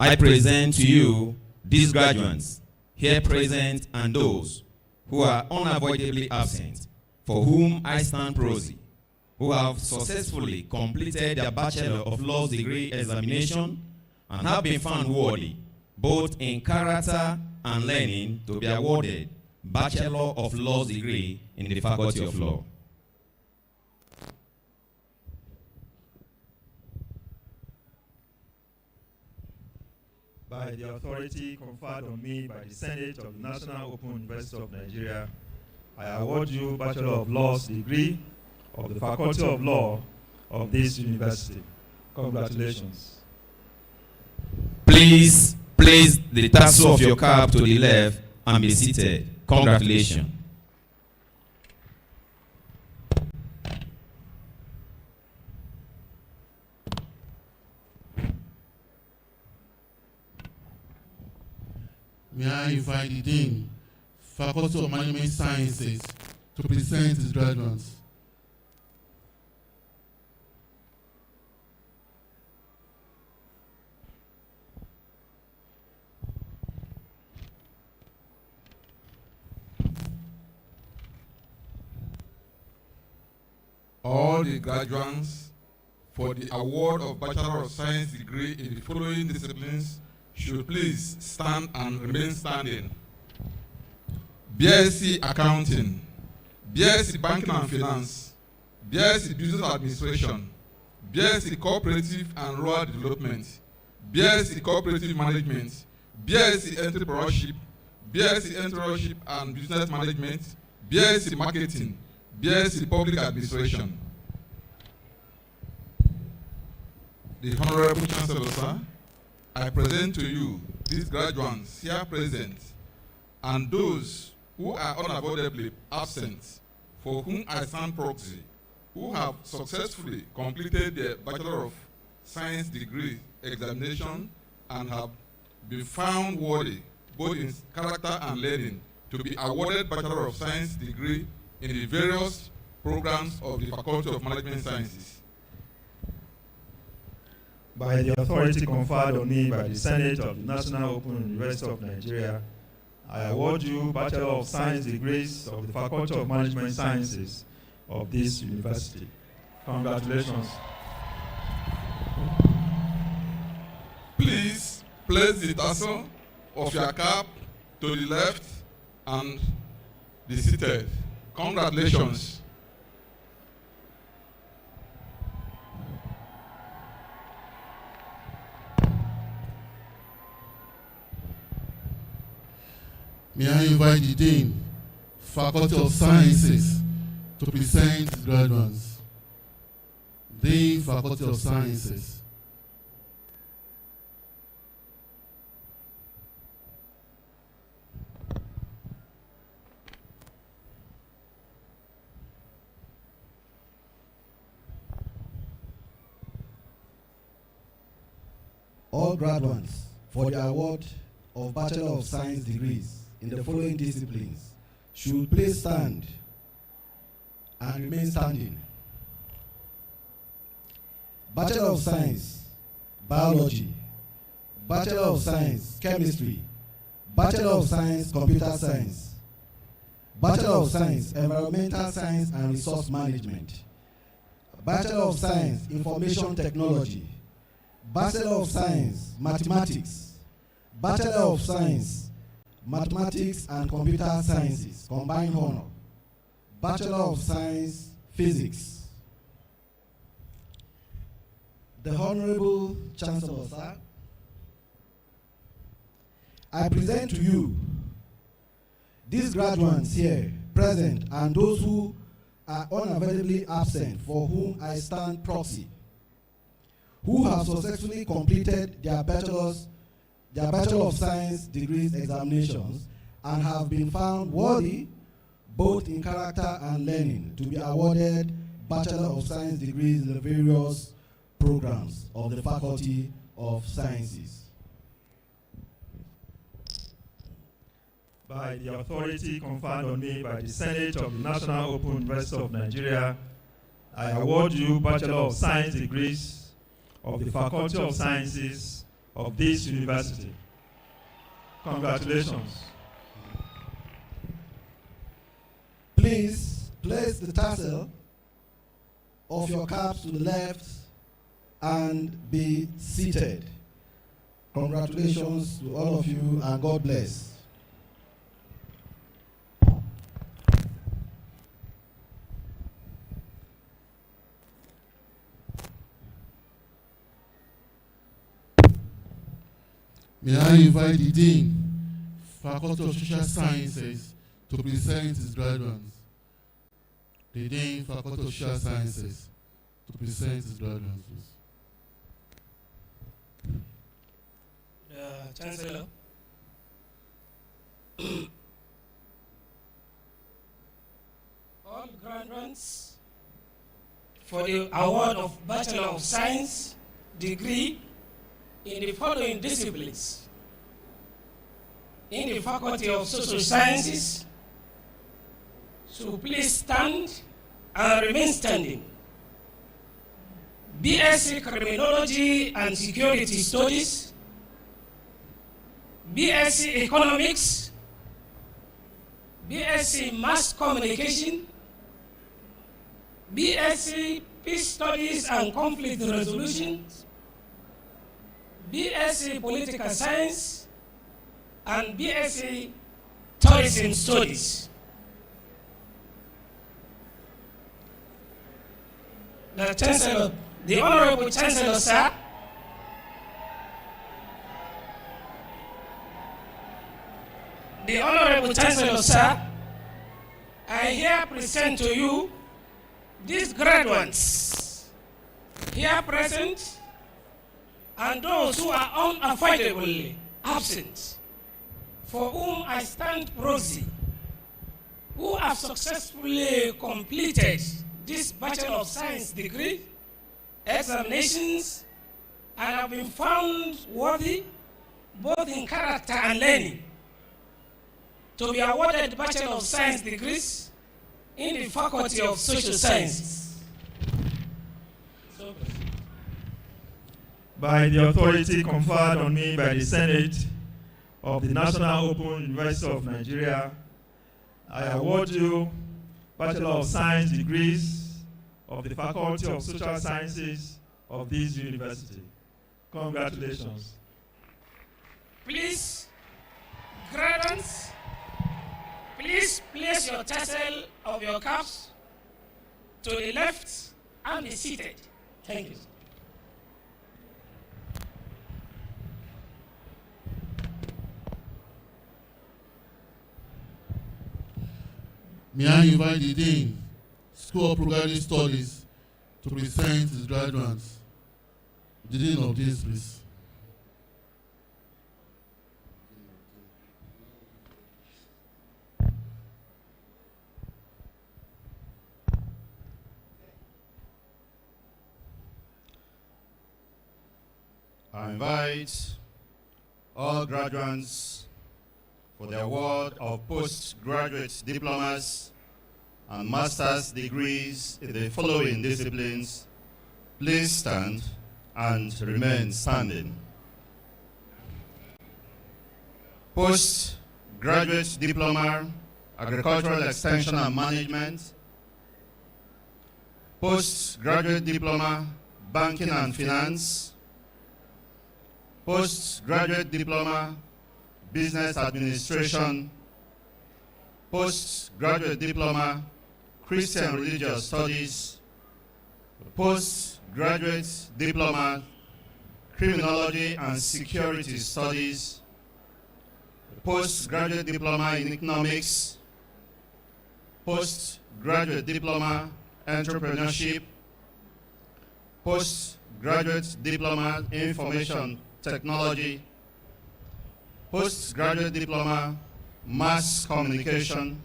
I present to you these graduates here present and those who are unavoidably absent, for whom I stand proxy, who have successfully completed their Bachelor of Laws degree examination and have been found worthy, both in character and learning, to be awarded Bachelor of Laws degree in the Faculty of Law. By the authority conferred on me by the Senate of the National Open University of Nigeria, I award you Bachelor of Laws degree of the Faculty of Law of this university. Congratulations. Please place the tassel of your cap to the left and be seated. Congratulations. May I invite the Dean, Faculty of Management Sciences, to present his graduates. All the graduates for the award of Bachelor of Science degree in the following disciplines should please stand and remain standing. BSc Accounting, BSc Banking and Finance, BSc Business Administration, BSc Cooperative and Rural Development, BSc Cooperative Management, BSc Entrepreneurship, BSc Entrepreneurship and Business Management, BSc Marketing, BSc Public Administration. The Honorable Chancellor, sir, I present to you these graduates here present and those who are unavoidably absent, for whom I stand proxy, who have successfully completed their Bachelor of Science degree examination and have been found worthy, both in character and learning, to be awarded Bachelor of Science degree in the various programs of the Faculty of Management Sciences. By the authority conferred on me by the Senate of the National Open University of Nigeria, I award you Bachelor of Science degrees of the Faculty of Management Sciences of this university. Congratulations. Please place the tassel of your cap to the left and be seated. Congratulations. May I invite the Dean, Faculty of Sciences, to present his graduates. Dean, Faculty of Sciences. All graduates for the award of Bachelor of Science degrees in the following disciplines should please stand and remain standing. Bachelor of Science, Biology, Bachelor of Science, Chemistry, Bachelor of Science, Computer Science, Bachelor of Science, Environmental Science and Resource Management, Bachelor of Science, Information Technology, Bachelor of Science, Mathematics, Bachelor of Science, Mathematics and Computer Sciences, combined honor, Bachelor of Science, Physics. The Honorable Chancellor, sir, I present to you these graduates here present and those who are unavoidably absent, for whom I stand proxy, who have successfully completed their Bachelor of Science degrees examinations and have been found worthy, both in character and learning, to be awarded Bachelor of Science degrees in the various programs of the Faculty of Sciences. By the authority conferred on me by the Senate of the National Open University of Nigeria, I award you Bachelor of Science degrees of the Faculty of Sciences of this university. Congratulations. Please place the tassel of your caps to the left and be seated. Congratulations to all of you and God bless. May I invite the Dean, Faculty of Social Sciences, to present his graduates. The Dean, Faculty of Social Sciences, to present his graduates. The Chancellor, all graduates for the award of Bachelor of Science degree in the following disciplines in the Faculty of Social Sciences should please stand and remain standing. BSc Criminology and Security Studies, BSc Economics, BSc Mass Communication, BSc Peace Studies and Conflict Resolution, BSc Political Science, and BSc Tourism Studies. The Chancellor, the Honorable Chancellor, sir, the Honorable Chancellor, sir, I here present to you these graduates here present and those who are unavoidably absent, for whom I stand proxy, who have successfully completed this Bachelor of Science degree examinations and have been found worthy both in character and learning to be awarded Bachelor of Science degrees in the Faculty of Social Sciences. By the authority conferred on me by the Senate of the National Open University of Nigeria, I award you Bachelor of Science degrees of the Faculty of Social Sciences of this university. Congratulations. Please, graduates, please place your tassel of your caps to the left and be seated. Thank you. May I invite the Dean, School of Programming Studies, to present his graduates. The Dean of this, please. I invite all graduates for the award of postgraduate diplomas and master's degrees in the following disciplines. Please stand and remain standing. Postgraduate diploma, agricultural extension and management. Postgraduate diploma, banking and finance. Postgraduate diploma, business administration. Postgraduate diploma, Christian religious studies. Postgraduate diploma, criminology and security studies. Postgraduate diploma in economics. Postgraduate diploma, entrepreneurship. Postgraduate diploma, information technology. Postgraduate diploma, mass communication.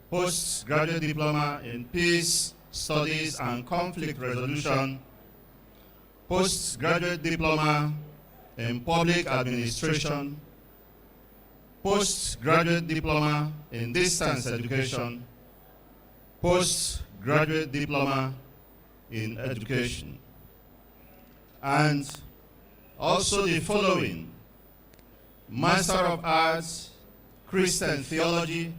Postgraduate diploma in peace studies and conflict resolution. Postgraduate diploma in public administration. Postgraduate diploma in distance education. Postgraduate diploma in education. And also the following: Master of Arts, Christian Theology,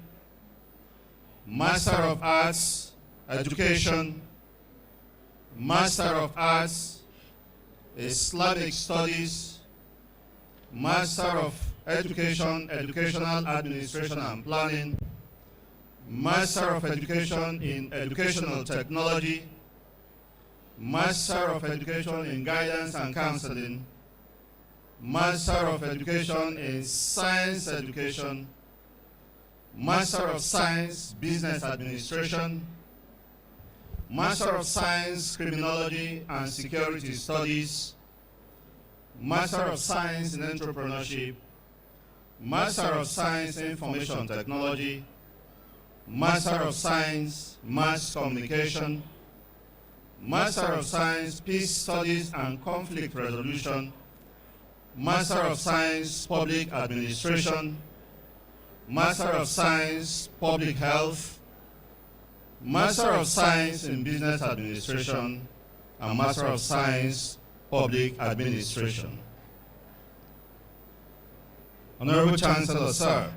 Master of Arts, Education, Master of Arts, Islamic Studies, Master of Education, Educational Administration and Planning, Master of Education in Educational Technology, Master of Education in Guidance and Counseling, Master of Education in Science Education, Master of Science Business Administration, Master of Science Criminology and Security Studies, Master of Science in Entrepreneurship, Master of Science Information Technology, Master of Science Mass Communication, Master of Science Peace Studies and Conflict Resolution, Master of Science, Public Administration, Master of Science, Public Health, Master of Science in Business Administration, and Master of Science, Public Administration. Honorable Chancellor, sir,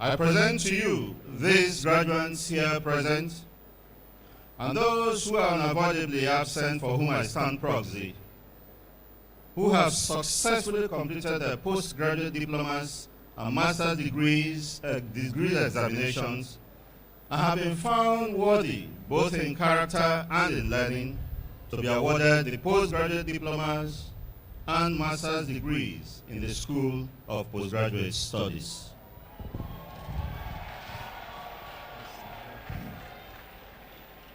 I present to you these graduates here present and those who are unavoidably absent for whom I stand proxy, who have successfully completed their postgraduate diplomas and master's degrees examinations and have been found worthy, both in character and in learning, to be awarded the postgraduate diplomas and master's degrees in the School of Postgraduate Studies.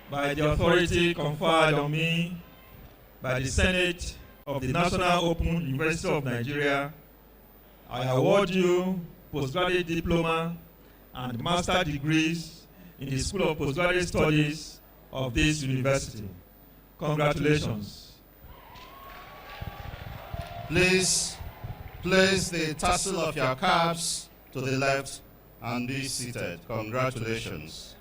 By the authority conferred on me by the Senate of the National Open University of Nigeria, I award you postgraduate diploma and master degrees in the School of Postgraduate Studies of this university. Congratulations. Please place the tassel of your caps to the left and be seated. Congratulations.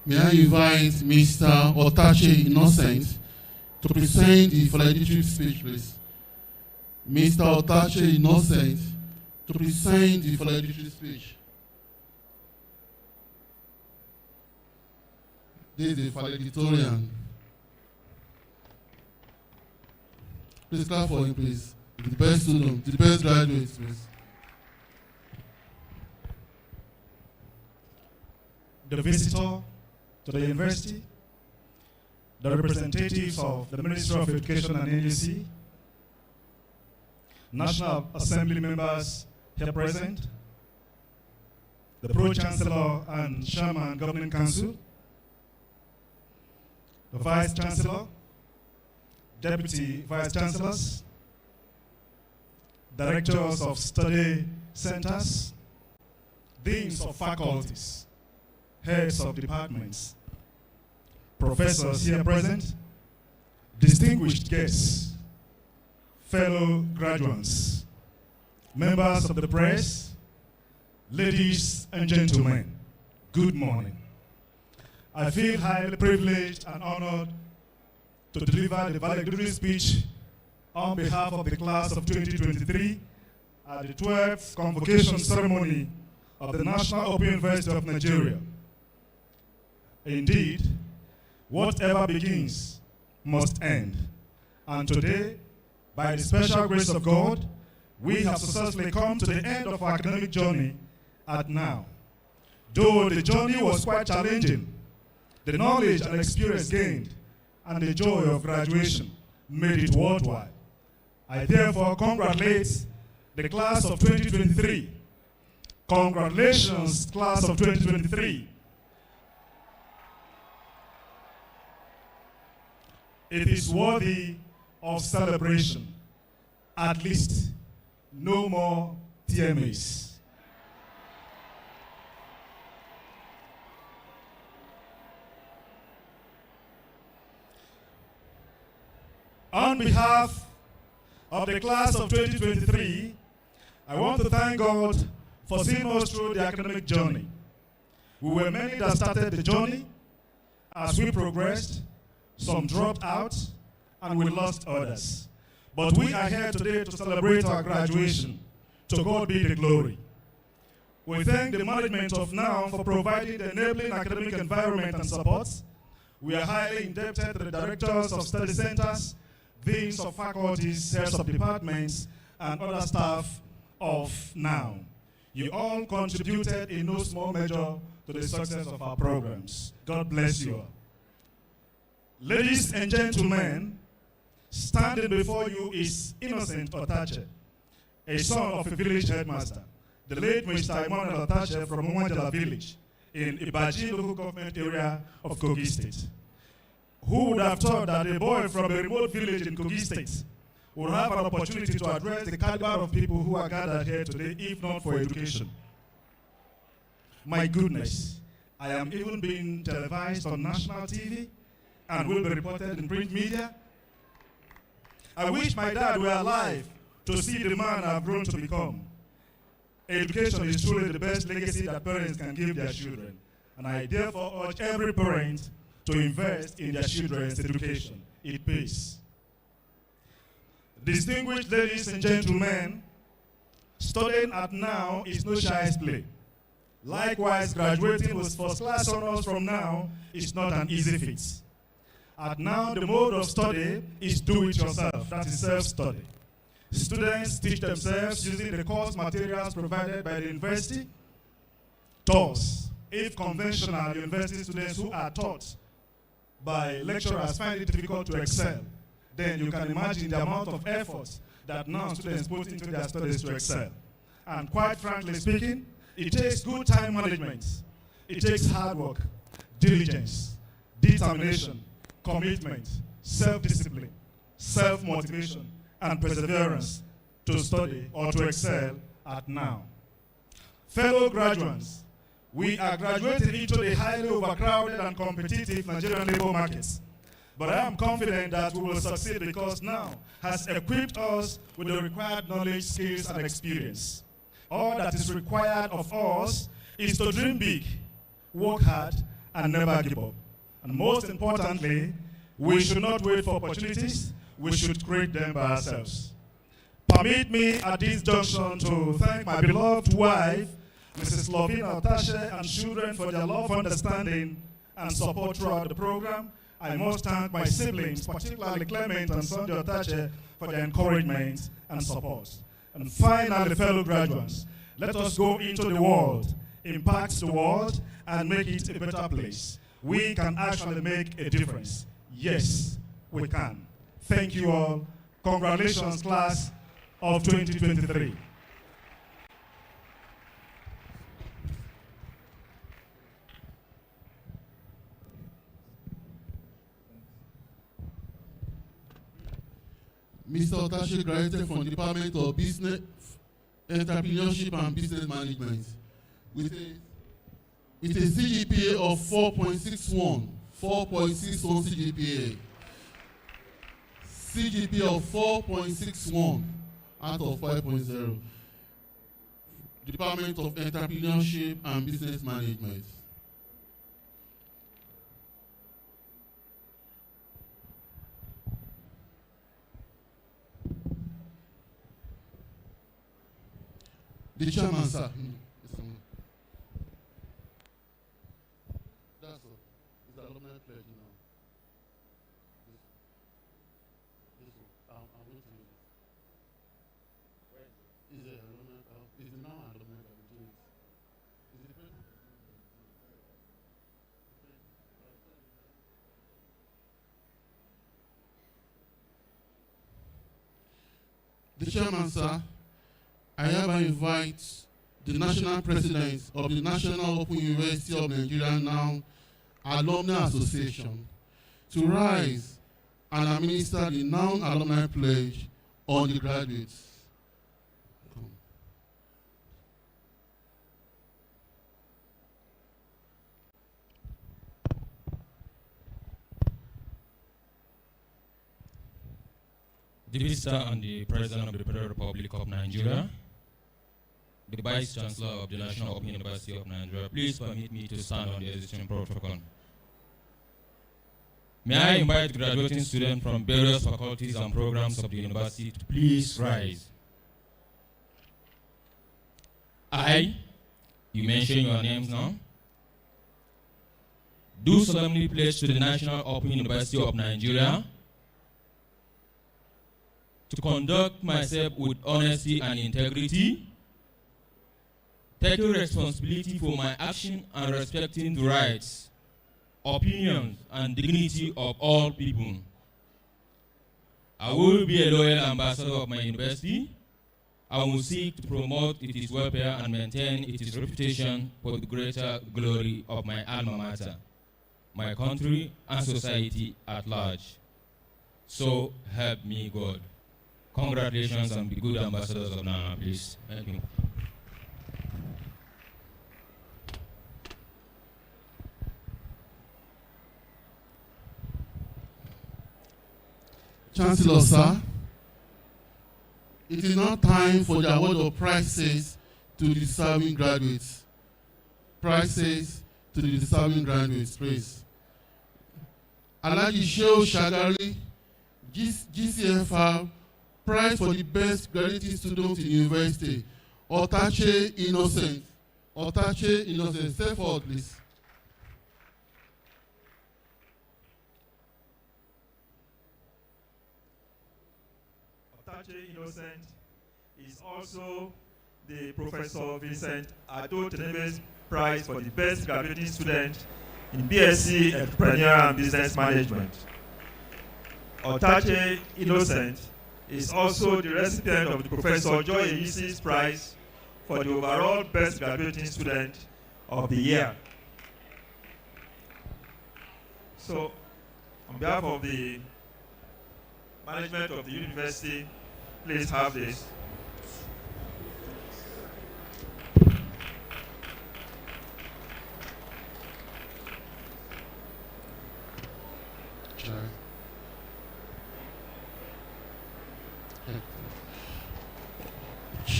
May I invite Mr. Otache Innocent to present the valedictory speech, please. Mr. Otache Innocent to present the valedictory speech. This is the valedictorian. Please clap for him, please. The best student, the best graduates, please. The visitor to the university, the representatives of the Ministry of Education and NUC, National Assembly members here present, the Pro-Chancellor and Chairman Governing Council, the Vice Chancellor, Deputy Vice Chancellors, Directors of Study Centers, Deans of Faculties, Heads of Departments, Professors here present, distinguished guests, fellow graduates, members of the press, ladies and gentlemen, good morning. I feel highly privileged and honored to deliver the valedictory speech on behalf of the class of 2023 at the 12th Convocation ceremony of the National Open University of Nigeria. Indeed, whatever begins must end. And today, by the special grace of God, we have successfully come to the end of our academic journey at now. Though the journey was quite challenging, the knowledge and experience gained and the joy of graduation made it worthwhile. I therefore congratulate the class of 2023. Congratulations, class of 2023. It is worthy of celebration. At least, no more TMAs. On behalf of the class of 2023, I want to thank God for seeing us through the academic journey. We were many that started the journey. As we progressed, some dropped out, and we lost others. But we are here today to celebrate our graduation. To God be the glory. We thank the management of NOW for providing the enabling academic environment and support. We are highly indebted to the directors of study centers, deans of faculties, heads of departments, and other staff of NOW. You all contributed in no small measure to the success of our programs. God bless you all. Ladies and gentlemen, standing before you is Innocent Otache, a son of a village headmaster, the late Mr. Emmanuel Otache from Umanjala village in Ibaji local government area of Kogi State. Who would have thought that a boy from a remote village in Kogi State we'll have an opportunity to address the caliber of people who are gathered here today, if not for education. My goodness, I am even being televised on national TV and will be reported in print media. I wish my dad were alive to see the man I've grown to become. Education is truly the best legacy that parents can give their children, and I therefore urge every parent to invest in their children's education. It pays. Distinguished ladies and gentlemen, studying at now is no child's play. Likewise, graduating with first-class honors from now is not an easy feat. At now, the mode of study is do-it-yourself, that is self-study. Students teach themselves using the course materials provided by the university. Thus, if conventional university students who are taught by lecturers find it difficult to excel, then you can imagine the amount of effort that now students put into their studies to excel. And quite frankly speaking, it takes good time management. It takes hard work, diligence, determination, commitment, self-discipline, self-motivation, and perseverance to study or to excel at now. Fellow graduates, we are graduating into the highly overcrowded and competitive Nigerian labor markets. But I am confident that we will succeed because now has equipped us with the required knowledge, skills, and experience. All that is required of us is to dream big, work hard, and never give up. And most importantly, we should not wait for opportunities, we should create them by ourselves. Permit me at this junction to thank my beloved wife, Mrs. Lovina Otashe, and children for their love, understanding, and support throughout the program. I must thank my siblings, particularly Clement and Sonja Otache, for their encouragement and support. And finally, fellow graduates, let us go into the world, impact the world, and make it a better place. We can actually make a difference. Yes, we can. Thank you all. Congratulations, class of 2023. Mr. Otache graduated from the Department of Business, Entrepreneurship and Business Management with a CGPA of 4.61 CGPA. CGPA of 4.61 out of 5.0. Department of Entrepreneurship and Business Management. The chairman, sir. That's all. It's the alumni pledge now. This one. I'm going to do this. Is the alumni? Is the now alumni that we do it? Is it present? The chairman, sir. I hereby invite the national president of the National Open University of Nigeria now Alumni Association to rise and administer the now alumni pledge on the graduates. The Minister and the President of the Federal Republic of Nigeria, the Vice Chancellor of the National Open University of Nigeria, please permit me to stand on the existing protocol. May I invite graduating students from various faculties and programs of the university to please rise. You mention your names now, do solemnly pledge to the National Open University of Nigeria to conduct myself with honesty and integrity, taking responsibility for my action and respecting the rights, opinions, and dignity of all people. I will be a loyal ambassador of my university. I will seek to promote its welfare and maintain its reputation for the greater glory of my alma mater, my country, and society at large. So help me God. Congratulations and be good ambassadors of NANA, please. Thank you. Chancellor, sir, it is now time for the award of prizes to the deserving graduates. Prizes to the deserving graduates, please. Alhaji Shehu Shagari, GCFR, prize for the best graduating student in university. Otache Innocent. Otache Innocent, step forward, please. Otache Innocent is also the Professor Vincent Ado Tenebe's prize for the best graduating student in BSc Entrepreneurial and Business Management. Otache Innocent is also the recipient of the Professor Joy Eyisi's prize for the overall best graduating student of the year. So, on behalf of the management of the university, please have this.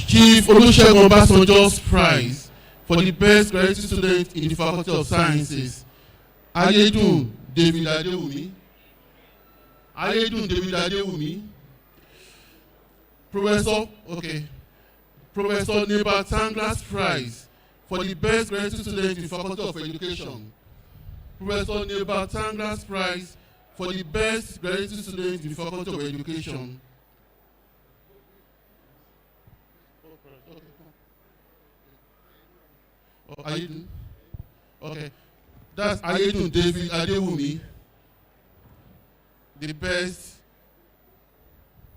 Chief Olusegun Obasanjo's prize for the best graduate student in the Faculty of Sciences. Ayedun David Adewumi. Ayedun David Adewumi. Professor Nebat Tangla's prize for the best graduate student in the Faculty of Education. Professor Nebat Tangla's prize for the best graduate student in the Faculty of Education. Ayedun. Okay. That's Ayedun David Adewumi. The best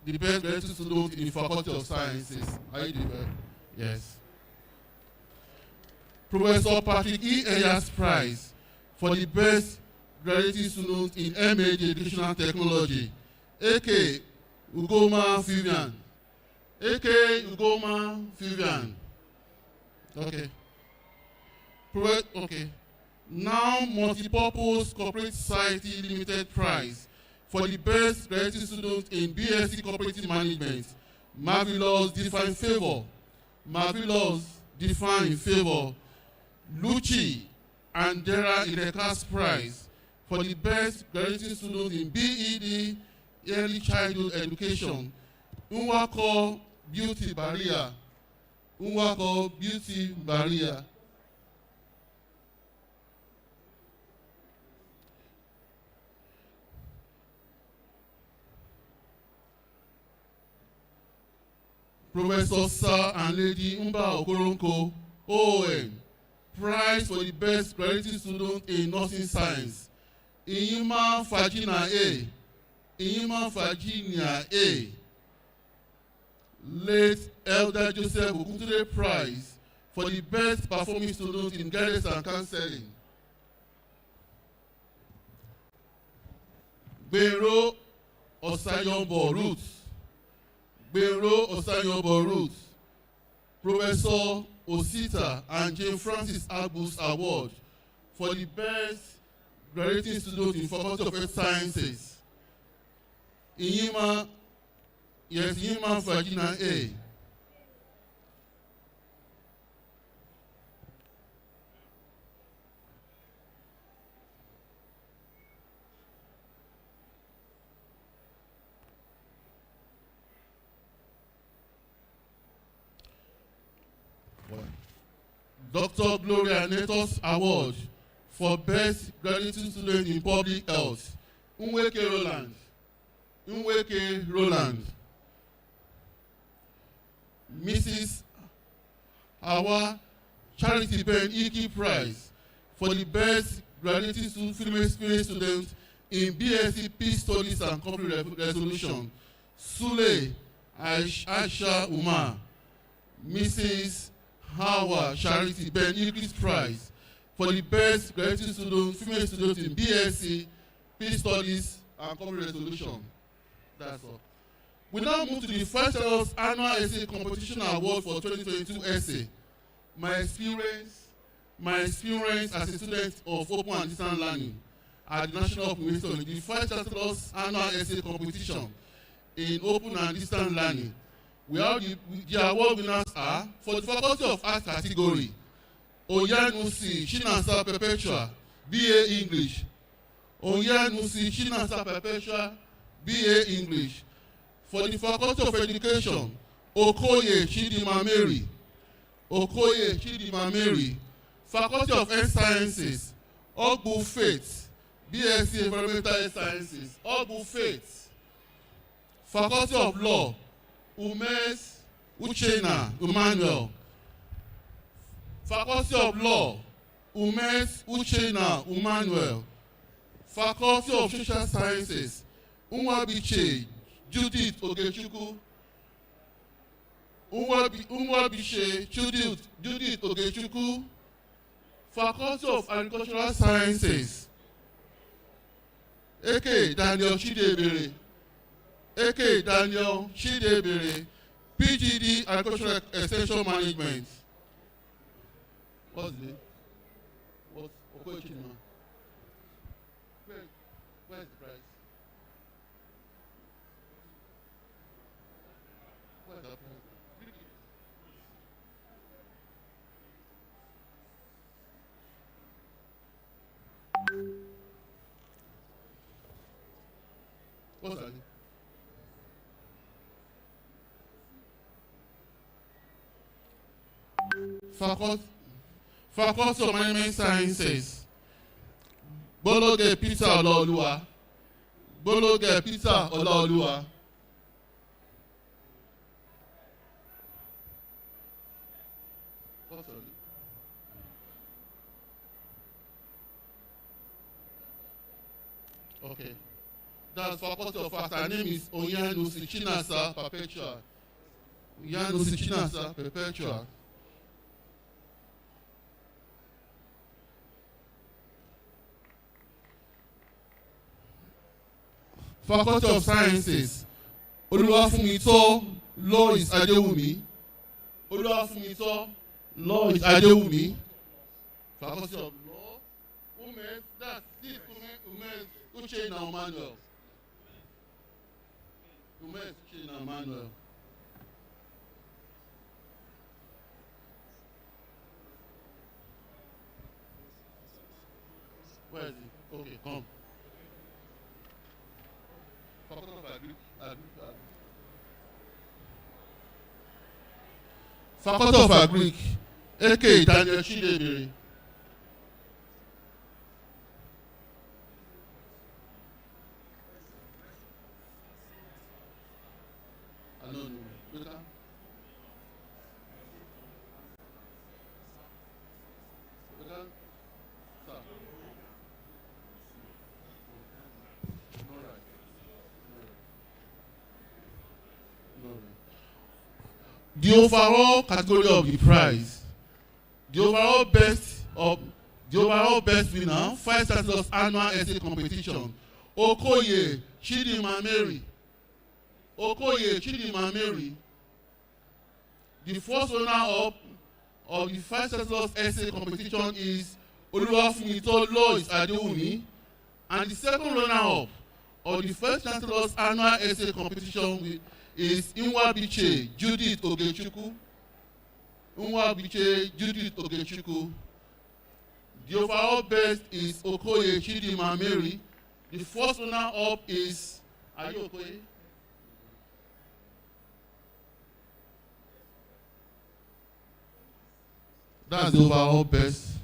graduate student in the Faculty of Sciences. Ayedun. Yes. Professor Patrick E. Ayers prize for the best graduate student in MA Educational Technology. A.K. Ugoma Vivian. A.K. Ugoma Vivian. Okay. Okay. Now Multipurpose Corporate Society Limited prize for the best graduate student in BSc Corporate Management. Marvelous Define Favor. Marvelous Define Favor. Luchi Andera Ireka's prize for the best graduate student in BEd Early Childhood Education. Nwako Beauty Barrier. Nwako Beauty Barrier. Professor Sir and Lady Mba Okoronko, ON, prize for the best graduate student in nursing science. Iyima Fagina A. Iyima Fagina A. Late Elder Joseph Oguntunde prize for the best performing student in guidance and counseling. Gbero Osayombo Ruth. Gbero Osayombo Ruth. Professor Osita and Jane Francis Albus Award for the best graduating student in Faculty of Health Sciences. Iyima Virginia A. Dr. Gloria Netos Award for Best Graduating Student in Public Health. Nweke Roland. Nweke Roland. Mrs. Awa Charity Ben Iki Prize for the Best Graduating Female Student in BSc Peace Studies and Conflict Resolution. Sule Aisha Umar. Mrs. Hawa Charity Ben Iki Prize for the Best Graduating Student, Female Student in BSc Peace Studies and Conflict Resolution. That's all. We now move to the first annual essay competition award for 2022 essay. My experience as a student of open and distance learning at the National Open University, the first Chancellor's annual essay competition in open and distance learning. We have the award winners are for the Faculty of Arts category, Oyanusi Chinasa Perpetua, BA English. Oyanusi Chinasa Perpetua, BA English. For the Faculty of Education, Okoye Chidima Mary. Okoye Chidima Mary. Faculty of Health Sciences, Ogbu Faith, BSc Environmental Health Sciences, Ogbu Faith. Faculty of Law, Umes Uchena Emmanuel. Faculty of Law, Umes Uchena Emmanuel. Faculty of Social Sciences, Unwabiche Judith Ogechukwu. Unwabiche Judith Ogechukwu. Faculty of Agricultural Sciences, A.K. Daniel Chidebere. A.K. Daniel Chidebere, PGD Agricultural Extension Management. What's the name? What's Okoye Chidima? Where's the prize? Where's the prize? What's that? Faculty of Management Sciences, Bologe Peter Olaoluwa. Bologe Peter Olaoluwa. What's that? Okay. That's Faculty of Arts. Her name is Onyanusi Chinasa Perpetua. Onyanusi Chinasa Perpetua. Faculty of Sciences, Oluwafumito Lois Adewumi. Oluwafumito Lois Adewumi. Faculty of Law, Umes, that's this Umes Uchena Emmanuel. Umes Uchena Emmanuel. Where is he? Okay, come. Faculty of Faculty of Agric, A.K. Daniel Chidebere. The overall category of the prize, the overall best winner, Five Chancellors Annual Essay Competition, Okoye Chidima Mary. Okoye Chidima Mary. The first runner-up of the Five Chancellors Essay Competition is Oluwafumito Lois Adewumi, and the second runner-up of the First Chancellors Annual Essay Competition is Nwabiche Judith Ogechukwu. Nwabiche Judith Ogechukwu. The overall best is Okoye Chidima Mary. The first runner-up is, are you Okoye? That's the overall best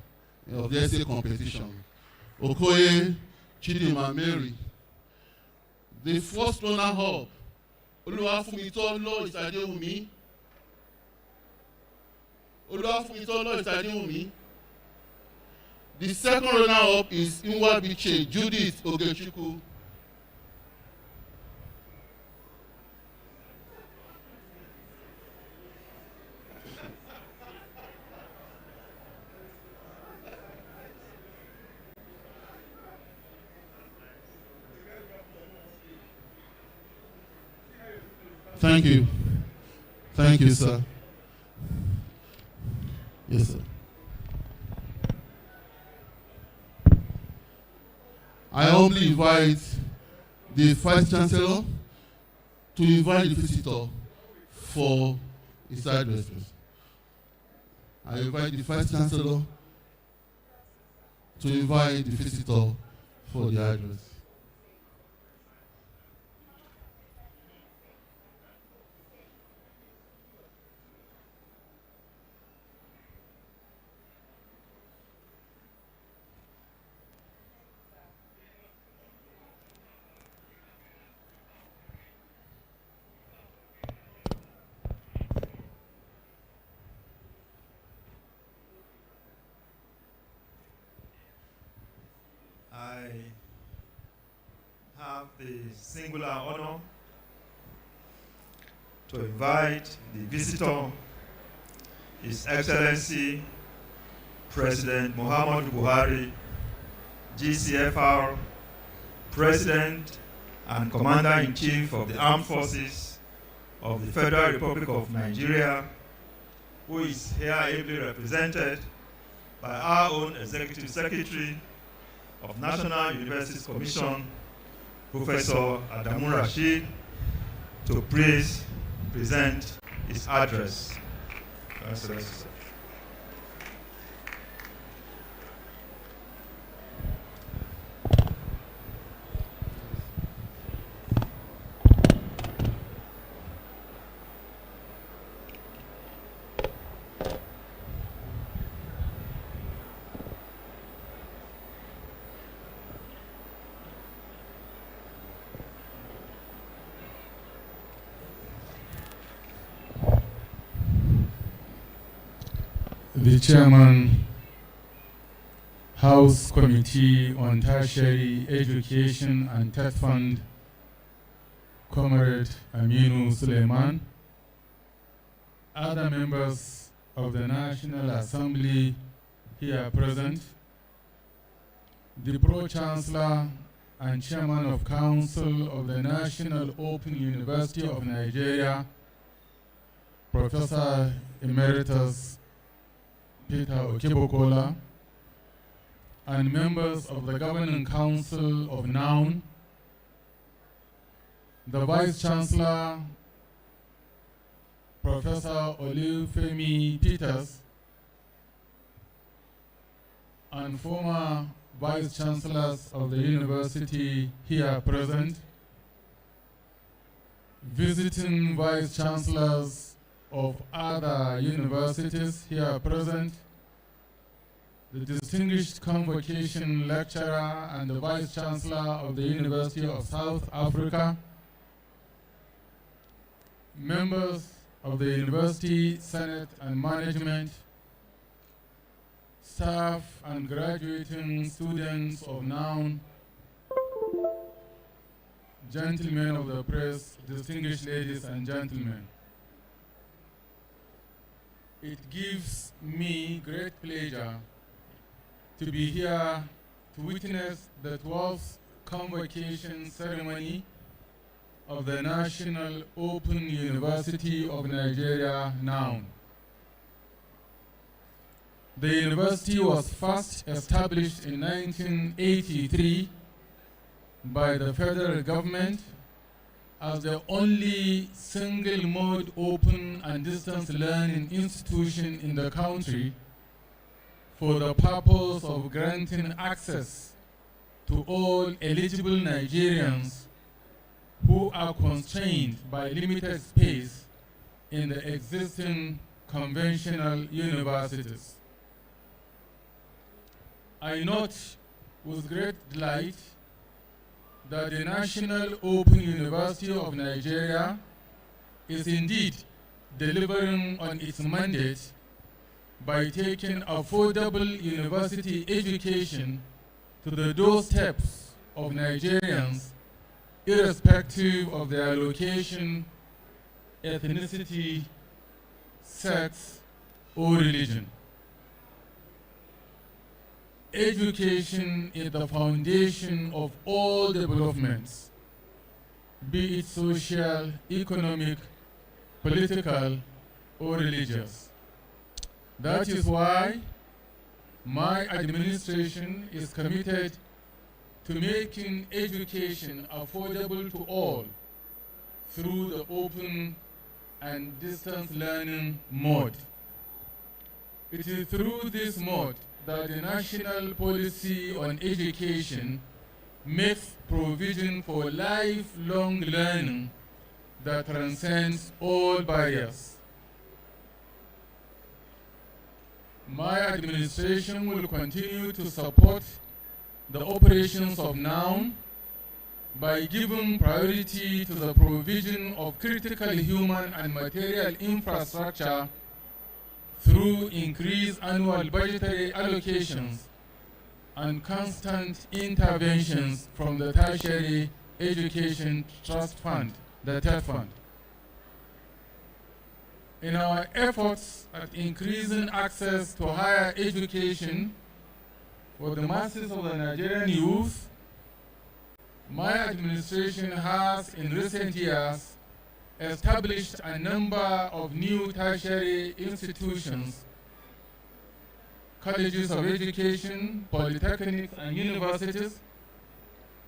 of the essay competition. Okoye Chidima Mary. The first runner-up, Oluwafumito Lois Adewumi. Oluwafumito Lois Adewumi. The second runner-up is Nwabiche Judith Ogechukwu. Thank you. Thank you, sir. Yes, sir. I humbly invite the Vice Chancellor to invite the visitor for his address. I invite the Vice Chancellor to invite the visitor for the address. I have the singular honor to invite the visitor, His Excellency President Muhammadu Buhari, GCFR, President and Commander-in-Chief of the Armed Forces of the Federal Republic of Nigeria, who is here ably represented by our own Executive Secretary of National Universities Commission, Professor Adamu Rashid, to present his address. The Chairman, House Committee on Tertiary Education and Tech Fund, Comrade Aminu Suleiman, other members of the National Assembly here present, the Pro-Chancellor and Chairman of Council of the National Open University of Nigeria, Professor Emeritus Peter Okebokola, and members of the Governing Council of NOUN, the Vice Chancellor, Professor Olufemi Peters, and former Vice Chancellors of the university here present, visiting Vice Chancellors of other universities here present, the distinguished Convocation lecturer and the Vice Chancellor of the University of South Africa, members of the University Senate and Management, staff and graduating students of NOUN, gentlemen of the press, distinguished ladies and gentlemen. It gives me great pleasure to be here to witness the 12th Convocation ceremony of the National Open University of Nigeria, NOUN. The university was first established in 1983 by the federal government as the only single-mode open and distance learning institution in the country for the purpose of granting access to all eligible Nigerians who are constrained by limited space in the existing conventional universities. I note with great delight that the National Open University of Nigeria is indeed delivering on its mandate by taking affordable university education to the doorsteps of Nigerians, irrespective of their location, ethnicity, sex, or religion. Education is the foundation of all developments, be it social, economic, political, or religious. That is why my administration is committed to making education affordable to all through the open and distance learning mode. It is through this mode that the national policy on education makes provision for lifelong learning that transcends all barriers. My administration will continue to support the operations of NOUN by giving priority to the provision of critical human and material infrastructure through increased annual budgetary allocations and constant interventions from the Tertiary Education Trust Fund, the TET Fund. In our efforts at increasing access to higher education for the masses of the Nigerian youth, my administration has in recent years established a number of new tertiary institutions, colleges of education, polytechnics, and universities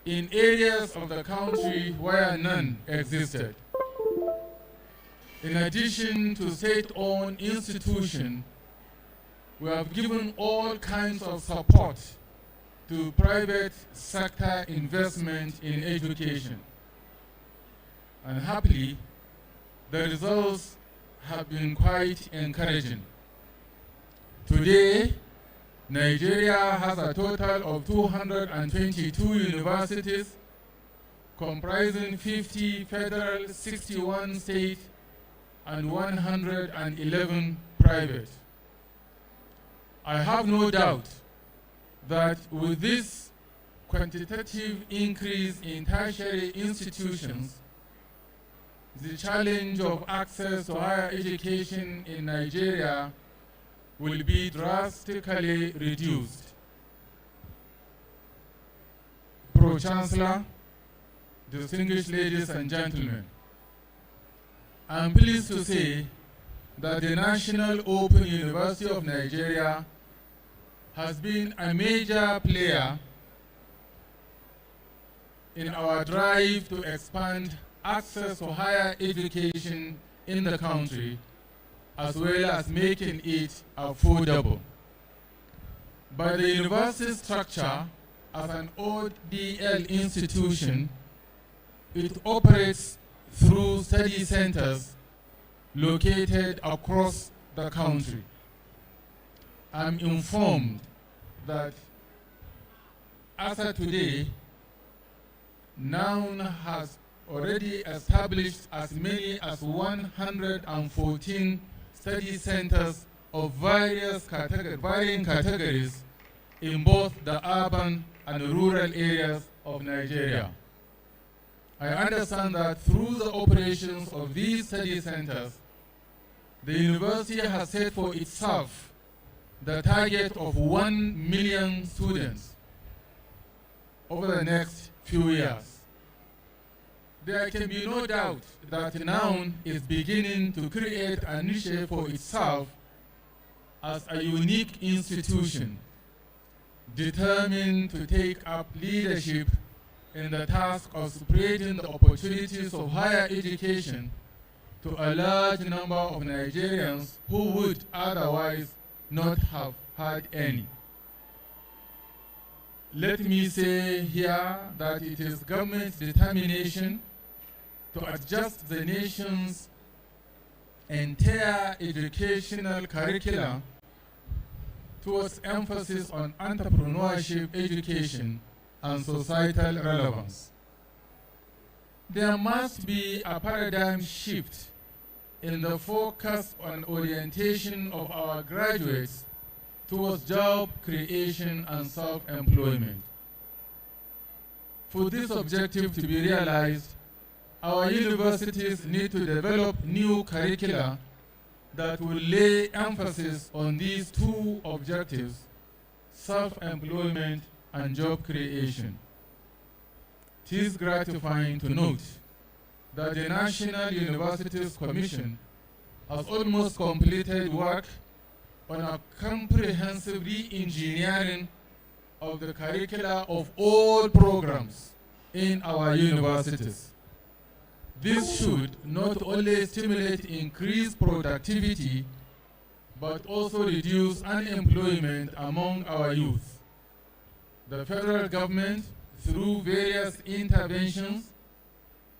in areas of the country where none existed. In addition to state-owned institutions, we have given all kinds of support to private sector investment in education. And happily, the results have been quite encouraging. Today, Nigeria has a total of 222 universities comprising 50 federal, 61 state, and 111 private. I have no doubt that with this quantitative increase in tertiary institutions, the challenge of access to higher education in Nigeria will be drastically reduced. Pro-Chancellor, distinguished ladies and gentlemen, I am pleased to say that the National Open University of Nigeria has been a major player in our drive to expand access to higher education in the country, as well as making it affordable. By the university structure as an ODL institution, it operates through study centers located across the country. I'm informed that as of today, NOUN has already established as many as 114 study centers of varying categories in both the urban and rural areas of Nigeria. I understand that through the operations of these study centers, the university has set for itself the target of 1 million students over the next few years. There can be no doubt that NOUN is beginning to create a niche for itself as a unique institution determined to take up leadership in the task of spreading the opportunities of higher education to a large number of Nigerians who would otherwise not have had any. Let me say here that it is government's determination to adjust the nation's entire educational curriculum towards emphasis on entrepreneurship, education, and societal relevance. There must be a paradigm shift in the focus and orientation of our graduates towards job creation and self-employment. For this objective to be realized, our universities need to develop new curricula that will lay emphasis on these two objectives, self-employment and job creation. It is gratifying to note that the National Universities Commission has almost completed work on a comprehensive re-engineering of the curricula of all programs in our universities. This should not only stimulate increased productivity, but also reduce unemployment among our youth. The federal government, through various interventions,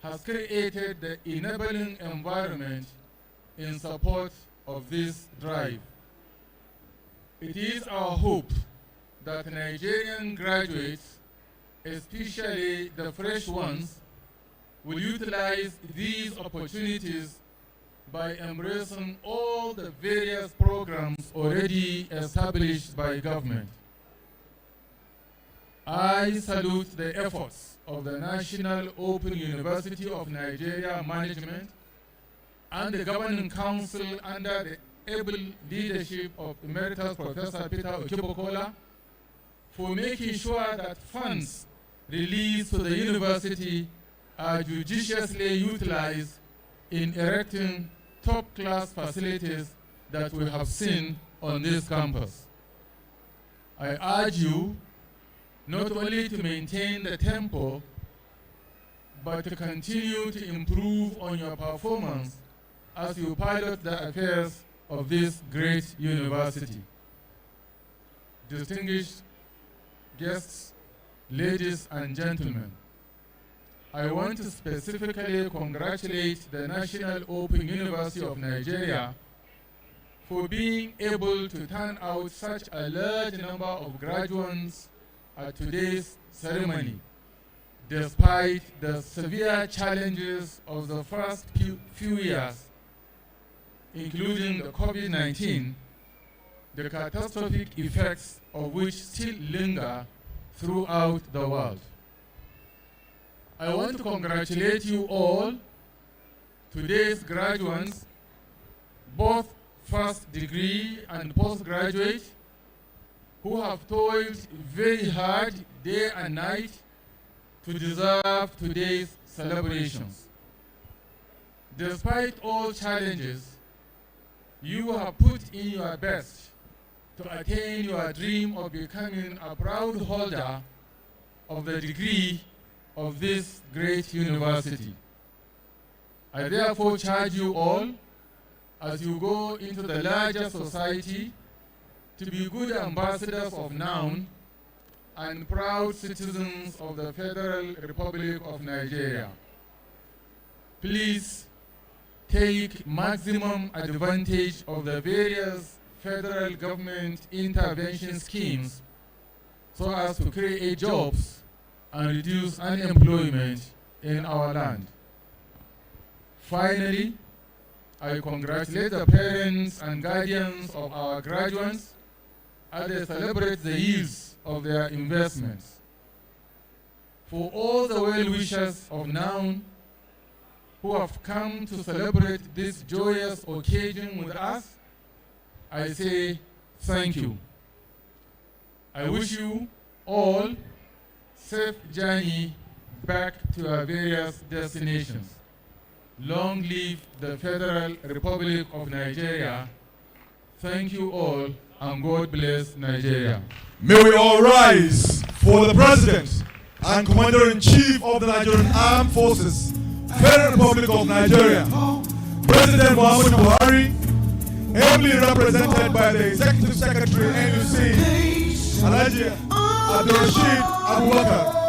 has created the enabling environment in support of this drive. It is our hope that Nigerian graduates, especially the fresh ones, will utilize these opportunities by embracing all the various programs already established by government. I salute the efforts of the National Open University of Nigeria Management and the Governing Council under the able leadership of Emeritus Professor Peter Okibokola for making sure that funds released to the university are judiciously utilized in erecting top-class facilities that we have seen on this campus. I urge you not only to maintain the tempo, but to continue to improve on your performance as you pilot the affairs of this great university. Distinguished guests, ladies and gentlemen, I want to specifically congratulate the National Open University of Nigeria for being able to turn out such a large number of graduates at today's ceremony, despite the severe challenges of the first few years, including the COVID-19, the catastrophic effects of which still linger throughout the world. I want to congratulate you all, today's graduates, both first degree and postgraduate, who have toiled very hard day and night to deserve today's celebrations. Despite all challenges, you have put in your best to attain your dream of becoming a proud holder of the degree of this great university. I therefore charge you all, as you go into the larger society, to be good ambassadors of noun and proud citizens of the Federal Republic of Nigeria. Please take maximum advantage of the various federal government intervention schemes so as to create jobs and reduce unemployment in our land. Finally, I congratulate the parents and guardians of our graduates as they celebrate the yields of their investments. For all the well-wishers of noun who have come to celebrate this joyous occasion with us, I say thank you. I wish you all safe journey back to your various destinations. Long live the Federal Republic of Nigeria. Thank you all, and God bless Nigeria. May we all rise for the President and Commander-in-Chief of the Nigerian Armed Forces, Federal Republic of Nigeria, President Muhammadu Buhari, ably represented by the Executive Secretary NUC, Alhaji Abdulrasheed Abubakar.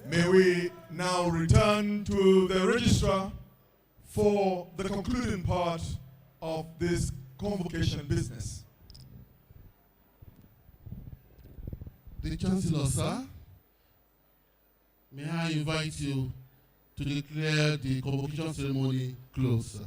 May we now return to the registrar for the concluding part of this convocation business. The Chancellor, sir, may I invite you to declare the convocation ceremony closed, sir.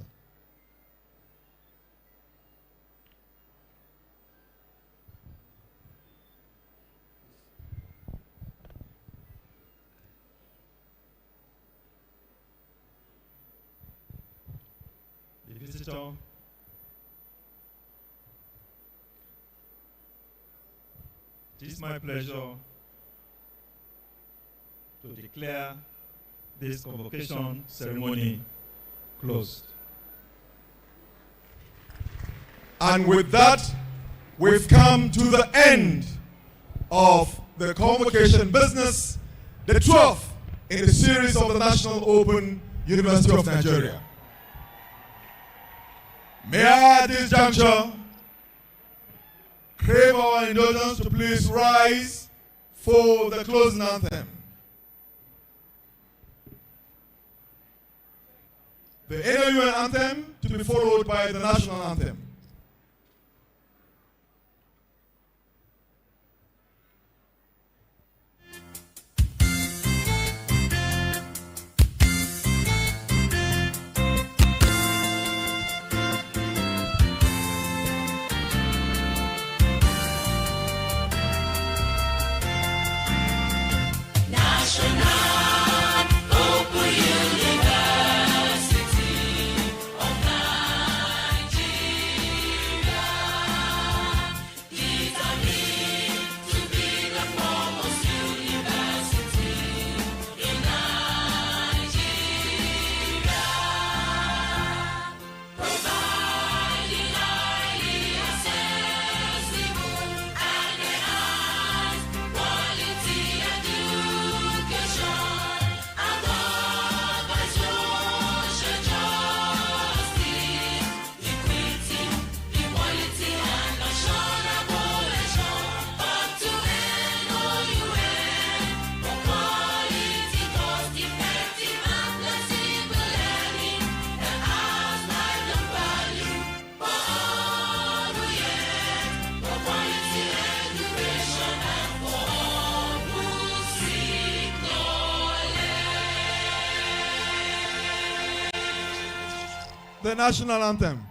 The visitor It is my pleasure to declare this convocation ceremony closed. And with that, we've come to the end of the convocation business, the 12th in the series of the National Open University of Nigeria. May I at this juncture crave our indulgence to please rise for the closing anthem. The NOUN anthem to be followed by the national anthem. The national anthem.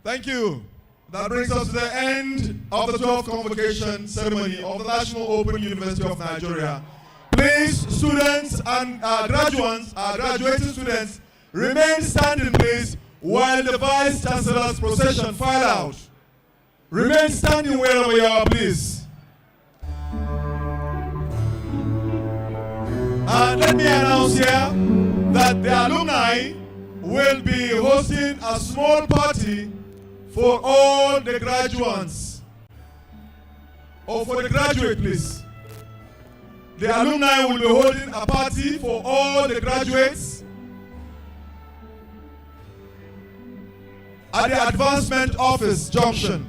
Thank you. That brings us to the end of the 12th convocation ceremony of the National Open University of Nigeria. Please, students and graduates, graduating students, remain standing, please, while the Vice Chancellor's procession file out. Remain standing wherever you are, please. And let me announce here that the alumni will be hosting a small party for all the graduates, or for the graduate, please. The alumni will be holding a party for all the graduates at the Advancement Office Junction.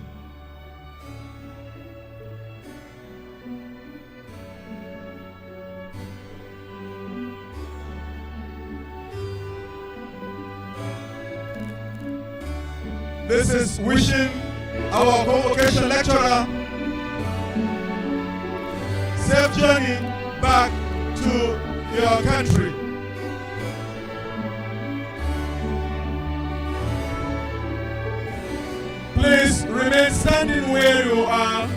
This is wishing our convocation lecturer safe journey back to your country. Please remain standing where you are.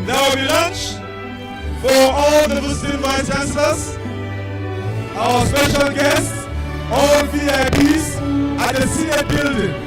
There will be lunch for all the visiting Vice Chancellors, our special guests, all VIPs at the Senate building.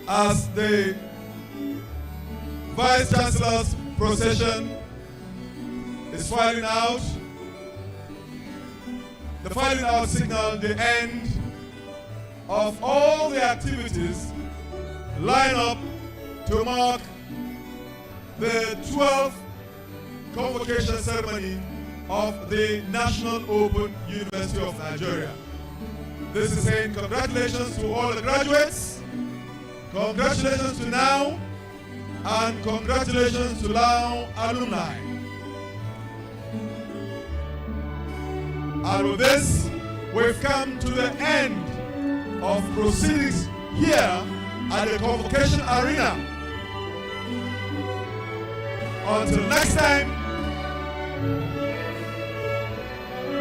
As the Vice Chancellor's procession is filing out, the filing out signal the end of all the activities line up to mark the 12th convocation ceremony of the National Open University of Nigeria. This is saying congratulations to all the graduates, congratulations to now, and congratulations to now alumni. And with this, we've come to the end of proceedings here at the Convocation Arena. Until next time,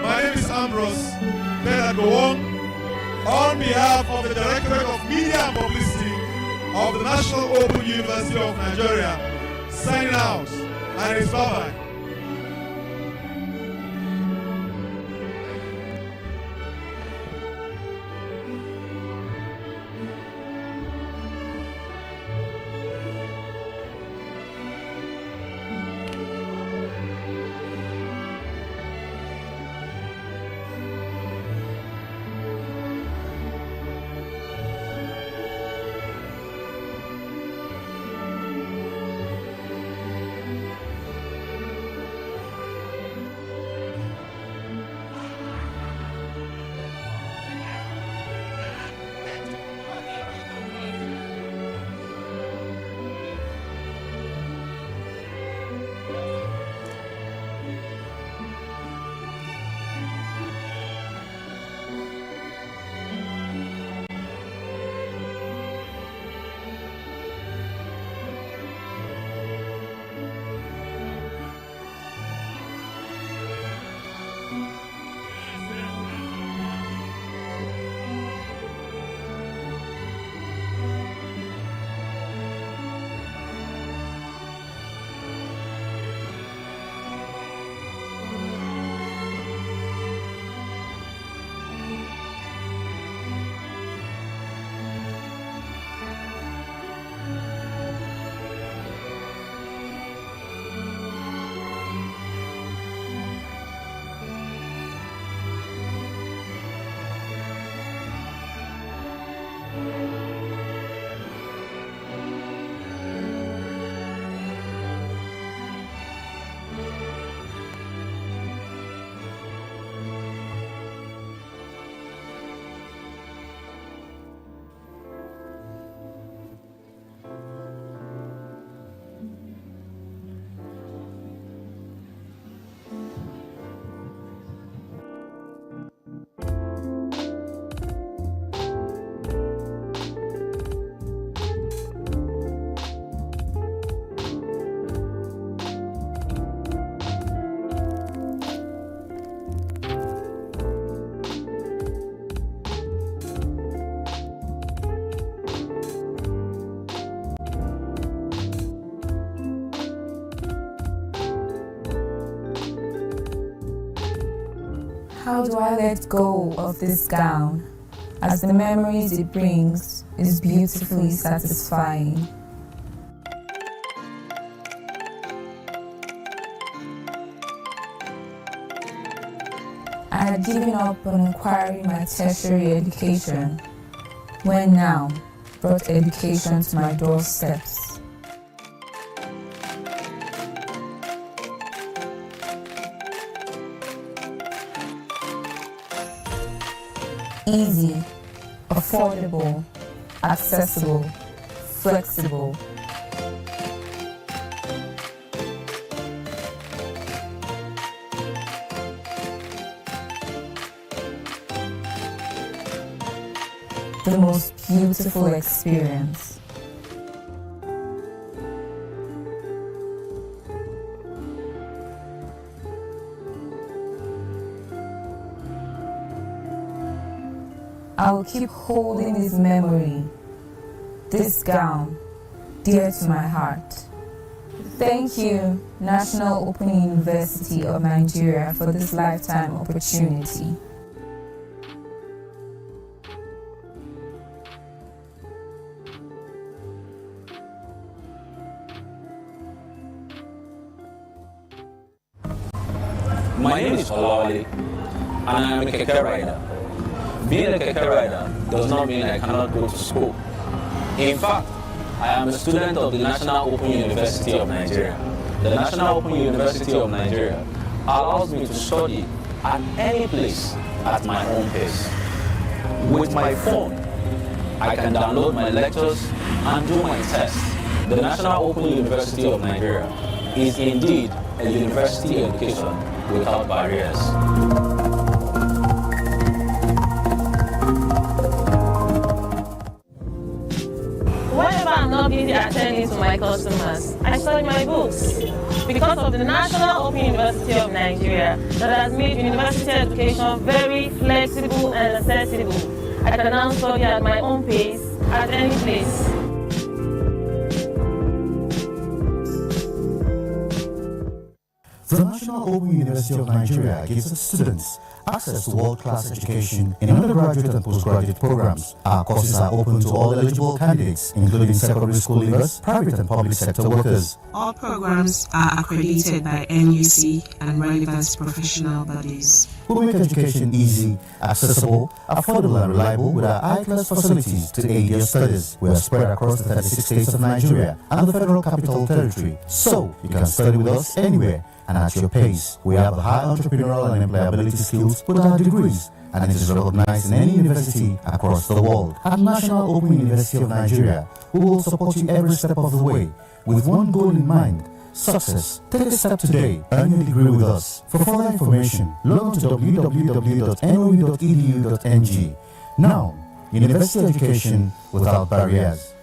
my name is Ambrose Benagowon. On behalf of the Directorate of Media and Publicity of the National Open University of Nigeria, signing out, and it's bye-bye. How do I let go of this gown, as the memories it brings is beautifully satisfying? I had given up on acquiring my tertiary education, when now brought education to my doorsteps. Easy, affordable, accessible, flexible. The most beautiful experience. I will keep holding this memory, this gown, dear to my heart. Thank you, National Open University of Nigeria, for this lifetime opportunity. My name is Olawale, and I am a keke rider. Being a keke rider does not mean I cannot go to school. In fact, I am a student of the National Open University of Nigeria. The National Open University of Nigeria allows me to study at any place at my own pace. With my phone, I can download my lectures and do my tests. The National Open University of Nigeria is indeed a university education without barriers. Whenever I'm not busy attending to my customers, I study my books. Because of the National Open University of Nigeria that has made university education very flexible and accessible, I can now study at my own pace, at any place. The National Open University of Nigeria gives its students access to world-class education in undergraduate and postgraduate programs. Our courses are open to all eligible candidates, including secondary school leavers, private and public sector workers. All programs are accredited by NUC and relevant professional bodies. We make education easy, accessible, affordable and reliable with our high-class facilities to aid your studies. We are spread across the 36 states of Nigeria and the Federal Capital Territory, so you can study with us anywhere and at your pace. We have the high entrepreneurial and employability skills with our degrees, and it is recognized in any university across the world. At National Open University of Nigeria, we will support you every step of the way with one goal in mind: success. Take a step today. Earn your degree with us. For further information, log on to www.noe.edu.ng. Now, university education without barriers.